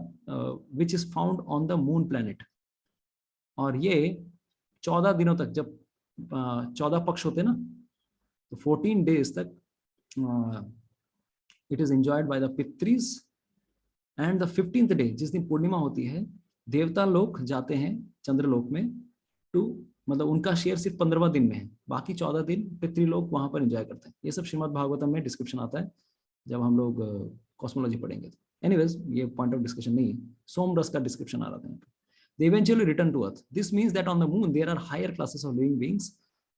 which is found on the moon planet. और ये 14 दिनों तक, जब 14 पक्ष होते ना, तो 14 days तक it is enjoyed by the pitris. एंड द 15th day, जिस दिन पूर्णिमा होती है, देवता लोग जाते हैं चंद्रलोक में टू, मतलब उनका शेयर सिर्फ 15वां दिन में है, बाकी 14 दिन पितृलोक वहां पर एंजॉय करते हैं. ये सब श्रीमद् भागवतम में डिस्क्रिप्शन आता है जब हम लोग कॉस्मोलॉजी पढ़ेंगे. एनीवेज, ये पॉइंट ऑफ डिस्कशन नहीं है. सोम रस का डिस्क्रिप्शन आ रहा था यहाँ पे. They eventually return to earth. This means that on the moon there are higher classes of living beings,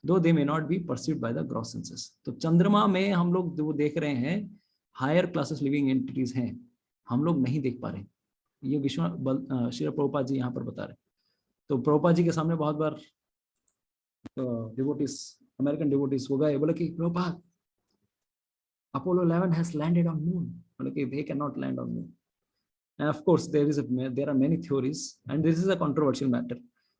though they may not be perceived by the gross senses. तो चंद्रमा में हम लोग जो देख रहे हैं, हायर क्लासेस लिविंग एंटिटीज हैं, हम लोग नहीं देख पा रहे. ये श्री प्रभुपाद जी यहाँ पर बता रहे. तो प्रभुपाद जी के सामने बहुत बार डिवोटीज, अमेरिकन डिवोटीज हो गए, बोले कि Prabhupada, Apollo 11 has landed on moon. बोले कि they cannot land on moon. And of course there are many theories and this is a controversial matter.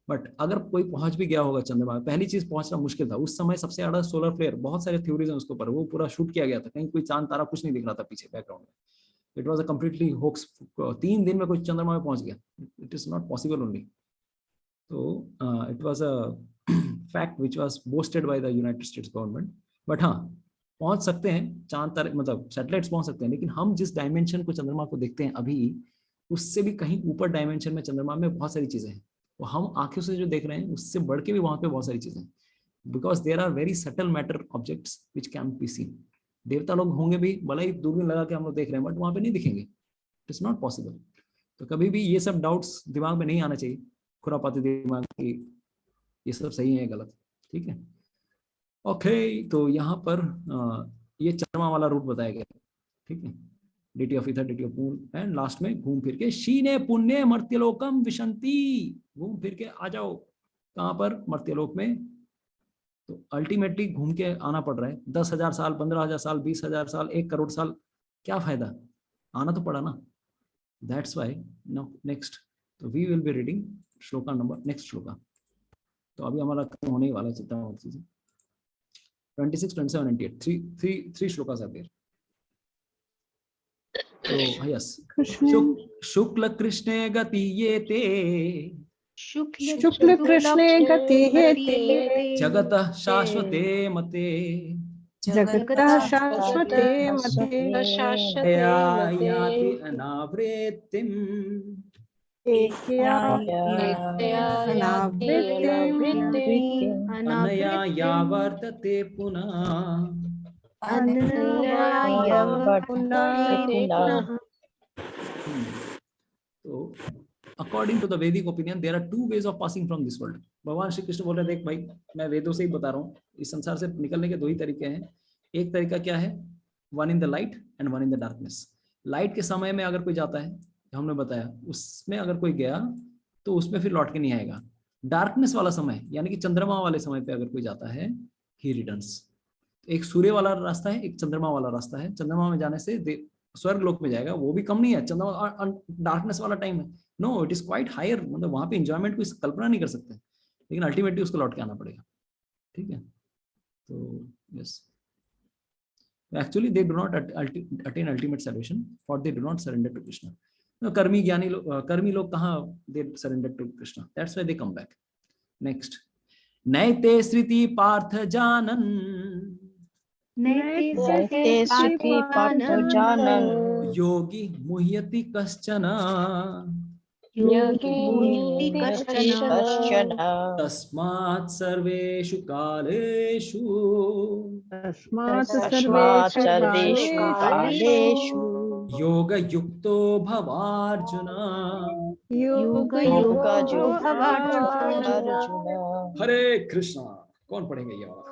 But अगर कोई पहुंच भी गया होगा चंद्रमा, पहली चीज पहुंचना मुश्किल था उस समय. सबसे ज्यादा सोलर फ्लेयर, बहुत सारे थ्योरीज हैं उसके ऊपर, वो पूरा शूट किया गया था, कहीं कोई चांद तारा कुछ नहीं दिख रहा था पीछे बैकग्राउंड में. It was a completely hoax. 3 दिन में कोई चंद्रमा में पहुंच गया, it is not possible only. तो it was a fact which was boasted by the United States government. But हाँ, पहुंच सकते हैं चांद तारे, मतलब सैटेलाइट्स पहुंच सकते हैं, लेकिन हम जिस डायमेंशन को चंद्रमा को देखते हैं अभी, उससे भी कहीं ऊपर डायमेंशन में चंद्रमा में बहुत सारी चीजें हैं. वो हम आंखों से जो देख रहे हैं उससे बढ़ के भी वहां पे बहुत सारी चीजें हैं, because there are very subtle matter objects which can be seen. देवता लोग होंगे भी, भले ही दूरबीन लगा के हम लोग देख रहे हैं, बट वहां पे नहीं दिखेंगे. It is not possible. तो कभी भी ये सब डाउट्स दिमाग में नहीं आना चाहिए, खुरापाती दिमाग की, ये सब सही है गलत. ठीक है, ओके. तो यहाँ पर ये चंद्रमा वाला रूट बताया गया. ठीक है, deity of ether, deity of moon, and last में घूम फिर के शीने पुण्य मर्त्यलोकम विशंति. घूम फिर के आ जाओ कहाँ पर? मर्त्यलोक में. तो अल्टीमेटली घूम के आना पड़ रहा है. 10,000 साल, 15,000 साल, 20,000 साल, 1 करोड़ साल, क्या फायदा? आना तो पड़ा ना. दैट्स वाई नाउ नेक्स्ट, तो वी विल बी रीडिंग श्लोका नंबर, नेक्स्ट श्लोका। तो अभी हमारा खत्म होने ही वाला है चिंता मत कीजिए। 26, 27, 28, three shlokas are there. So yes, शुक्ल कृष्णे गति ये ते शुक्ल कृष्णे गति हेते जगतः शाश्वते मते जगतः शाश्वते मते या याति अनावृत्तिम् अनया या वर्तते पुनः। तो according to the Vedic opinion there are two ways of passing from this world. भगवान श्री कृष्ण बोल रहे थे, देख भाई मैं वेदों से ही बता रहा हूँ, इस संसार से निकलने के दो ही तरीके हैं। एक तरीका क्या है, one in the light and one in the darkness. Light के समय में अगर कोई जाता है, हमने बताया उसमें अगर कोई गया तो उसमें फिर लौट के नहीं आएगा। डार्कनेस वाला समय यानी कि चंद्रमा वाले समय पे अगर कोई जाता है, ही रिटर्न्स। एक सूर्य वाला रास्ता है, एक चंद्रमा वाला रास्ता है। चंद्रमा में जाने से स्वर्ग लोक में जाएगा, वो भी कम नहीं है। चंद्रमा डार्कनेस वाला टाइम है, no it is quite higher, मतलब वहां पे एंजॉयमेंट को कल्पना नहीं कर सकते, लेकिन अल्टीमेटली उसको लौट के आना पड़ेगा। ठीक है, तो yes, actually they do not attain ultimate salvation, for they do not surrender to Krishna. No, कर्मी ज्ञानी लोग, कर्मी लोग कहाँ they surrender to Krishna, that's why they come back. Next, नैते श्रुति पार्थ जानन, नैते श्रुति पार्थ जानन् योगी मुह्यति कश्चन, तस्मात् सर्वेषु कालेषु योग युक्तो भवार्जुन। हरे कृष्णा। कौन पढ़ेंगे ये वाला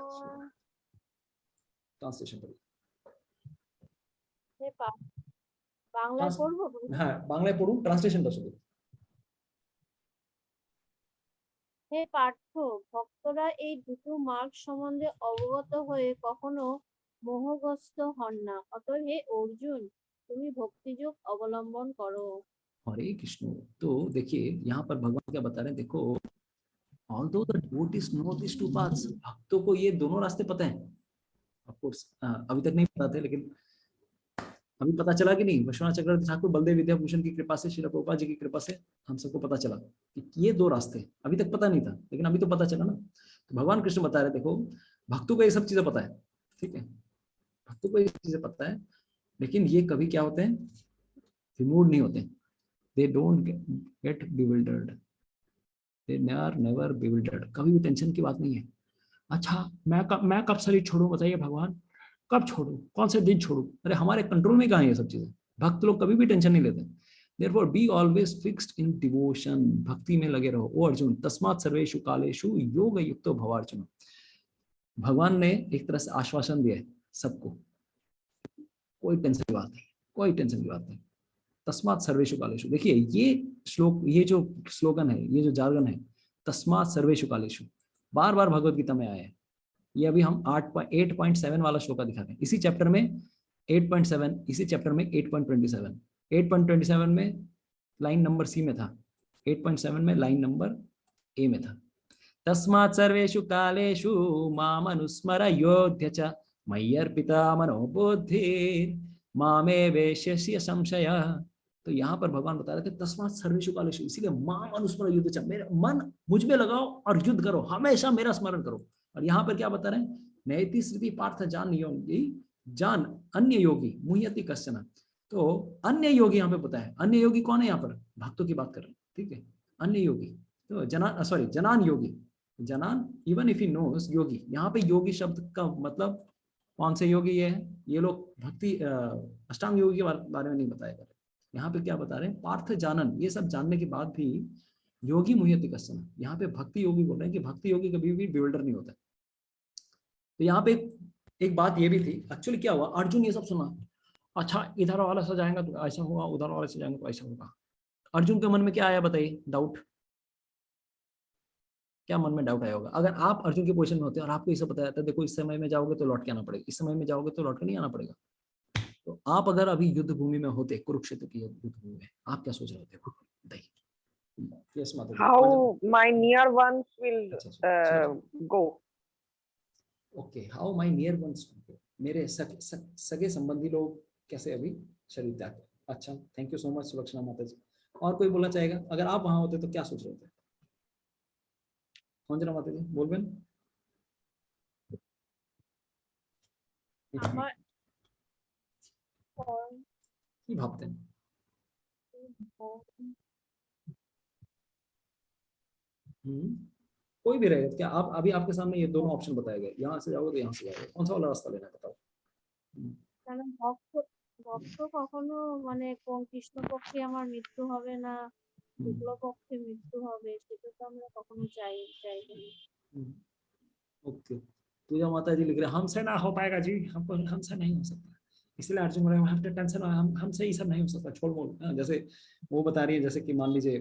ट्रांसलेशन? हाँ बांग्लाয় পড়ুন, ট্রান্সলেশনটা শুধু। হে পার্থ, ভক্তরা এই দুটো মার্গ সম্বন্ধে অবগত হয়ে কখনো মোহগ্রস্ত হন না। অতএব হে অর্জুন, তুমি ভক্তিযোগ অবলম্বন করো। हरे कृष्ण। तो देखिए यहाँ पर भगवान क्या बता रहे हैं, देखो although the devotees know these two paths, भक्तों को ये दोनों रास्ते पता है। Of course अभी तक नहीं पता थे, लेकिन अभी पता चला कि नहीं, विश्वनाथ चक्रवर्ती ठाकुर बलदेव विद्याभूषण की कृपा से, श्रील प्रभुपाद जी की कृपा से हम सबको पता चला कि ये दो रास्ते, अभी तक पता नहीं था लेकिन अभी तो पता चला ना। तो भगवान कृष्ण बता रहे, देखो भक्तों को ये सब चीजें पता है, ठीक है, भक्तों को ये चीजें पता है, लेकिन ये कभी क्या होते हैं, विमूढ़ नहीं होते। They don't get bewildered, they are never bewildered. कभी भी टेंशन की बात नहीं है। अच्छा मैं कब शरीर छोड़ूं, बताइए भगवान, कब छोड़ू, कौन से दिन छोड़ू? अरे हमारे कंट्रोल में कहाँ है ये सब चीजें। भक्त लोग कभी भी टेंशन नहीं लेते। Therefore be always fixed in devotion, भक्ति में लगे रहो। ओ अर्जुन, तस्मात् सर्वेषु कालेषु योग युक्तो भवार्जुन। भगवान ने एक तरह से आश्वासन दिया है सबको, कोई टेंशन की बात नहीं, कोई टेंशन की बात नहीं। तस्मात् सर्वेषु कालेषु, देखिए ये श्लोक, ये जो स्लोगन है, ये जो जार्गन है, तस्मात् सर्वेषु कालेषु, बार बार भगवत गीता में आया है। ये अभी हम 8.7 वाला श्लोका दिखा रहे हैं। इसी चैप्टर में 8.7, इसी चैप्टर में 8.27, 8.27 में लाइन नंबर सी में था, 8.7 में लाइन नंबर ए में था। तस्मात् सर्वेषु कालेषु माम अनुस्मर योध्य च मय्यर्पिता मनो बुद्धिर् मामे वेश्यस्य संशय। तो यहाँ पर भगवान बता रहे थे तस्मात् सर्वेषु कालेषु, इसीलिए माम अनुस्मर युद्ध च, मेरा मन मुझ में लगाओ और युद्ध करो, हमेशा मेरा स्मरण करो। और यहाँ पर क्या बता रहे हैं, नैति श्रुति पार्थ जान योगी, जान अन्य योगी मुह्यति कश्चन। तो अन्य योगी यहाँ पे पता है, अन्य योगी कौन है, यहाँ पर भक्तों की बात कर रहे हैं, ठीक है। अन्य योगी तो जनान योगी, जनान इवन इफ ही नोस योगी। यहाँ पे योगी शब्द का मतलब कौन से योगी है, ये लोग भक्ति अष्टांग योगी के बारे में नहीं बताया कर रहे। यहाँ पे क्या बता रहे हैं, पार्थ जानन, ये सब जानने के बाद भी योगी मुह्यति कश्चन, यहाँ पे भक्ति योगी बोल रहे हैं कि भक्ति योगी कभी भी बिल्डर नहीं होता। तो यहाँ पे एक बात ये भी थी, एक्चुअली क्या हुआ, अर्जुन ये सब सुना, अच्छा इधर वाला से जाएगा तो ऐसा होगा, उधर वाले से जाएंगे तो ऐसा होगा। अर्जुन के मन में क्या आया बताइए, डाउट, क्या मन में डाउट आया होगा? अगर आप अर्जुन के पोजीशन में होते और आपको ये सब बताया था, देखो इस समय में जाओगे तो लौट के आना पड़ेगा, इस समय में जाओगे तो लौट के नहीं आना पड़ेगा। तो आप अगर अभी युद्ध भूमि में होते, कुरुक्षेत्र की युद्ध भूमि में, आप क्या सोच रहे होते? बताइए, Yes, Mataji. how my near ones will go. Okay, how my near ones will go. मेरे सगे संबंधी लोग कैसे अभी शरीर त्याग करें। अच्छा, thank you so much Sulakshana माता जी। और कोई बोलना चाहेगा? अगर आप वहां होते तो क्या सोच रहे थे? कौन जना माता जी बोलबेन? আমার কি ভাবতেন? कोई भी रहेगा क्या? आप अभी आपके सामने ये दोनों ऑप्शन बताए गए, यहाँ से जाओगे तो यहाँ से जाओगे, कौन सा वाला रास्ता लेना है बताओ? কারণ ভক্ত কখনো মানে কোন কৃষ্ণপক্ষে আমার মৃত্যু হবে না শুক্লপক্ষে মৃত্যু হবে সেটা তো আমরা কখনো চাইবো না। ओके, पूजा माता जी लिख रहे हमसे ना हो पाएगा जी, हमसे नहीं हो सकता, इसलिए अर्जुन बोले हम टेंशन हमसे ये सब नहीं हो सकता, छोड़ मोड़। जैसे वो बता रही है, जैसे कि मान लीजिए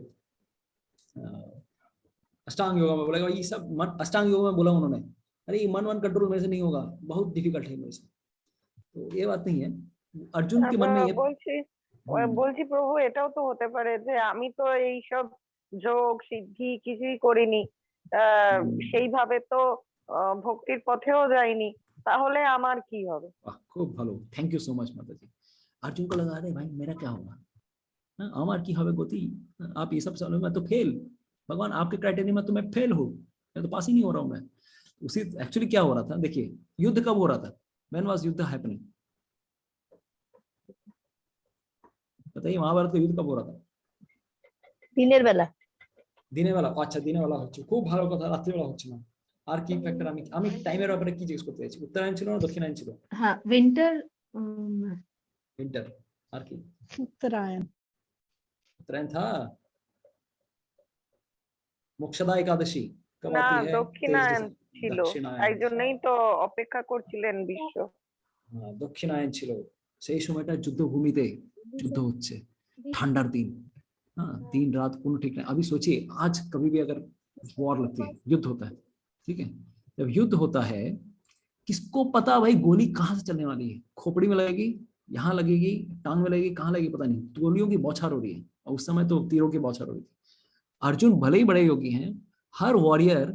अष्टांग योगा में बोलेगा ये सब मन, अष्टांग योगा में बोला उन्होंने अरे ये मन कंट्रोल मेरे से नहीं होगा, बहुत डिफिकल्ट है मेरे से, तो ये बात नहीं है। अर्जुन के मन में ये বলছি প্রভু এটাও তো হতে পারে যে আমি তো এই সব যোগ সিদ্ধি কিছুই করিনি, সেইভাবে তো ভক্তির পথেও যাইনি, তাহলে আমার কি হবে? খুব ভালো, থ্যাংক ইউ সো মাচ মাতাজি। अर्जुन को लगा रहे भाई मेरा क्या होगा, আমার কি হবে গতি, आप ये सब चलो मैं तो फेल, भगवान आपके क्राइटेरिया में तो मैं फेल हूँ, मैं तो पास ही नहीं हो रहा हूँ मैं। उसी एक्चुअली क्या हो रहा था देखिए, युद्ध कब हो रहा था? व्हेन वाज युद्ध हैपनिंग? बताइए, महाभारत का युद्ध कब हो रहा था? দিনের বেলা। দিনের বেলা? আচ্ছা দিনের বেলা হচ্ছে, খুব ভালো কথা, রাত্রি বেলা হচ্ছে না। আর কি ফ্যাক্টর, আমি টাইমের ব্যাপারে কি জিজ্ঞেস করতে চাইছি, উত্তরায়ণ ছিল না দক্ষিণায়ন ছিল? হ্যাঁ উইন্টার। विंटर। আর কি? उत्तरायण। उत्तरायण था। मोक्षदा एकादशी कब না आती है? দক্ষিণায়ন ছিল, তাই জন্যই তো অপেক্ষা করছিলেন বিশ্ব। হ্যাঁ দক্ষিণায়ন ছিল, সেই সময়টা যুদ্ধভূমিতে যুদ্ধ হচ্ছে, ঠান্ডার दिन, हाँ दिन रात कोनो ठीक नहीं। अभी सोचिए आज कभी भी अगर वॉर लगती है, युद्ध होता है, ठीक है, जब युद्ध होता है किसको पता भाई गोली कहाँ से चलने वाली है, खोपड़ी में लगेगी, यहाँ लगेगी, टांग में लगेगी, कहाँ लगेगी पता नहीं, गोलियों की बौछार हो रही है, और उस समय तो तीरों की बौछार हो रही थी। अर्जुन भले ही बड़े योगी हैं, हर वॉरियर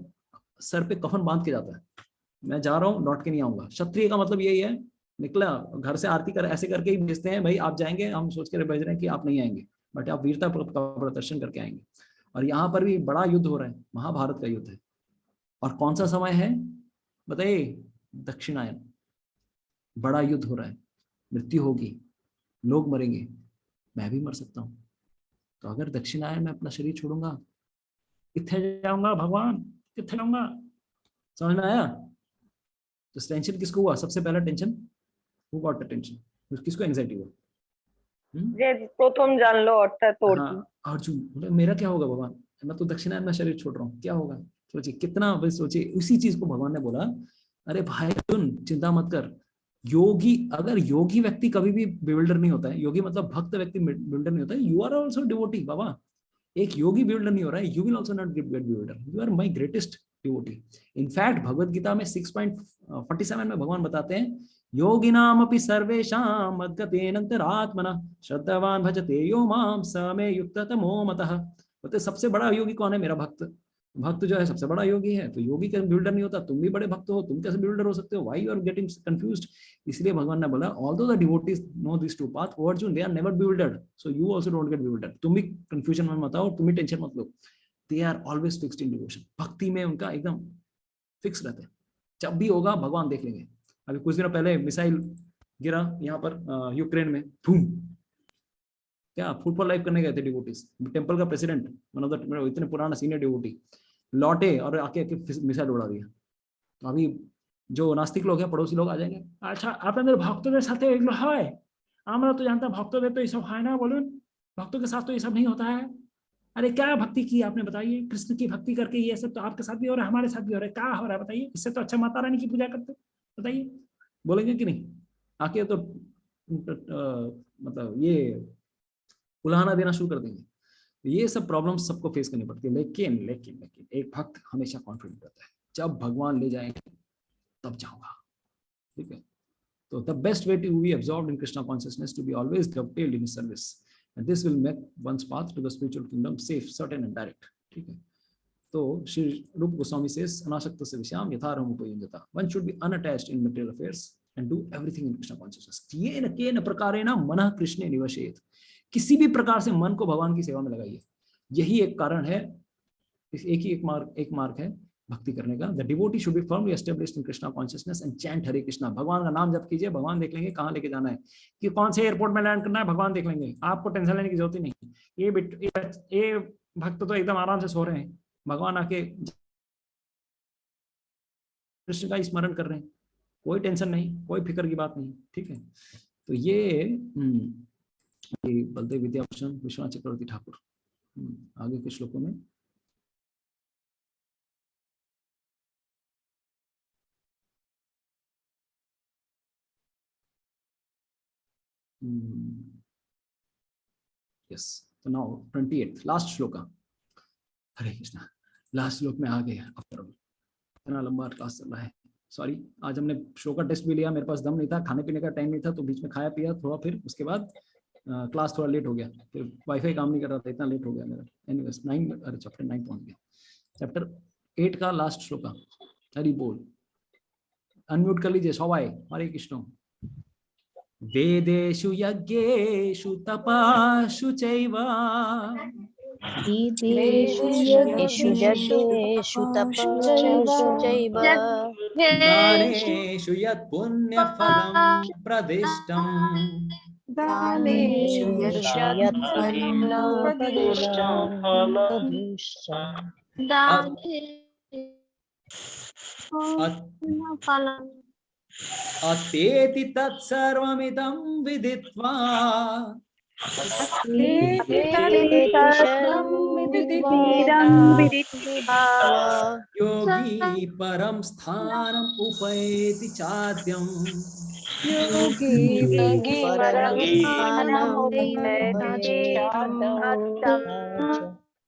सर पे कफन बांध के जाता है, मैं जा रहा हूँ लौट के नहीं आऊंगा। क्षत्रिय का मतलब यही है, निकला घर से आरती कर ऐसे करके ही भेजते हैं, भाई आप जाएंगे, हम सोच कर भेज रहे हैं कि आप नहीं आएंगे, बट आप वीरता का प्रदर्शन करके आएंगे। और यहाँ पर भी बड़ा युद्ध हो रहा है, महाभारत का युद्ध है, और कौन सा समय है बताइए? दक्षिणायन, बड़ा युद्ध हो रहा है, मृत्यु होगी, लोग मरेंगे, मैं भी मर सकता हूँ, तो अगर दक्षिणायन में अपना शरीर छोड़ूंगा कितने जाऊंगा भगवान, कितने जाऊंगा, समझ में आया? तो टेंशन किसको हुआ सबसे पहला tension? Who got the tension? किसको एंजाइटी हुआ? যে প্রথম জানলো অর্থাৎ हाँ, अर्जुन बोले मेरा क्या होगा भगवान, मैं तो दक्षिणायन में शरीर छोड़ रहा हूँ, क्या होगा? सोचिए कितना, बस सोचिए उसी चीज को भगवान ने बोला, अरे भाई अर्जुन चिंता मत कर, योगी, अगर योगी व्यक्ति कभी भी बिल्डर नहीं होता है, योगी मतलब भक्त व्यक्ति बिल्डर नहीं होता है, यू आर ऑल्सो डिवोटी बाबा। एक योगी बिल्डर नहीं हो रहा है, you will also not get bewildered, you are my greatest devotee. In fact Bhagavad Gita में 6.47 में भगवान बताते हैं, योगिनामपि सर्वेषां मद्गतेनन्तरात्मनः श्रद्धावान भजते यो मां स मे युक्ततमो मतः। बोलते सबसे बड़ा योगी कौन है? मेरा भक्त। भक्त जो है सबसे बड़ा योगी है, तो योगी कैसे बिल्डर नहीं होता? तुम भी बड़े भक्त हो, तुम कैसे बिल्डर हो सकते हो? Why you are getting confused? इसलिए भगवान ने बोला although the devotees know this two path, O Arjun they are never bewildered, so you also don't get bewildered. तुम भी कंफ्यूजन में मत आओ, तुम भी टेंशन मत लो, they are always fixed in devotion, भक्ति में उनका एकदम फिक्स रहते हैं, जब भी होगा भगवान देख लेंगे। अभी कुछ दिनों पहले मिसाइल गिरा यहाँ पर यूक्रेन में, बूम, क्या फूड फॉर लाइफ करने गए थे डिवोटीज, टेंपल का प्रेसिडेंट, वन ऑफ द इतने पुराना सीनियर डिवोटी लौटे और आके मिसाइल उड़ा दिया। तो अभी जो नास्तिक लोग हैं, पड़ोसी लोग आ जाएंगे, अच्छा আপনাদের ভক্তদের সাথে এগুলো হয়, আমরা তো জানতাম ভক্তদের तो ये सब है ना, बोलून भक्तों के साथ तो ये सब नहीं होता है। अरे क्या भक्ति की आपने, बताइए, कृष्ण की भक्ति करके ये सब तो आपके साथ भी हो रहा है, हमारे साथ भी हो रहा है, क्या हो रहा है बताइए? इससे तो अच्छा माता रानी की पूजा करते, बताइए, बोलेंगे कि नहीं? आके तो मतलब ये उलाहना देना शुरू कर देंगे। ये सब प्रॉब्लम्स सबको फेस करनी पड़ती है, लेकिन लेकिन लेकिन एक भक्त हमेशा कॉन्फिडेंट रहता है, जब भगवान ले जाएंगे तब जाऊंगा, ठीक है? तो the best way to be absorbed in Krishna consciousness, to be always dovetailed in service, and this will make one's path to the spiritual kingdom safe, certain and direct. ठीक है, तो श्री रूप गोस्वामी says अनासक्त से विषयाम यथारहम उपयुज्यता. One should be unattached in material affairs and do everything in Krishna consciousness. येन केन प्रकारेण मनः कृष्णे निवसेत. किसी भी प्रकार से मन को भगवान की सेवा में लगाइए. यही एक कारण है, एक मार्ग है भक्ति करने का. The devotee should be firmly established in Krishna consciousness and chant Hare Krishna. भगवान का नाम जप कीजिए, भगवान देख लेंगे कहाँ लेके जाना है, कि कौन से एयरपोर्ट में लैंड करना है, भगवान देख लेंगे. आपको टेंशन लेने की जरूरत ही नहीं. ये भक्त तो एकदम आराम से सो रहे हैं, भगवान आके कृष्ण का स्मरण कर रहे हैं, कोई टेंशन नहीं, कोई फिक्र की बात नहीं. ठीक है, तो ये बलदेव विद्याभूषण विश्वनाथ चक्रवर्ती ठाकुर. आगे के श्लोकों में yes, so now 28th last shloka. हरे कृष्णा. लास्ट श्लोक में आ गए. इतना लंबा क्लास चल रहा है. सॉरी, आज हमने श्लोका टेस्ट भी लिया, मेरे पास दम नहीं था, खाने पीने का टाइम नहीं था, तो बीच में खाया पिया थोड़ा, फिर उसके बाद क्लास थोड़ा लेट हो गया, फिर वाईफाई काम नहीं कर रहा था, इतना लेट हो गया मेरा. एनीवेज 9 अरे चैप्टर 9 पहुंच गया. चैप्टर 8 का लास्ट श्लोका. हरि बोल. अनम्यूट कर लीजिए सवाई. हरे कृष्ण. वेदेषु यज्ञेषु तपासु चैव दानेषु यत् पुण्यफलं प्रदिष्टम् अतेति तत्सर्वमिदं विदित्वा योगी परं स्थानम् उपैति चाद्यम्.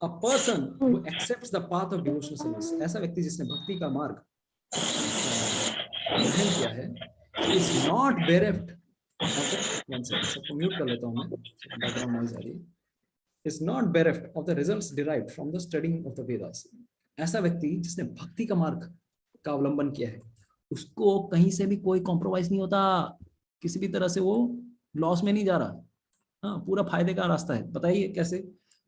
A person who accepts the path of devotional service, ऐसा व्यक्ति जिसने भक्ति का मार्ग ग्रहण किया है, is not bereft. One second, सबको म्यूट कर लेता हूँ मैं, बैकग्राउंड नॉइज आ रही है. Is not bereft of the results derived from the studying of the Vedas. ऐसा व्यक्ति जिसने भक्ति का मार्ग का अवलंबन किया है, उसको कहीं से भी कोई कॉम्प्रोमाइज नहीं होता, किसी भी तरह से वो लॉस में नहीं जा रहा. हाँ, पूरा फायदे का रास्ता है. बताइए कैसे?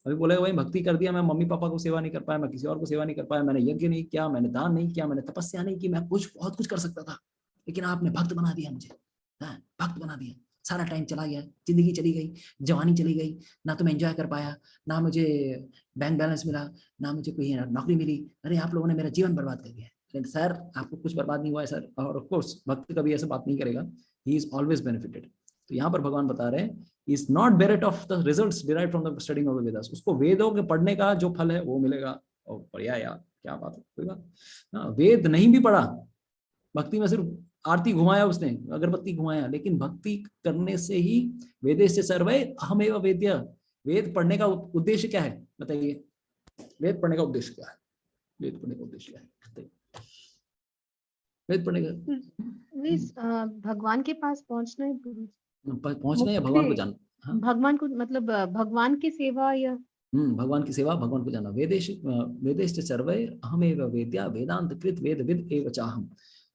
अभी बोलेगा भाई भक्ति कर दिया, मैं मम्मी पापा को सेवा नहीं कर पाया, मैं किसी और को सेवा नहीं कर पाया, मैंने यज्ञ नहीं किया, मैंने दान नहीं किया, मैंने तपस्या नहीं की, मैं बहुत कुछ कर सकता था, लेकिन आपने भक्त बना दिया मुझे. हाँ, भक्त बना दिया, सारा टाइम चला गया, जिंदगी चली गई, जवानी चली गई, ना तो मैं एंजॉय कर पाया, ना मुझे बैंक बैलेंस मिला, ना मुझे कोई नौकरी मिली. अरे आप लोगों ने मेरा जीवन बर्बाद कर दिया. लेकिन सर आपको कुछ बर्बाद नहीं हुआ है सर. और ऑफ कोर्स भक्त कभी ऐसा बात नहीं करेगा, ही इज ऑलवेज बेनिफिटेड. तो यहाँ पर भगवान बता रहे हैं, is not बेरेट of the results derived from the studying of the Vedas. उसको वेदों के पढ़ने का जो फल है वो मिलेगा. और बढ़िया यार, क्या बात है, कोई बात. हाँ, वेद नहीं भी पढ़ा, भक्ति में सिर्फ आरती घुमाया उसने, अगरबत्ती घुमाया, लेकिन भक्ति करने से ही वेदेश सर्वे अहमेव वेद्य. वेद पढ़ने का उद्देश्य क्या है बताइए? वेद पढ़ने का उद्देश्य क्या है? वेद पढ़ने का उद्देश्य क्या है? वेद पढ़ने का भगवान के पास पहुंचना है. पहुंचना या भगवान को जानना? हाँ? भगवान को मतलब भगवान की सेवा या भगवान की सेवा, भगवान को जानना. वेदेश सर्वे अहमेव वेद्या वेदांत कृत वेद विद एव चाहम.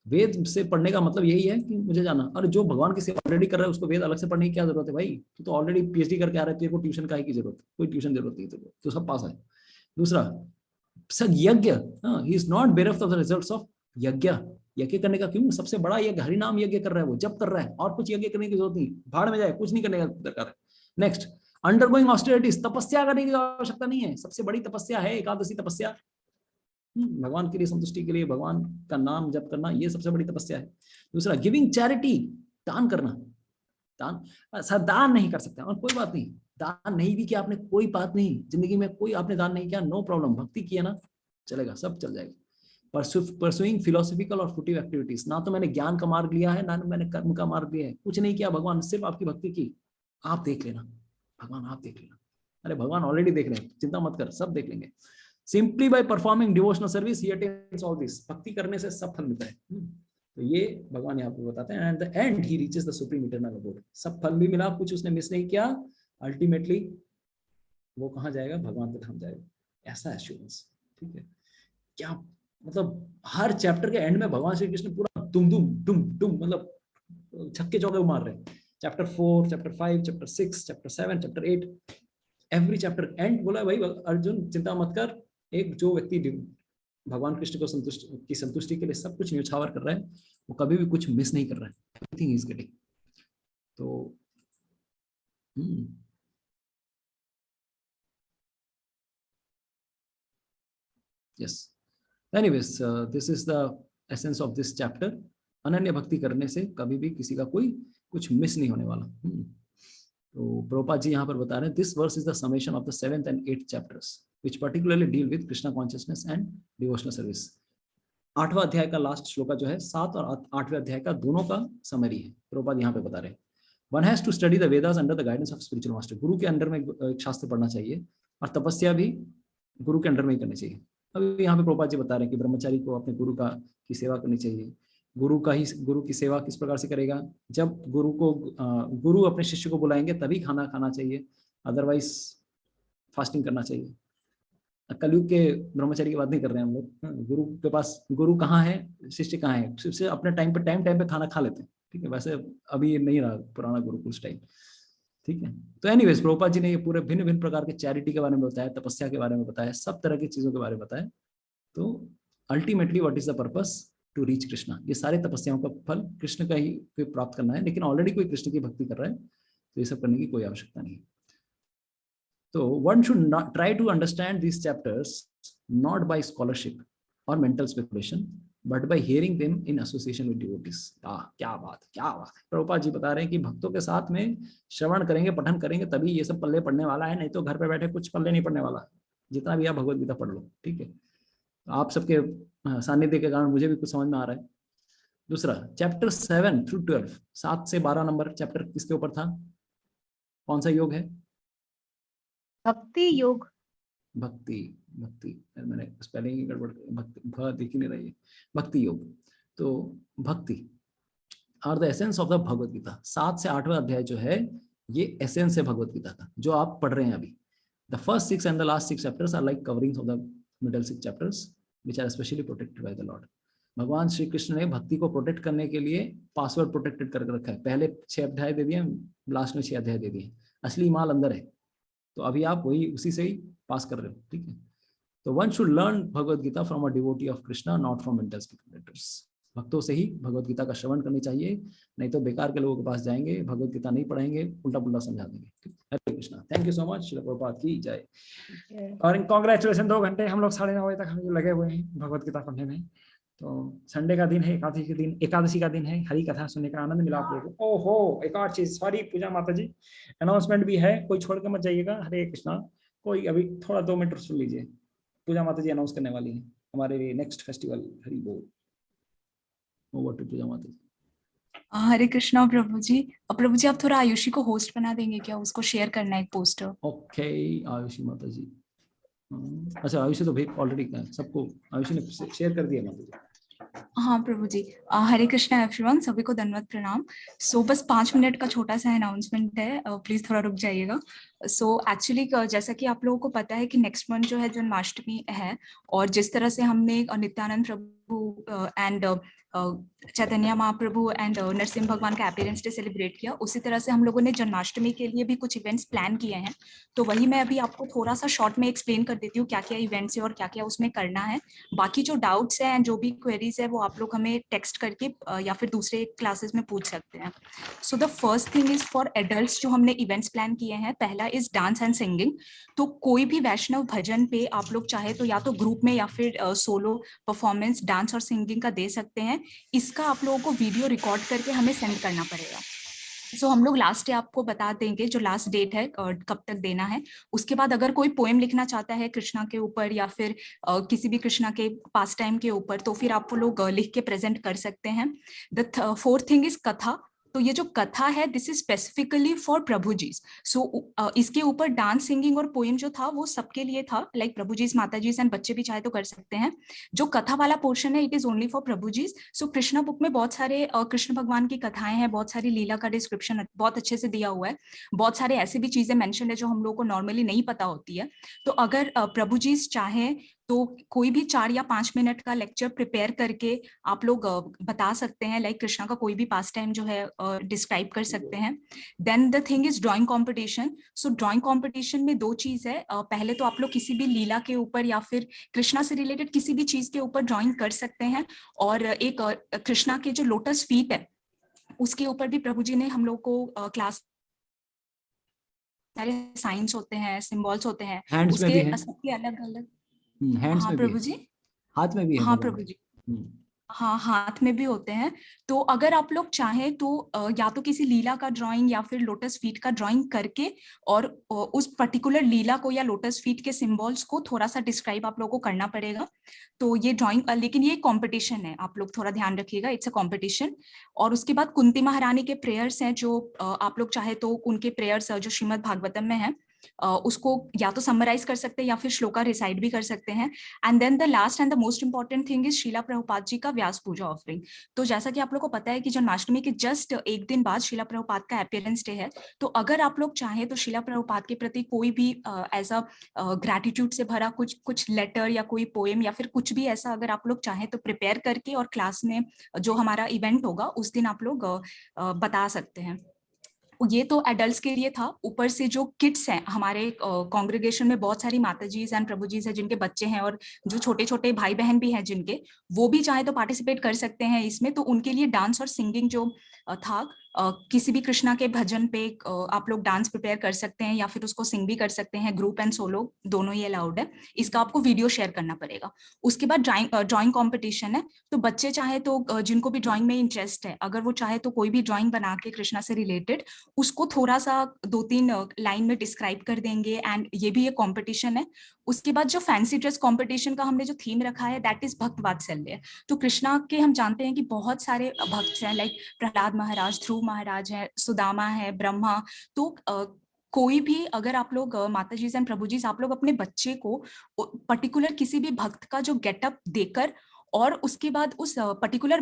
वेद से पढ़ने का मतलब यही है कि मुझे जाना. और जो भगवान की सेवा ऑलरेडी कर रहा है उसको वेद अलग से पढ़ने की क्या जरूरत है भाई? तो ऑलरेडी पीएचडी करके आ रहे थे, को ट्यूशन का की जरूरत? कोई ट्यूशन जरूरत नहीं, तो सब पास है. दूसरा सर यज्ञ, he is not bereft of the results of yajna. यज्ञ करने का क्यों? सबसे बड़ा यज्ञ हरिनाम यज्ञ कर रहा है वो, जब कर रहा है, और कुछ यज्ञ करने की जरूरत नहीं. भाड़ में जाए, कुछ नहीं करने का दरकार है. नेक्स्ट, अंडरगोइंग ऑस्टेरिटीज, तपस्या करने की आवश्यकता नहीं है. सबसे बड़ी तपस्या है एकादशी तपस्या. भगवान के लिए संतुष्टि के लिए भगवान का नाम जप करना, ये सबसे बड़ी तपस्या है. दूसरा गिविंग चैरिटी, दान करना. दान सर दान नहीं कर सकते और कोई बात नहीं, दान नहीं भी किया आपने कोई बात नहीं, जिंदगी में कोई आपने दान नहीं किया, नो प्रॉब्लम. भक्ति किया ना, चलेगा, सब चल जाएगा. परसुइंग फिलोसॉफिकल और फुटिव एक्टिविटीज, ना तो मैंने ज्ञान का मार्ग लिया है, ना मैंने कर्म का मार्ग लिया है, कुछ नहीं किया. भगवान सिर्फ आपकी भक्ति की, आप देख लेना. भगवान आप देख लेना. अरे भगवान ऑलरेडी देख रहे हैं, चिंता मत कर, सब देख लेंगे. Simply by performing devotional service, he attains all this. भक्ति करने से सब फल मिलता है. तो ये भगवान यहाँ पे बताते हैं. And the end he reaches the supreme eternal abode. सब फल भी मिला, कुछ उसने मिस नहीं किया, अल्टीमेटली वो कहाँ जाएगा? भगवान के धाम जाएगा, ऐसा एश्योरेंस। ठीक है, क्या मतलब हर चैप्टर के एंड में भगवान श्री कृष्ण पूरा दुम दुम दुम दुम मतलब छक्के चौके मार रहे हैं। Chapter 4, chapter 5, chapter 6, chapter 7, chapter 8, every chapter and बोला भाई अर्जुन चिंता मत कर, एक जो व्यक्ति भगवान कृष्ण को संतुष्टि के लिए सब कुछ न्यौछावर कर रहा है, वो कभी भी कुछ मिस नहीं कर रहा है, एवरीथिंग इज गेटिंग। तो yes, anyways, this is the essence of this chapter. अनन्य भक्ति करने से कभी भी किसी का कोई कुछ मिस नहीं होने वाला। तो प्रभुपाद जी यहाँ पर बता रहे हैं, this verse is the summation of the 7th and 8th chapters which particularly deal with Krishna consciousness and devotional service. 8वां अध्याय का लास्ट श्लोका जो है 7 और 8वें अध्याय का दोनों का समरी है, प्रभुपाद यहाँ पे बता रहे हैं। One has to study the Vedas under the guidance of spiritual master. गुरु के अंडर में एक शास्त्र पढ़ना चाहिए और तपस्या भी गुरु के अंडर में ही करनी चाहिए। अभी यहाँ पे प्रभुपाद जी बता रहे हैं कि ब्रह्मचारी को अपने गुरु की सेवा करनी चाहिए। गुरु की सेवा किस प्रकार से करेगा? जब गुरु अपने शिष्य को बुलाएंगे तभी खाना खाना चाहिए, अदरवाइज फास्टिंग करना चाहिए। कलयुग के ब्रह्मचारी की बात नहीं कर रहे हैं हम लोग। गुरु के पास गुरु कहाँ है, शिष्य कहाँ है, शिष्य अपने टाइम पे खाना खा लेते हैं। ठीक है, वैसे अभी नहीं रहा पुराना गुरुकुल स्टाइल। ठीक है, तो एनीवेज प्रभुपाद जी ने ये पूरे भिन्न भिन्न प्रकार के चैरिटी के बारे में बताया, तपस्या के बारे में बताया, सब तरह की चीजों के बारे में बताया। तो ultimately what is the purpose? To reach Krishna. ये सारे तपस्याओं का फल कृष्ण का ही प्राप्त करना है, लेकिन ऑलरेडी कोई कृष्ण की भक्ति कर रहा है तो ये सब करने की कोई आवश्यकता नहीं है। तो one should try to understand this chapters not by scholarship और mental speculation but by hearing them in association with devotees. क्या बात है। प्रभुपाद जी बता रहे हैं कि भक्तों के साथ में श्रवण करेंगे, पठन करेंगे, तभी ये सब पल्ले पड़ने वाला है, नहीं तो घर पे बैठे कुछ पल्ले नहीं पड़ने वाला। जितना भी आप भगवत गीता पढ़ लो। ठीक है, आप सबके सानिध्य के कारण मुझे भी कुछ समझ में आ रहा है। दूसरा चैप्टर 7 through 12, 7 से 12 नंबर चैप्टर किसके ऊपर था? कौन सा योग है? भक्ति योग। भक्ति मैंने स्पेलिंग ही गड़बड़, भक्ति दिख ही नहीं रही है। भक्ति योग। तो bhakti are the essence of the Bhagavad Gita. 7 से 8वां अध्याय जो है ये एसेंस है भगवत गीता का, जो आप पढ़ रहे हैं अभी। The first 6 and the last 6 chapters are like coverings of the middle 6 chapters which are especially protected by the Lord. भगवान श्री कृष्ण ने भक्ति को प्रोटेक्ट करने के लिए पासवर्ड प्रोटेक्टेड करके रखा है। पहले 6 अध्याय दे दिए, लास्ट में 6 अध्याय दे दिए। असली माल अंदर है, तो अभी आप वही उसी से ही पास कर रहे हो। ठीक है, तो one should learn Bhagavad Gita from a devotee of Krishna, not from mental speculators. भक्तों से ही भगवत गीता का श्रवण करनी चाहिए, नहीं तो बेकार के लोगों के पास जाएंगे, भगवत गीता नहीं पढ़ेंगे, उल्टा पुल्टा समझा देंगे। हरे Krishna. Thank you so much. Srila Prabhupada की जय। और कांग्रेचुलेशन, 2 घंटे हम लोग 9:30 बजे तक हम लगे हुए हैं भगवत गीता पढ़ने में। तो संडे का दिन है, एकादशी का दिन है, हरी कथा सुनने का आनंद मिला आप लोगों को। ओहो, एक और चीज, सॉरी पूजा माता जी, अनाउंसमेंट भी है, कोई छोड़ के मत जाइएगा। हरे कृष्णा। कोई अभी थोड़ा 2 मिनट सुन लीजिए, पूजा माता जी अनाउंस करने वाली है हमारे नेक्स्ट फेस्टिवल। हरि बोल। ओवर टू पूजा माता जी। हरे कृष्णा प्रभु जी। प्रभु जी आप थोड़ा आयुषी को होस्ट बना देंगे क्या? उसको शेयर करना है एक पोस्टर। ओके आयुषी माता जी। अच्छा, आयुषी तो भेज ऑलरेडी सबको आयुषी ने शेयर कर दिया माता जी। हाँ प्रभु जी। हरे कृष्णा एवरीवन, सभी को दंडवत प्रणाम। सो बस 5 मिनट का छोटा सा अनाउंसमेंट है, प्लीज थोड़ा रुक जाइएगा। सो एक्चुअली जैसा कि आप लोगों को पता है कि नेक्स्ट मंथ जो है जन्माष्टमी है, और जिस तरह से हमने नित्यानंद प्रभु एंड चैतन्य महाप्रभु एंड नरसिंह भगवान का अपीयरेंस डे सेलिब्रेट किया, उसी तरह से हम लोगों ने जन्माष्टमी के लिए भी कुछ इवेंट्स प्लान किए हैं। तो वही मैं अभी आपको थोड़ा सा शॉर्ट में एक्सप्लेन कर देती हूँ क्या क्या इवेंट्स है और क्या क्या उसमें करना है। बाकी जो डाउट्स हैं एंड जो भी क्वेरीज है वो आप लोग हमें टेक्स्ट करके या फिर दूसरे क्लासेस में पूछ सकते हैं। So the first thing is for adults जो हमने इवेंट्स प्लान किए हैं, पहला इज डांस एंड सिंगिंग। तो कोई भी वैष्णव भजन पे आप लोग चाहे तो या तो ग्रुप में या फिर सोलो परफॉर्मेंस डांस और सिंगिंग का दे सकते हैं। इसका आप लोगों को वीडियो रिकॉर्ड करके हमें सेंड करना पड़ेगा। सो हम लोग लास्ट डे आपको बता देंगे, जो लास्ट डेट है कब तक देना है। उसके बाद अगर कोई पोएम लिखना चाहता है कृष्णा के ऊपर या फिर किसी भी कृष्णा के पास टाइम के ऊपर, तो फिर आप वो लोग लिख के प्रेजेंट कर सकते हैं। द फोर्थ थिंग इज कथा। तो ये जो कथा है this is specifically for Prabhu ji. सो इसके ऊपर डांस, सिंगिंग और पोएम जो था वो सबके लिए था, लाइक प्रभु जी, माता जी एंड बच्चे भी चाहे तो कर सकते हैं। जो कथा वाला पोर्शन है it is only for Prabhu ji. So Krishna book में बहुत सारे कृष्ण भगवान की कथाएं हैं, बहुत सारी लीला का डिस्क्रिप्शन बहुत अच्छे से दिया हुआ है, बहुत सारे ऐसे भी चीजें मेंशन है जो हम लोग को नॉर्मली नहीं पता होती है। तो अगर प्रभु जी चाहे तो कोई भी 4 या 5 मिनट का लेक्चर प्रिपेयर करके आप लोग बता सकते हैं, लाइक कृष्णा का कोई भी पास टाइम जो है डिस्क्राइब कर सकते हैं। Then the thing is drawing competition. So drawing competition में 2 चीज है, पहले तो आप लोग किसी भी लीला के ऊपर या फिर कृष्णा से रिलेटेड किसी भी चीज के ऊपर ड्राइंग कर सकते हैं, और एक कृष्णा के जो लोटस फीट है उसके ऊपर भी प्रभु जी ने हम लोग को क्लास सारे साइंस होते हैं, सिंबल्स होते हैं, हैंड्स में भी उसके है, सबके अलग अलग। हैंड्स हाँ में भी प्रभु है, जी, हाथ में भी है हाँ भगवान। प्रभु जी, हाँ हाथ में भी होते हैं। तो अगर आप लोग चाहें तो या तो किसी लीला का ड्राइंग या फिर लोटस फीट का ड्राइंग करके और उस पर्टिकुलर लीला को या लोटस फीट के सिंबल्स को थोड़ा सा डिस्क्राइब आप लोगों को करना पड़ेगा। तो ये ड्राइंग, लेकिन ये कंपटीशन है, आप लोग थोड़ा ध्यान रखिएगा, इट्स अ कंपटीशन। और उसके बाद कुंती महारानी के प्रेयर्स हैं जो आप लोग चाहे तो उनके प्रेयर्स जो श्रीमद् भागवतम में है उसको या तो समराइज कर सकते हैं या फिर श्लोका रिसाइड भी कर सकते हैं। And then the last and the most important thing is Shila Prabhupada ji का व्यास पूजा ऑफरिंग। तो जैसा कि आप लोग को पता है कि जन्माष्टमी के जस्ट एक दिन बाद शीला प्रभुपाद का अपीयरेंस डे है। तो अगर आप लोग चाहें तो शीला प्रभुपाद के प्रति कोई भी ऐसा ग्रैटिट्यूड से भरा कुछ लेटर या कोई पोएम या फिर कुछ भी ऐसा अगर आप लोग चाहें तो प्रिपेयर करके और क्लास में जो हमारा इवेंट होगा उस दिन आप लोग बता सकते हैं। ये तो एडल्ट्स के लिए था। ऊपर से जो किड्स हैं हमारे कांग्रेगेशन में बहुत सारी माताजीज एंड प्रभुजीज हैं जिनके बच्चे हैं और जो छोटे छोटे भाई बहन भी हैं जिनके, वो भी चाहे तो पार्टिसिपेट कर सकते हैं इसमें। तो उनके लिए डांस और सिंगिंग जो था किसी भी कृष्णा के भजन पे आप लोग डांस प्रिपेयर कर सकते हैं या फिर उसको सिंग भी कर सकते हैं, ग्रुप एंड सोलो दोनों ही अलाउड है। इसका आपको वीडियो शेयर करना पड़ेगा। उसके बाद ड्राइंग कॉम्पिटिशन है। तो बच्चे चाहे तो जिनको भी ड्राइंग में इंटरेस्ट है, अगर वो चाहे तो कोई भी ड्राइंग बना के कृष्णा से रिलेटेड उसको थोड़ा सा 2-3 लाइन में डिस्क्राइब कर देंगे, एंड ये भी एक कंपटीशन है। उसके बाद जो फैंसी ड्रेस कंपटीशन का हमने जो थीम रखा है दैट इज भक्त वात्सल्य। तो कृष्णा के हम जानते हैं कि बहुत सारे भक्त हैं, लाइक प्रहलाद महाराज, ध्रुव महाराज है, सुदामा है, ब्रह्मा। तो कोई भी अगर आप लोग माता जी एंड प्रभु जी आप लोग अपने बच्चे को पर्टिकुलर किसी भी भक्त का जो गेटअप देकर और उसके बाद उस पर्टिकुलर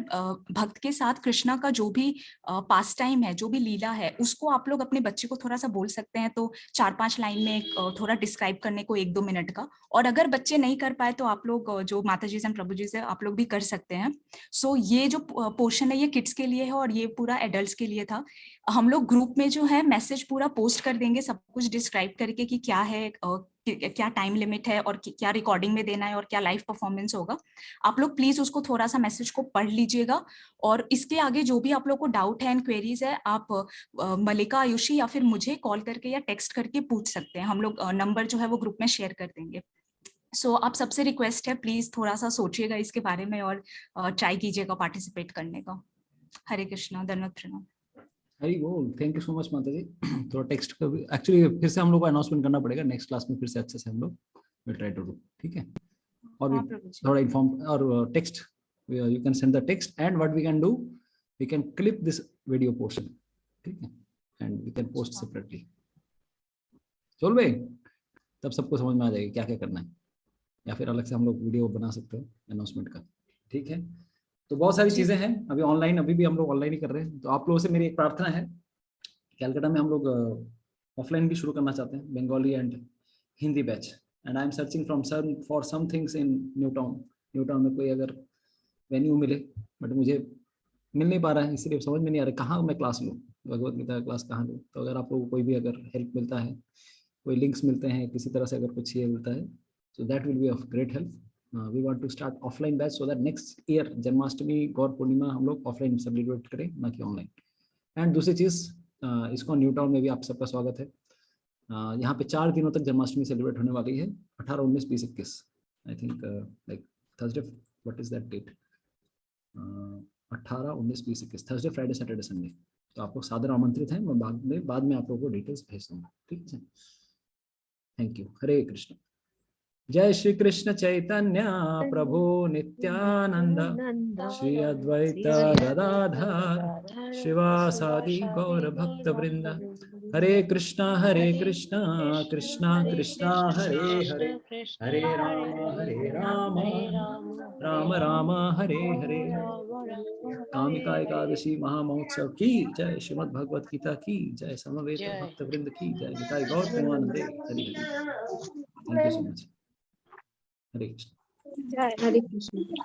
भक्त के साथ कृष्णा का जो भी पास टाइम है, जो भी लीला है, उसको आप लोग अपने बच्चे को थोड़ा सा बोल सकते हैं। तो 4-5 लाइन में थोड़ा डिस्क्राइब करने को 1-2 मिनट का। और अगर बच्चे नहीं कर पाए तो आप लोग जो माता जी एंड प्रभु जी से आप लोग भी कर सकते हैं। सो ये जो पोर्शन है ये किड्स के लिए है और ये पूरा एडल्ट्स के लिए था। हम लोग ग्रुप में जो है मैसेज पूरा पोस्ट कर देंगे सब कुछ डिस्क्राइब करके कि क्या है, क्या टाइम लिमिट है और क्या रिकॉर्डिंग में देना है और क्या लाइव परफॉर्मेंस होगा। आप लोग प्लीज उसको थोड़ा सा मैसेज को पढ़ लीजिएगा। और इसके आगे जो भी आप लोग को डाउट है एंड क्वेरीज है, आप मलिका, आयुषी या फिर मुझे कॉल करके या टेक्स्ट करके पूछ सकते हैं। हम लोग नंबर जो है वो ग्रुप में शेयर कर देंगे। सो आप सबसे रिक्वेस्ट है प्लीज थोड़ा सा सोचिएगा इसके बारे में और ट्राई कीजिएगा पार्टिसिपेट करने का। हरे कृष्णा, धन्यवाद प्रणाम। हरी बोल, थैंक यू सो मच माता जी। थोड़ा टेक्स्ट का भी एक्चुअली फिर से हम लोग को अनाउंसमेंट करना पड़ेगा नेक्स्ट क्लास में, फिर से अच्छे से हम लोग विल ट्राई टू डू, ठीक है। और भी थोड़ा इन्फॉर्म और text, you can send the text and what we can do, we can clip this video portion, ठीक है, and we can post separately. चल भाई, तब सबको समझ में आ जाएगी क्या क्या करना है, या फिर अलग से हम लोग वीडियो बना सकते हो अनाउंसमेंट का, ठीक है। तो बहुत सारी चीजें हैं अभी ऑनलाइन, अभी भी हम लोग ऑनलाइन ही कर रहे हैं। तो आप लोगों से मेरी एक प्रार्थना है, कैलकाटा में हम लोग ऑफलाइन भी शुरू करना चाहते हैं, Bengali and Hindi batch, and I am searching for some things in New Town में कोई अगर वेन्यू मिले, बट मुझे मिल नहीं पा रहा है, इसलिए समझ में नहीं आ रहा कहाँ मैं क्लास लूँ, भगवत गीता का क्लास कहाँ लूँ। तो अगर आप लोगों को कोई भी अगर हेल्प मिलता है, कोई लिंक्स मिलते हैं, किसी तरह से अगर कुछ ये मिलता है, so that will be of great help. We want to start offline batch so that next year Janmashtami, गौर पूर्णिमा हम लोग ऑफलाइन सेलिब्रेट करें, ना कि ऑनलाइन। एंड दूसरी चीज, इसको न्यू टाउन में भी आप सबका स्वागत है। यहाँ पे 4 दिनों तक जन्माष्टमी सेलिब्रेट होने वाली है, 18, 19, 20, 21, I think like Thursday, what is that date, 18, 19, 20, 21 Thursday, Friday, Saturday, Sunday. तो आप लोग सादर आमंत्रित हैं, मैं बाद में आप लोगों को डिटेल्स भेज दूंगा, ठीक है। थैंक यू, हरे कृष्ण। जय श्री कृष्ण चैतन्य प्रभु नित्यानंद श्री अद्वैत गदाधर शिवासादि गौर भक्त वृंद। हरे कृष्णा कृष्णा कृष्णा हरे हरे, हरे राम राम राम हरे हरे। कामिका एकादशी महामहोत्सव की जय, श्रीमद् भगवत गीता की जय, समवेत भक्त वृंद की जय, निताई गौर प्रेमानंदे हरि हरि। Thank you so much. हरे कृष्ण। Hare Krishna.